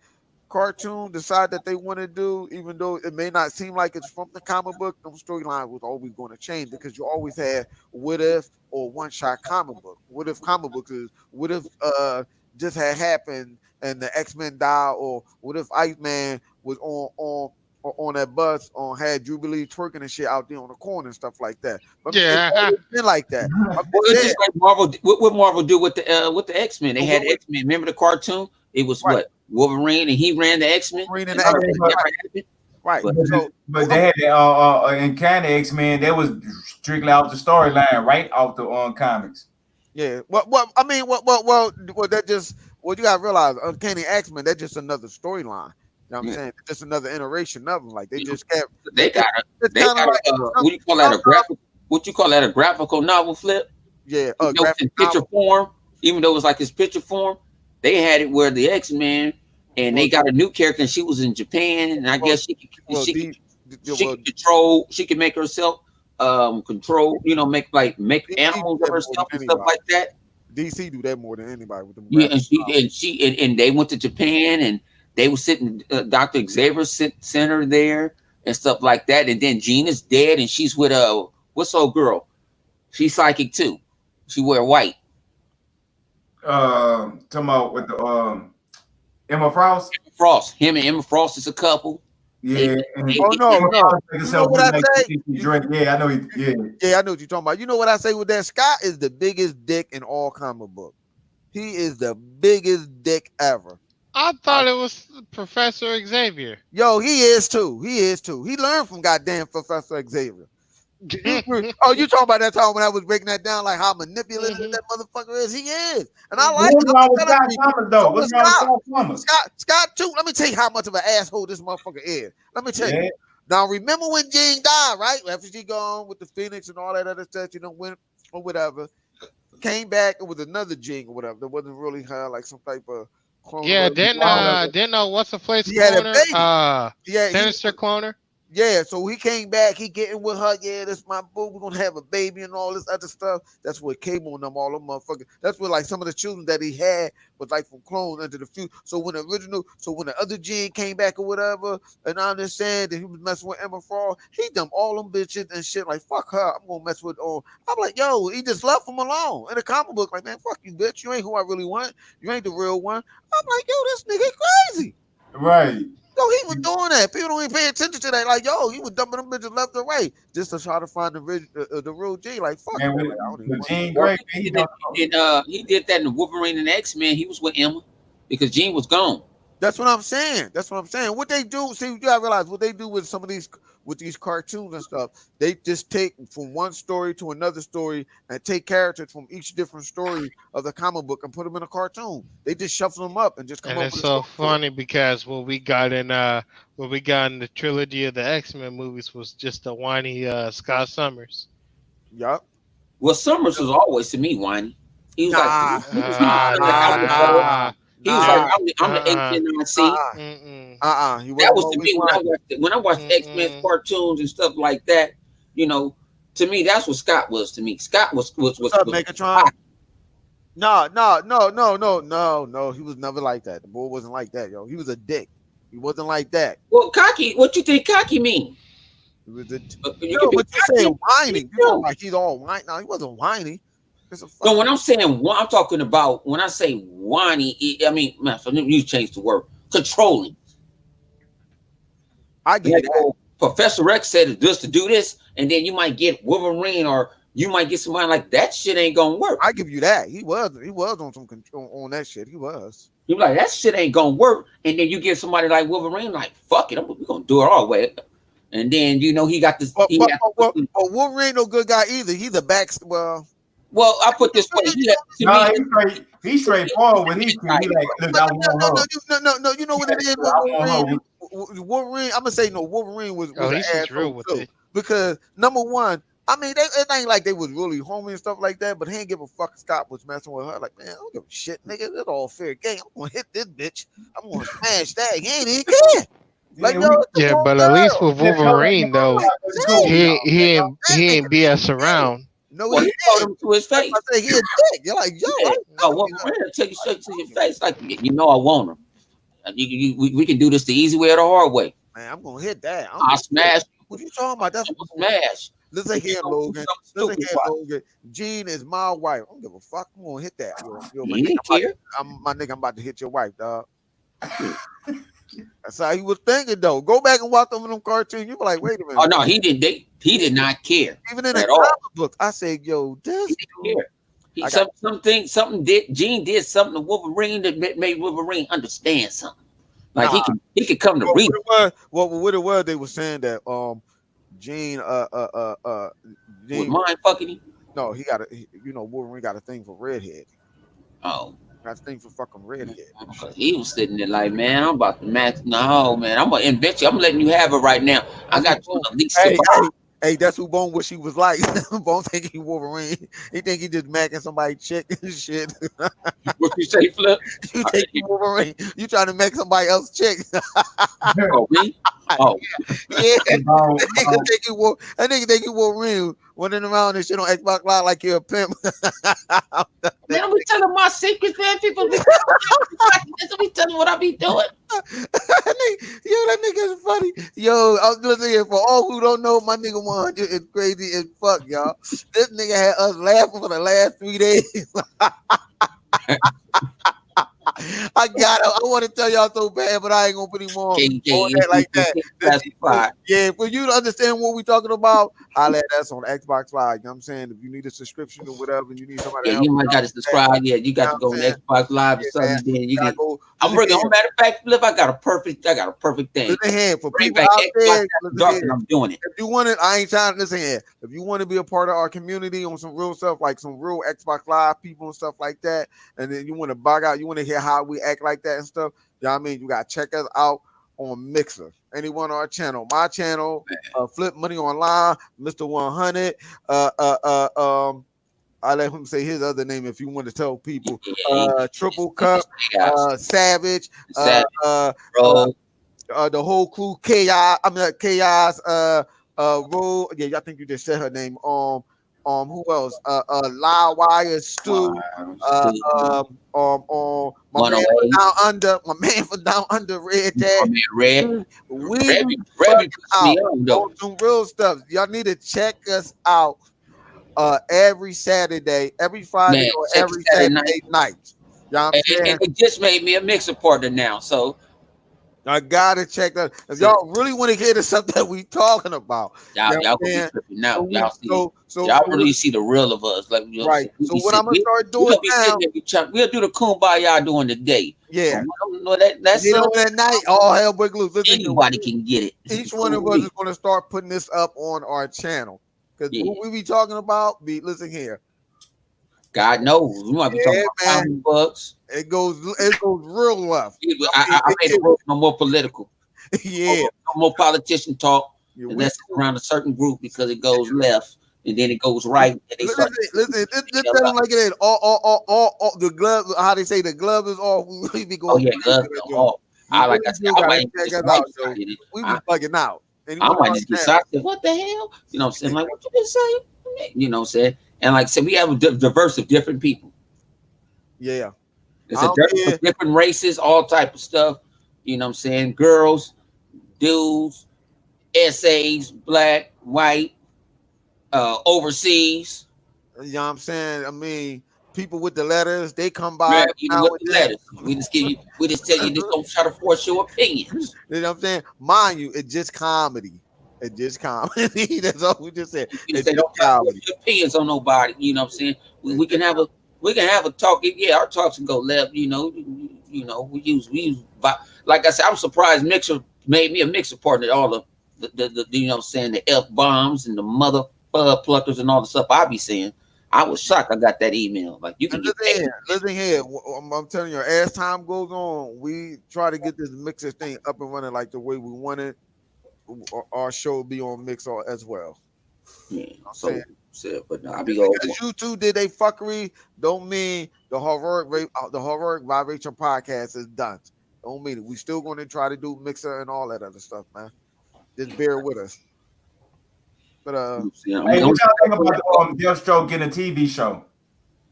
cartoon decide that they want to do, even though it may not seem like it's from the comic book, the storyline was always going to change because you always had what if or one shot comic book. What if comic book is what if this had happened and the X-Men died, or what if Iceman was on that bus had Jubilee twerking and shit out there on the corner and stuff like that. But it's been like that. It's just like Marvel. What Marvel do with the X-Men? They had X-Men. Remember the cartoon? It was what? Wolverine, and he ran the X-Men. Right. But they had in Canada X-Men, that was strictly off the storyline, right? Off the comics. Yeah. Well, I mean, that just you gotta realize, Uncanny X-Men, that's just another storyline. You know what I'm saying? Just another iteration of them. Like they just kept. They got what do you call that? A graphic? What you call that? A graphical novel flip? Yeah. In picture form, even though it was like his picture form, they had it where the X-Men and they got a new character, and she was in Japan, and I guess she could control. She could make herself control. You know, make animals of herself and stuff like that. DC do that more than anybody with them. Yeah, and they went to Japan, and they were sitting. Dr. Xavier sent her there and stuff like that. And then Jean is dead, and she's with what's old girl? She's psychic too. She wear white. Talking about with the Emma Frost. Him and Emma Frost is a couple. Yeah. No. You know what I say? Yeah, I know. Yeah, I know what you're talking about. You know what I say with that? Scott is the biggest dick in all comic book. He is the biggest dick ever. I thought it was Professor Xavier. Yo, he is too. He learned from goddamn Professor Xavier. Oh, you talking about that time when I was breaking that down, like how manipulative that motherfucker is? He is, and I like Scott too. Let me tell you how much of an asshole this motherfucker is. Let me tell you. Now, remember when Jean died, right? After she gone with the Phoenix and all that other stuff, went or whatever, came back with another Jean or whatever. That wasn't really her, like some type of clone. Yeah, didn't what's the place cloner? Sinister cloner. Yeah, so he came back, he getting with her, yeah, this my boo, we're gonna have a baby and all this other stuff. That's what Cable and them, all them motherfuckers. That's what like some of the children that he had was like from clone into the future. So when the other Jean came back or whatever, and I understand that he was messing with Emma Frost, he dumped all them bitches and shit, like fuck her, I'm gonna mess with I'm like, yo, he just left him alone. In the comic book, like, man, fuck you, bitch. You ain't who I really want. You ain't the real one. I'm like, yo, this nigga crazy. Right. Yo, he was doing that. People don't even pay attention to that. Like, yo, he was dumping them bitches left and right just to try to find the real G. Like, fuck. Man, Jean Grey, he did that in the Wolverine and X-Men. He was with Emma because Jean was gone. That's what I'm saying. What they do, see, you gotta realize what they do with some of these cartoons and stuff. They just take from one story to another story and take characters from each different story of the comic book and put them in a cartoon. They just shuffle them up and just come up. And it's so funny because what we got in the trilogy of the X-Men movies was just a whiny Scott Summers. Yup. Well, Summers was always to me whiny. He was he was like, I'm the H-N-I-C. That was to me when I watched X-Men cartoons and stuff like that. You know, to me, that's what Scott was to me. Scott was Megatron. No. He was never like that. The boy wasn't like that, yo. He was a dick. He wasn't like that. Well, cocky. What you think cocky mean? He was a. But you say whiny. You know, like he's all whiny. No, he wasn't whiny. No, when I'm saying I'm talking about when I say whiny, I mean, man, so you change the word controlling. I get that. Professor X said just to do this, and then you might get Wolverine or you might get somebody like that. Shit ain't gonna work. I give you that. He was on some control on that shit. He was. You're like, that shit ain't gonna work, and then you get somebody like Wolverine, like, fuck it, we're gonna do it our way. And then he got this. But Wolverine no good guy either. He's a Well, I put this way. He's straightforward when he's like, look, I want her. No, you know what it is? Wolverine, I'm gonna say no. Wolverine was he's real with it. Because number one, I mean, it ain't like they was really homie and stuff like that, but he ain't give a fuck. Scott was messing with her. Like, man, I don't give a shit, nigga. It's all fair game. I'm gonna hit this bitch. I'm gonna smash that. He ain't even care. Like, but at least with Wolverine though, he ain't BS around. No, he told him to his face. I say he a dick. You're like, yo, Wolverine take you straight to your face. Like, I want him. We can do this the easy way or the hard way. Man, I'm gonna hit that. I'll smash. What you talking about? That's smash. Listen here, Logan. Logan. Jean is my wife. I don't give a fuck. I'm gonna hit that. Yo, my nigga, I'm about to hit your wife, dog. That's how he was thinking, though. Go back and watch them cartoons. You be like, wait a minute. Oh no, he didn't. He did not care. Even in the comic book, I said, yo, this. He didn't care. Something did. Jean did something to Wolverine that made Wolverine understand something. Like he could come to read. What it was, they were saying that Gene With mind fucking him. no, Wolverine got a thing for redhead. Oh. Got a thing for fucking redhead. He was sitting there like, man, I'm about to match. No, man, I'm gonna invent you. I'm letting you have it right now. I got you at least. Hey, that's who Bone wish he was like. Bone think he Wolverine. He think he just macking somebody chick and shit. What you say, Flip? You think you Wolverine? You trying to make somebody else chick? Oh, me? Oh, yeah. That nigga think you Wolverine running around and shit on Xbox Live like you're a pimp. Man, we telling my secrets, man. People be telling what I be doing. That nigga is funny. Yo, I was listening here for all who don't know, my nigga 100 is crazy as fuck, y'all. This nigga had us laughing for the last 3 days. I got it. I want to tell y'all so bad, but I ain't gonna put him on that like that. Yeah, for you to understand what we talking about, holla at us on Xbox Live. You know what I'm saying? If you need a subscription or whatever, and you need somebody. Yeah, you might got to subscribe. Yeah, you got to go on Xbox Live or something. Then you can. I'm bringing. Matter of fact, Flip, I got a perfect thing. Listen here, for people out there, I'm doing it. If you want it, I ain't trying to listen here. If you want to be a part of our community on some real stuff, like some real Xbox Live people and stuff like that, and then you want to bug out, you want to hear how we act like that and stuff, you know what I mean? You got to check us out on Mixer. Anyone on our channel, my channel, Flip Money Online, Mr. 100. I let him say his other name if you want to tell people. Triple Cup, Savage, the whole crew, Chaos. I mean Chaos. Roll. Yeah, I think you just said her name. Who else? Livewire, Stu. My man from Down Under. My man from Down Under, Red Dad. Red. We on some real stuff. Y'all need to check us out. Every Saturday, every Friday, or every Saturday night. You know what I'm saying? It just made me a Mixer partner now, so I gotta check that. If y'all really want to hear the stuff that we talking about, y'all be tripping now. Y'all really see the real of us, like right. So what I'm gonna start doing now, we'll do the kumbaya during the day. Yeah, that's that night. All hell break loose. Anybody can get it. Each one of us is gonna start putting this up on our channel. Because what we be talking about, listen here. God knows. We might be talking about $1,000. It goes real left. I made it no more political. Yeah. No more politician talk. And that's around a certain group because it goes left and then it goes right. And they listen, this doesn't like it is. All the glove, how they say the glove is off. We be going. Oh, yeah, gloves are off. I might check us out. We be bugging out. I might just get shocked. What the hell? You know what I'm saying? Like, what you just say? You know what I'm saying? And like I said, we have a diverse of different people. Yeah. It's a diverse of different races, all type of stuff. You know what I'm saying? Girls, dudes, essays, black, white, overseas. You know what I'm saying? I mean, people with the letters, they come by. Right, even with the letters. We just tell you, just don't try to force your opinions. You know what I'm saying? Mind you, it's just comedy. It's just comedy. That's all we just said. It's just comedy. Your opinions on nobody. You know what I'm saying? We can have a talk. Yeah, our talks can go left. You know, we use. Like I said, I'm surprised Mixer made me a Mixer partner. All the you know what I'm saying, the F bombs and the mother pluckers and all the stuff I be saying. I was shocked I got that email. Like, you can listen here. I'm telling you, as time goes on, we try to get this Mixer thing up and running like the way we want it. Our show will be on Mixer as well. Yeah, but I be over. Because you two did a fuckery, don't mean the heroic vibration podcast is done. Don't mean it. We still going to try to do Mixer and all that other stuff, man. Just bear with us. But hey, what y'all think about Deathstroke getting a TV show?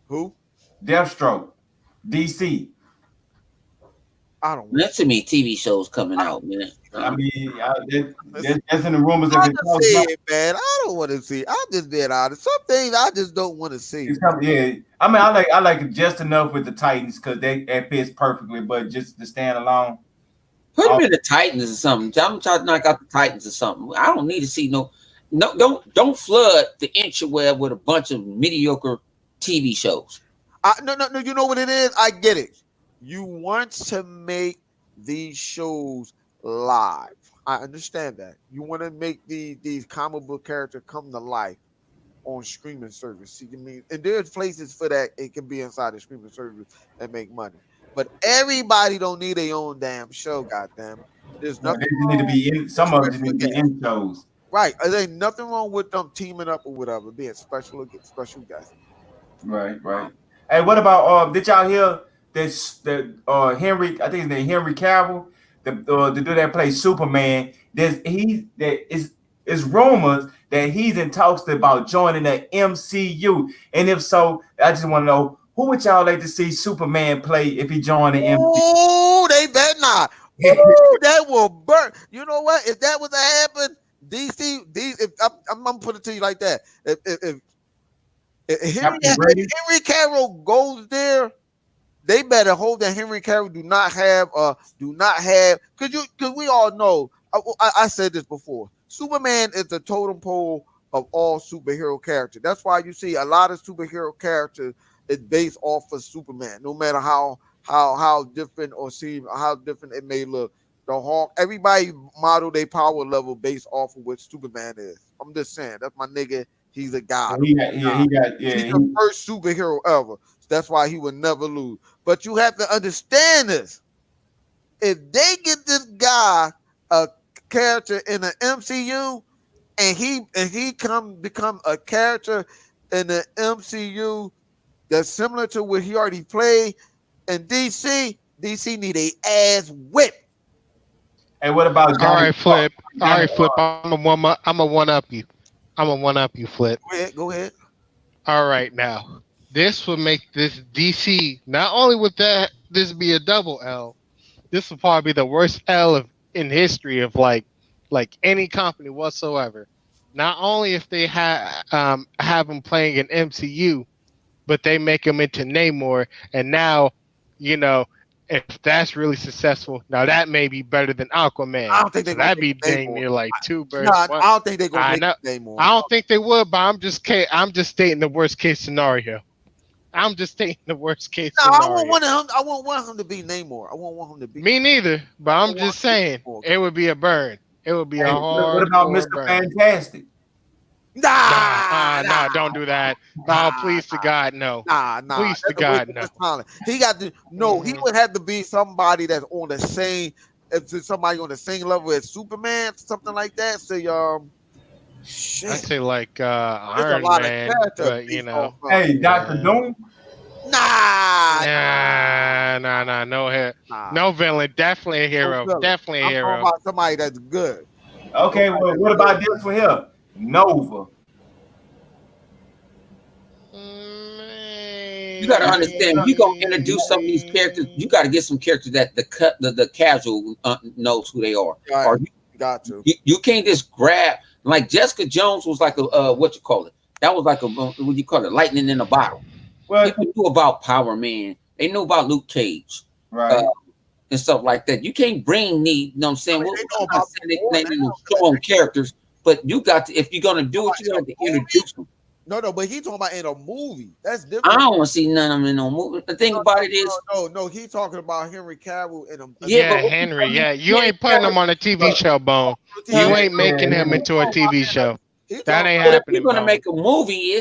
Who? Deathstroke, DC. I don't know. That's to me TV shows coming out, man. I mean, that's in the rumors. I just say it, man. I don't want to see. I'm just being honest. Some things I just don't want to see. Yeah, I mean, I like it just enough with the Titans because it fits perfectly, but just to stand alone. Put them in the Titans or something. I'm trying to knock out the Titans or something. I don't need to see no, don't flood the interweb with a bunch of mediocre TV shows. No. You know what it is? I get it. You want to make these shows live. I understand that. You want to make these comic book characters come to life on streaming service. See, I mean, and there's places for that. It can be inside the streaming service and make money. But everybody don't need their own damn show. Goddamn it. There's They nothing just need to be in. Some of them just need to be in shows. right. There ain't nothing wrong with them teaming up or whatever, being special guys. Right. Hey, what about did y'all hear this? The Henry, I think his name Henry Cavill, the dude that plays Superman. It's rumors that he's in talks about joining the MCU, and if so, I just want to know who would y'all like to see Superman play if he joined the MCU? Oh, they bet not. Ooh, that will burn. You know what? If that was to happen, if I'm gonna put it to you like that, if Henry Cavill goes there, they better hope that Henry Cavill do not have because we all know. I said this before. Superman is the totem pole of all superhero characters. That's why you see a lot of superhero characters is based off of Superman, no matter how different or how different it may look. The Hawk, everybody model their power level based off of what Superman is. I'm just saying, that's my nigga. He's a god. He's the first superhero ever. So that's why he would never lose. But you have to understand this. If they get this guy a character in the MCU and he become a character in the MCU that's similar to what he already played in DC need a ass whip. Hey, what about All right, Flip. I'm a one up you. Flip. Go ahead. All right, now this will make this DC. Not only would this be a double L, this will probably be the worst L in history of like any company whatsoever. Not only if they have him playing in MCU, but they make him into Namor, and now, if that's really successful, now that may be better than Aquaman. I don't think that'd be dang near like two birds. I don't think they're gonna make Namor. I don't think they would, but I'm just stating the worst case scenario. No, scenario. I won't want him to be Namor. I won't want him to be. Me neither, but I'm just saying it would be a burn. It would be a hard. What about Mr. Fantastic? Nah, don't do that. No, please to God, no. Nah. Please to God, no. He got to He would have to be somebody that's on the same. If it's somebody on the same level as Superman, something like that. Say, shit. I'd say like Iron Man, but Hey, Dr. Doom. Nah, no hero. No villain, definitely a hero. Definitely a hero. I'm talking about somebody that's good. Okay, well, what about this for him? Nova. You got to understand, if you're going to introduce some of these characters, you got to get some characters that the casual knows who they are. Right. Or you got to. You can't just grab, like Jessica Jones was like a, what you call it? That was like a, what you call it? Lightning in a bottle. Well, people knew about Power Man. They knew about Luke Cage. Right. And stuff like that. You can't bring you know what I'm saying? We're not saying they strong characters, but you got to, if you're going to do it, you got to introduce them. No, but he's talking about in a movie. That's different. I don't want to see none of them in no movie. The thing about it is, no, he's talking about Henry Cavill in a. Yeah, Henry. Yeah, you ain't putting him on a TV show, Bone. You ain't making him into a TV show. That ain't happening. If you're gonna make a movie,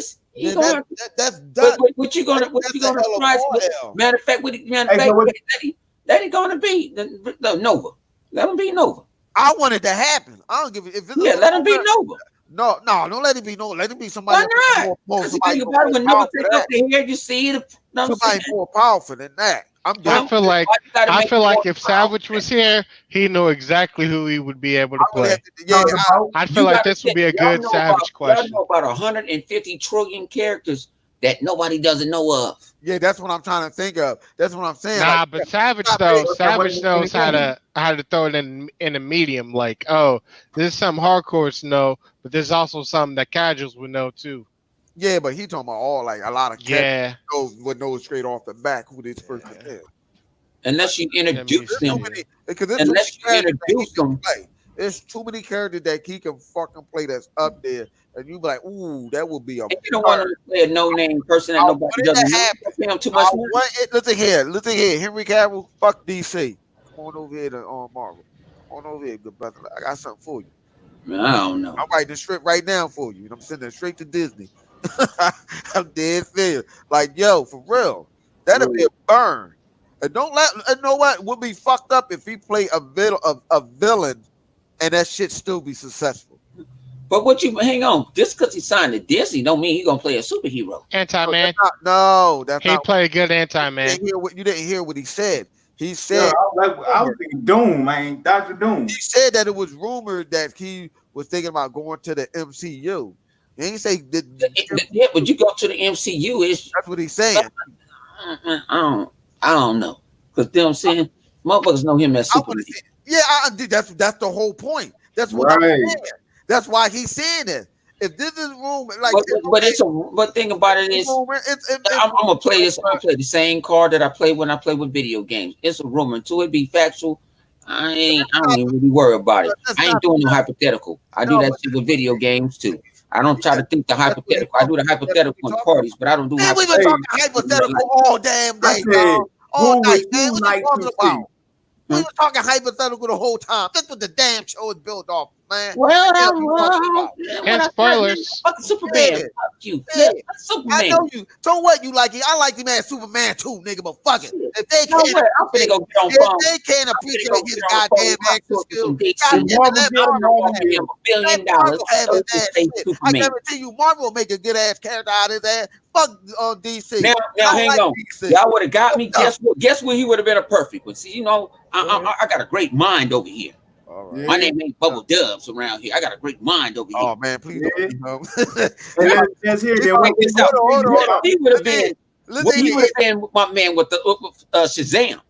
that's done. What you gonna surprise? Matter of fact, that ain't gonna be Nova. Let him be Nova. I want it to happen. I don't give it. If it's let him be Nova. No, don't let it be Nova. Let it be somebody. Why not? Because when Nova take up the hair, you see it. Somebody more powerful than that. I feel like if Savage was here, he knew exactly who he would be able to play. I feel like this would be a good Savage question. I know about 150 trillion characters that nobody doesn't know of. Yeah, that's what I'm trying to think of. That's what I'm saying. Nah, but Savage knows how to throw it in a medium. Like, oh, this is something hardcore to know, but there's also something that casuals would know too. Yeah, but he talking about all like a lot of characters would know straight off the back who this person is. Unless you introduce them. Unless you introduce them. There's too many characters that he can fucking play that's up there, and you be like, ooh, that would be a. You don't want to play a no-name person that nobody doesn't know. Too much listen here, Henry Cavill, fuck DC. on over here to Marvel. On over here, good brother. I got something for you. Man, I don't know. I'm writing the script right now for you, and I'm sending it straight to Disney. I'm dead serious. Like, yo, for real, that'll be a burn. And don't let you know what would be fucked up if he play a villain, and that shit still be successful. But what you hang on? Just because he signed to Disney, don't mean he gonna play a superhero. Anti-Man. No, that's He not. played good Anti-Man. You didn't hear what he said. He said, I was thinking Doom, man, Dr. Doom. he said that it was rumored that he was thinking about going to the MCU. He ain't say Yeah, but you go to the MCU, that's what he's saying. I don't know, because you know what I'm saying, motherfuckers know him as Superman. That's the whole point. That's what I'm saying. That's why he's saying it. If this is rumor, like, but thing about it is, I'm gonna play this. I'm gonna play the same card that I play when I play with video games. It's a rumor. Until it be factual, I don't even really worry about it. I ain't doing no hypothetical. I do that shit with video games too. I don't try to think the hypothetical. I do the hypothetical in parties, but I don't do hypothetical. We've been talking hypothetical all damn day, bro. All night, man. What you talking about? We were talking hypothetical the whole time. That's what the damn show is built off, man. And spoilers. Fuck Superman. Fuck you. Superman. I know you. So what? You like it? I like him as Superman too, nigga. But fuck it. If they can't appreciate his goddamn action skills, I guarantee you, Marvel will make a good ass character out of that. Fuck DC. Now hang on. Y'all would have got me. Guess what? He would have been a perfect one. See, you know, I got a great mind over here. Right. My name ain't Bubble Dubs around here. I got a great mind over here. Oh man, please don't. He would have been. He would have been my man with the Shazam.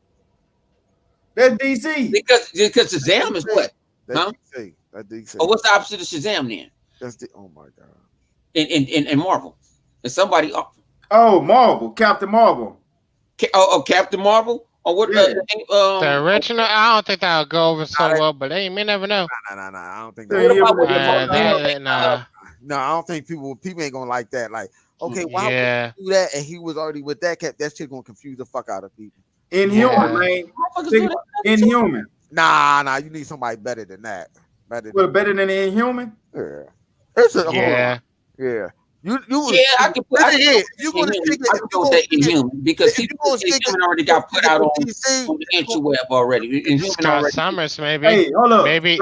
That's DC. Because Shazam is what? That's DC. That's DC. Oh, what's the opposite of Shazam then? That's the. Oh my god. In Marvel, and somebody. Oh, Marvel, Captain Marvel. Captain Marvel. Or what? The original, I don't think that'll go over so well, but hey, you may never know. Nah. I don't think Nah. No, I don't think people ain't gonna like that. Like, okay, why would you do that? And he was already with that cat. That shit gonna confuse the fuck out of people. Inhuman, man. Inhuman. Nah. You need somebody better than that. Better than Inhuman. Yeah. It's a yeah. You I can put you're gonna stick Inhuman because Inhuman already got put out on the interweb already. Scott Summers, maybe. Hey, hold up. Maybe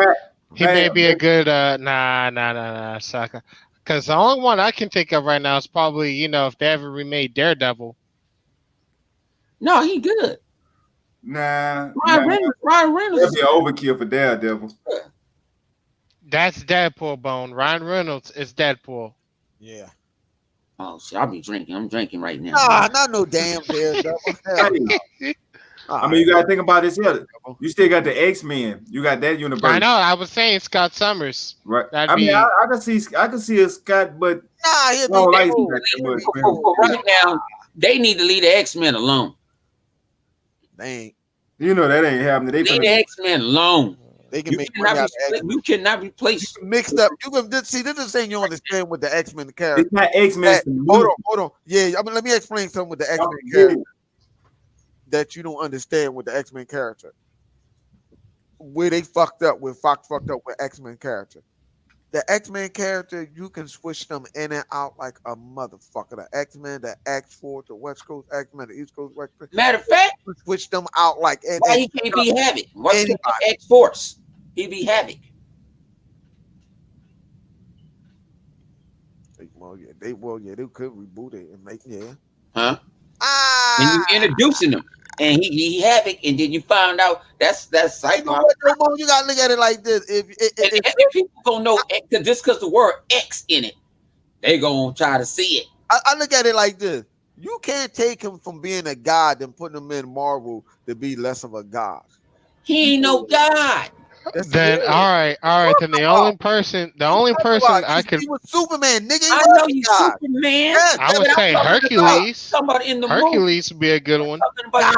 he may be a good nah, sucker. Because the only one I can think of right now is probably, if they ever remade Daredevil. No, he good. Nah. Ryan Reynolds. That'd be an overkill for Daredevil. That's Deadpool, Bone. Ryan Reynolds is Deadpool. Yeah. Oh shit! I'll be drinking. I'm drinking right now. Nah, not no damn Daredevil. I mean, you gotta think about this here. You still got the X-Men. You got that universe. I know. I was saying Scott Summers. Right. I can see a Scott, but he'll be like for right now, they need to leave the X-Men alone. Dang. You know that ain't happening. They leave the X-Men alone. They can you cannot replace mixed up. You can see this is saying you understand with the X-Men character. It's not X-Men. Hold on. Yeah, I mean, let me explain something with the X-Men character that you don't understand with the X-Men character. Where they fucked up with X-Men character. The X-Men character, you can switch them in and out like a motherfucker. The X-Men, the X-Force, the West Coast X-Men, the East Coast West Coast. Matter of fact, switch them out like. Why he can't be Havoc? What's the X-Force? He be Havoc. Well, yeah, they could reboot it and make Huh? And you introducing him, and he Havoc, and then you find out that's Cyclops. You gotta look at it like this: if people gonna know just because the word X in it, they gonna try to see it. I look at it like this: you can't take him from being a god and putting him in Marvel to be less of a god. He ain't no god. Then all right. Then the only person I could He was Superman, nigga. He I was know a you god. Superman. Yes, I would but say I'm talking Hercules. about in the movie. Hercules would be a good one. Talking about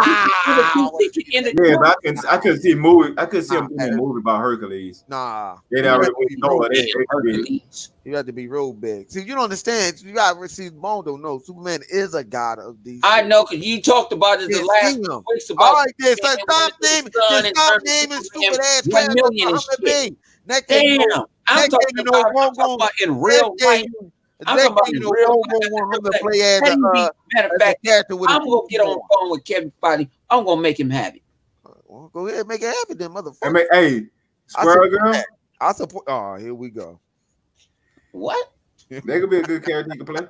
in the Yeah, but I couldn't see a movie. I couldn't see him doing a Nah, movie about Hercules. Nah, They you already have to be know real it. big. Hercules. You have to be real big. See, you don't understand. You got to see Bone don't know. Superman is a god of these. I know, because you talked about it the Can't last see him. weeks All about. right, then Superman stop winning naming, the sun and stop turning naming Superman stupid ass 1 characters. million and shit. Next thing you Damn, know, I'm next talking thing you know, about. I'm talking about in real life. I'm talking about in real life. want him to play as Matter of a fact, character with I'm gonna get on the phone with Kevin Feige. I'm gonna make him happy. Well, go ahead, make it happen, then, motherfucker. I mean, hey, Squirrel Girl, I support. Oh, here we go. What? that could be a good character you can play.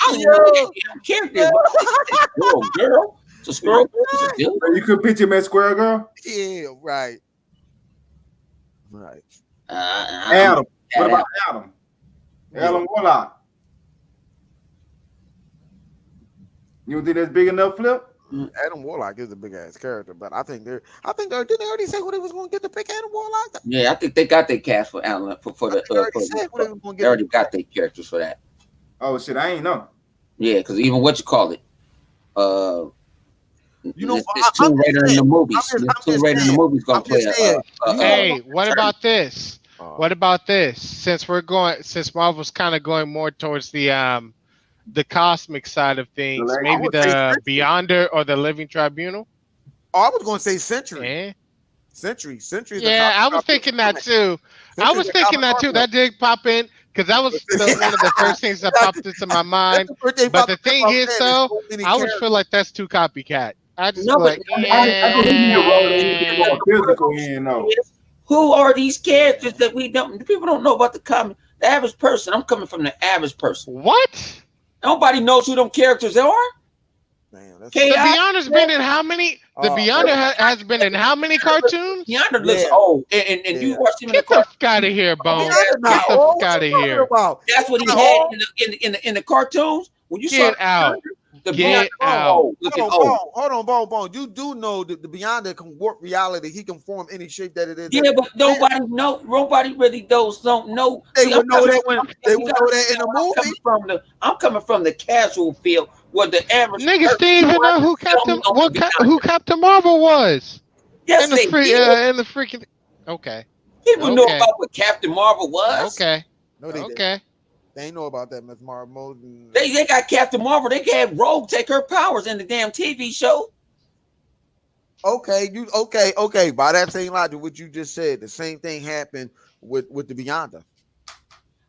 I don't know character. Girl. It's a squirrel. It's a deal. You could picture him as Squirrel Girl. Yeah, right. Right. Adam. What about Adam? Adam Warlock. You don't think that's big enough, Flip? Adam Warlock is a big ass character, but I think didn't they already say who they was going to get to pick Adam Warlock? Yeah, I think they got their cast for Alan they already got their characters for that. Oh shit, I ain't know. Yeah, because even what you call it, You know, it's Tomb Raider in the movies. Tomb Raider in the movies gonna play. Hey, what about this? What about this? Since Marvel's kind of going more towards the cosmic side of things, maybe the Beyonder or the Living Tribunal. Oh, I was going to say Century. Yeah. Century. Yeah, I was thinking that too. That did pop in because that was one of the first things that popped into my mind. But the thing is, though, I would feel like that's too copycat. I just feel like, physical end though. Who are these characters that people don't know about the comic? The average person. I'm coming from the average person. What? Nobody knows who them characters are. Man, the Beyonder's been in how many? The Beyonder has been in how many cartoons? Beyonder looks old, and you watch him in Get the fuck out of here, Bone. Get the fuck out of here. That's what he had in the cartoons. When you Get out. Get out. Hold on, Bone. You do know that the Beyonder can warp reality. He can form any shape that it is. Yeah, but nobody really don't know. They would know that in the movie. I'm coming from the casual field where the average niggas didn't even know who Captain Marvel was. Yes, in the freaking. Okay. People know about what Captain Marvel was. Okay. No, they didn't. They ain't know about that, Miss Marvel. They got Captain Marvel. They had Rogue take her powers in the damn TV show. Okay. By that same logic, what you just said, the same thing happened with the Beyonder.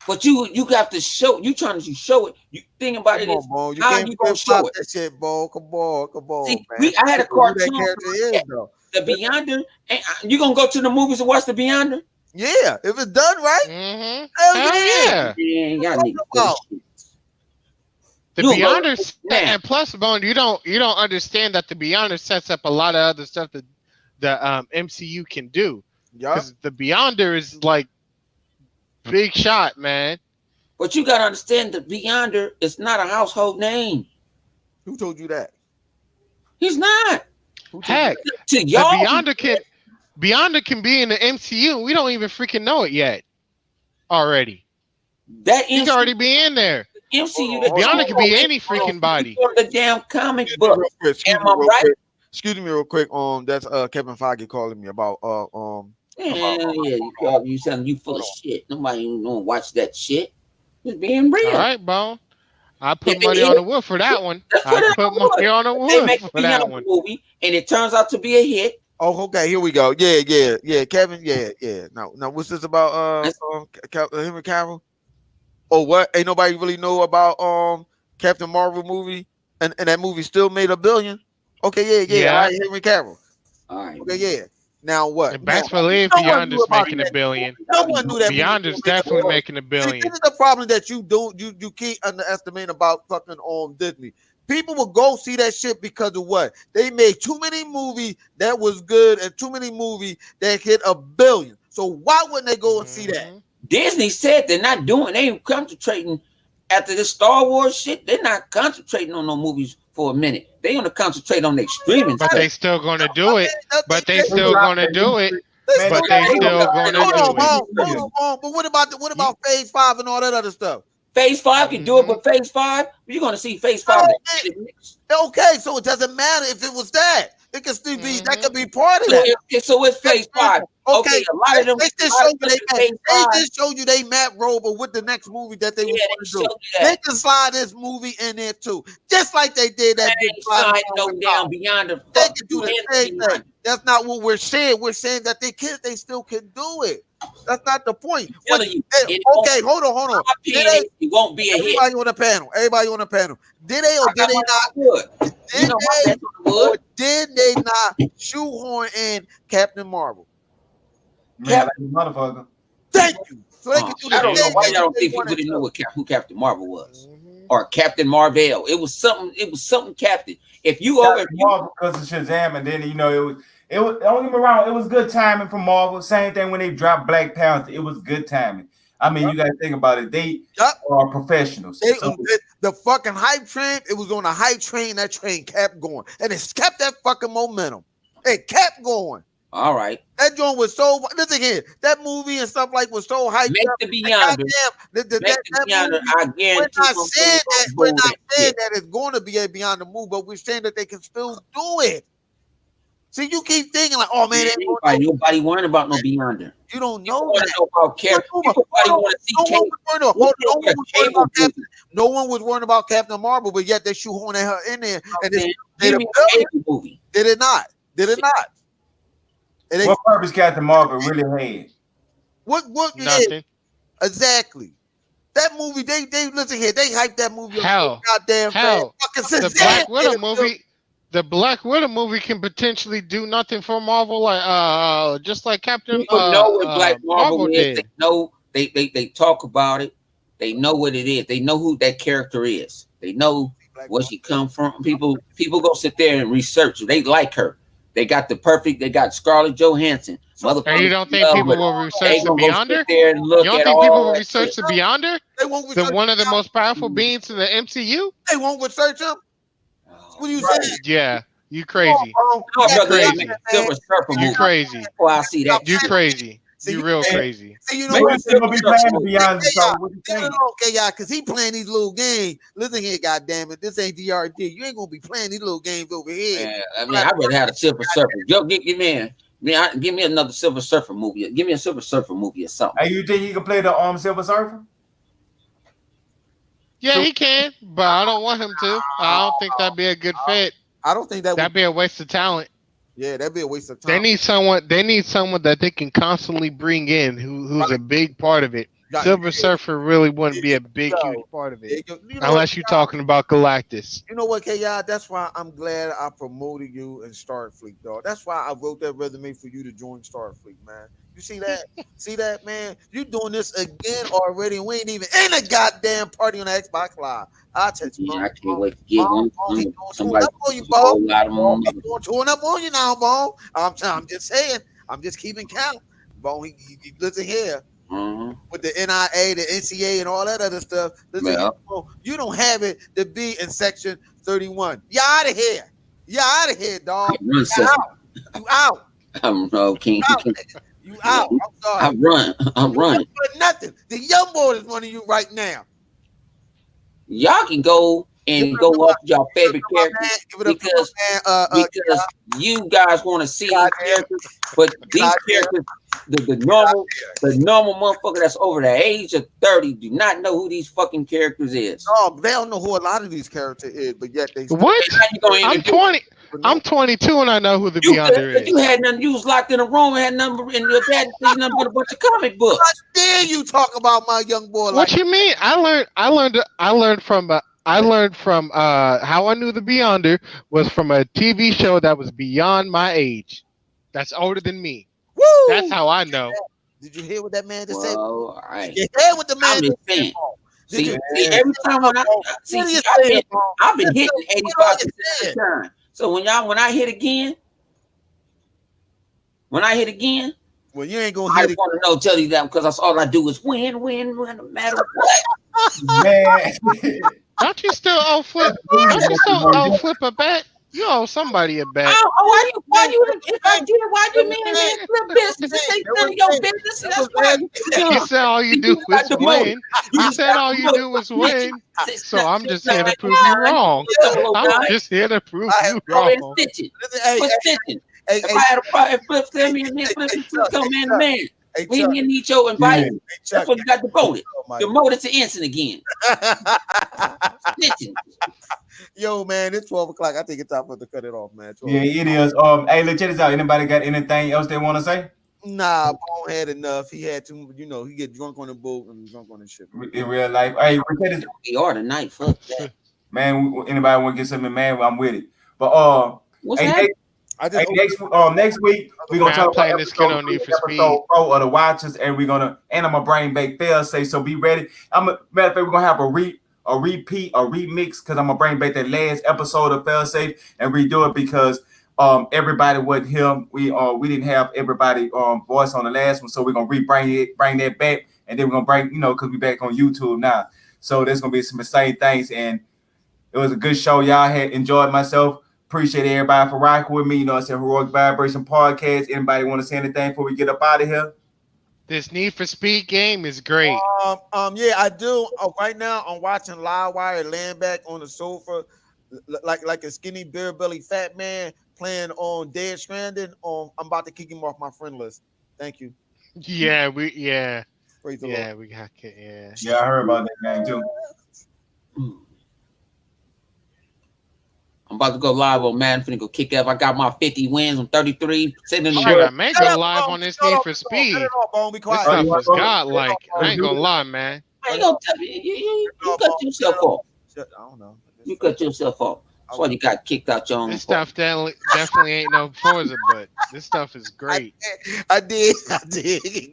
But you have to show. You trying to show it. You think about it. How you gonna show it? That shit, Bo. Come on, See, man. I had a cartoon. The Beyonder. You gonna go to the movies and watch the Beyonder? Yeah, if it's done right. Mm-hmm. Hell yeah. Y'all need the Beyonder, and plus, Bone, you don't understand that the Beyonder sets up a lot of other stuff that the MCU can do. Yeah, because the Beyonder is like big shot, man. But you gotta understand, the Beyonder is not a household name. Who told you that? He's not. Heck, to y'all, Beyonder can be in the MCU. We don't even freaking know it yet. Already, he can already be in there. MCU. Beyonder can be any freaking body. The damn comic book. Am I right? Excuse me, real quick. That's Kevin Feige calling me about you sound you full of shit. Nobody even gonna watch that shit. It's being real. All right, Bone. I put money on the wood for that one. I put money on the wood for that one. Movie, and it turns out to be a hit. Oh, okay. Here we go. Yeah. Kevin. Yeah. Now, what's this about? Henry Cavill. Oh, what? Ain't nobody really know about Captain Marvel movie, and that movie still made $1 billion. Okay, yeah. All right, Henry Cavill. All right. Okay, yeah. Now what? And best believe Beyonder's making $1 billion. No one knew that. Beyonder's definitely making $1 billion. See, this is the problem that you keep underestimating about fucking Disney. People will go see that shit because of what? They made too many movies that was good and too many movies that hit $1 billion. So why wouldn't they go and see that? Disney said they're not doing. They ain't concentrating after this Star Wars shit, they're not concentrating on no movies for a minute. They gonna concentrate on their streaming. But stuff. they still gonna do it. But they still gonna do it. Man, But they still gonna Hold on, do it. hold on. But what about Phase 5 and all that other stuff? Phase 5 can do it, but Phase 5, you're gonna see Phase 5. Okay, so it doesn't matter if it was that. It can still be that could be part of that. So it's Phase 5. Okay, a lot of them. They just showed you they Matt Rover with the next movie that they want to do. They can slide this movie in there too, just like they did that. No down beyond the. They can do the same thing. That's not what we're saying. We're saying that they still can do it. That's not the point. Okay, hold on. It won't be a hit. Everybody on the panel. Did they or did they not? Did they not shoehorn in Captain Marvel? Man, like a motherfucker. Thank you. So they can do I don't know why y'all don't think people didn't know who Captain Marvel was, or Captain Marvel. It was something Captain. If you over Marvel because of Shazam, and then it was don't get me wrong, it was good timing for Marvel. Same thing when they dropped Black Panther, it was good timing. I mean, you got to think about it. They are professionals. The fucking hype train, it was on a hype train. That train kept going, and it kept that fucking momentum. It kept going. All right. That joint was so. Listen here, that movie and stuff like was so hyped. Make the Beyonder. I guarantee. We're not saying that it's going to be a Beyond the movie, but we're saying that they can still do it. See, you keep thinking like, oh man, nobody worrying about no Beyonder. You don't know that. No one was worrying about Captain Marvel, but yet they shoehorning her in there. And movie. Did it not? What purpose Captain Marvel really had? What nothing. Exactly. That movie, they listen here, they hyped that movie. Hell. The Black Widow movie. The Black Widow movie can potentially do nothing for Marvel, like just like Captain. People know what Black Marvel is. They know they talk about it. They know what it is. They know who that character is. They know where she come from. People go sit there and research. They like her. They got They got Scarlett Johansson. And you don't think people will research the Beyonder? You don't think people will research the Beyonder? They won't research one of the most powerful beings in the MCU? They won't research him. What are you saying? Yeah, you crazy. You crazy. Oh, I see that. You crazy. You real crazy. You know what? Okay, y'all, because he playing these little games. Listen here, goddammit, this ain't DRD. You ain't gonna be playing these little games over here. Yeah, I mean, I'd rather have a Silver Surfer. Yo, give me another Silver Surfer movie. Give me a Silver Surfer movie or something. Hey, you think he can play the Silver Surfer? Yeah, he can, but I don't want him to. I don't think that'd be a good fit. I don't think that'd be a waste of talent. Yeah, that'd be a waste of time. They need someone that they can constantly bring in who's a big part of it. Silver Surfer really wouldn't be a huge part of it. Unless you're talking about Galactus. You know what, KI? That's why I'm glad I promoted you in Starfleet, dog. That's why I wrote that resume for you to join Starfleet, man. You see that? See that, man? You doing this again already, and we ain't even in a goddamn party on the Xbox Live. I text you. I can't wait to get one. Somebody tune up on you now, Bone. I'm just saying. I'm just keeping count. Bone, he listen here. With the NIA, the NCA, and all that other stuff. Listen, you don't have it to be in section 31. You out of here. You out of here, dog. You out. I'm King. You out. I'm sorry. I'm running. But nothing. The young boy is running you right now. Y'all can go and go off your favorite characters because you guys want to see these characters, but these characters, the normal motherfucker that's over the age of 30 do not know who these fucking characters is. Oh, they don't know who a lot of these characters is, but yet they. What? I'm 20. I'm 22 and I know who the Beyonder is. You had nothing. You was locked in a room and had nothing, and your dad seen nothing but a bunch of comic books. How dare you talk about my young boy? What you mean? I learned from how I knew the Beyonder was from a TV show that was beyond my age. That's older than me. Woo! That's how I know. Did you hear what that man just said? All right. You hear what the man just said? See, every time I've been hitting 85% of the time. So when I hit again, Well, you ain't gonna I hit it. want to know, tell you that because that's all I do is win, no matter what. Man. Don't you still owe flip? Don't you still owe flip a bet? You owe somebody a bet. Why you, if I did it, why you mean flip business? This ain't none of your business. That's why You said all you do is win. You said all you do is win. So I'm just here to prove you wrong. I'm just here to prove you wrong. Stitching. If I had a problem, Flip tell me and then Flip come man to man. We didn't need your invite. That's what you got demoted. Demoted to ensign again. Stitching. Yo, man, it's 12 o'clock. I think it's time for us to cut it off, man. Yeah, it is. Hey, look, check this out. Anybody got anything else they want to say? Nah, Bone had enough. He had to, he get drunk on the boat and drunk on the ship. In real life. Hey, we are tonight. Fuck that. Man, anybody want to get something, man? I'm with it. But what's that? Next week we're gonna talk about this kid on Need for Speed. Episode 4 of the Watchers, and I'm gonna bring back Failsafe. So be ready. Matter of fact, we're gonna have a repeat, a remix, because I'm gonna bring back that last episode of Failsafe and redo it because everybody wasn't here. We didn't have everybody voice on the last one, so we're gonna bring that back, and then we're gonna bring because we back on YouTube now. So there's gonna be some same things, and it was a good show. Y'all had enjoyed myself. Appreciate everybody for rocking with me. It's a Heroic Vibration Podcast. Anybody want to say anything before we get up out of here? This Need for Speed game is great. Yeah, I do. Right now, I'm watching Livewire laying back on the sofa, like a skinny beer belly fat man playing on Dead Stranding. I'm about to kick him off my friend list. Thank you. Yeah, Praise the Lord. we got it. Yeah, I heard about that game too. I'm about to go live on Madden. Finna go kick off. I got my 50 wins. I'm 33. Sitting in the I may go live on this Need for Speed. This stuff was godlike. I ain't gonna lie, man. I ain't gonna tell you. You cut yourself off. I don't know. You cut yourself off. That's why you got kicked out your own. This stuff definitely ain't no Forza, but this stuff is great. I did.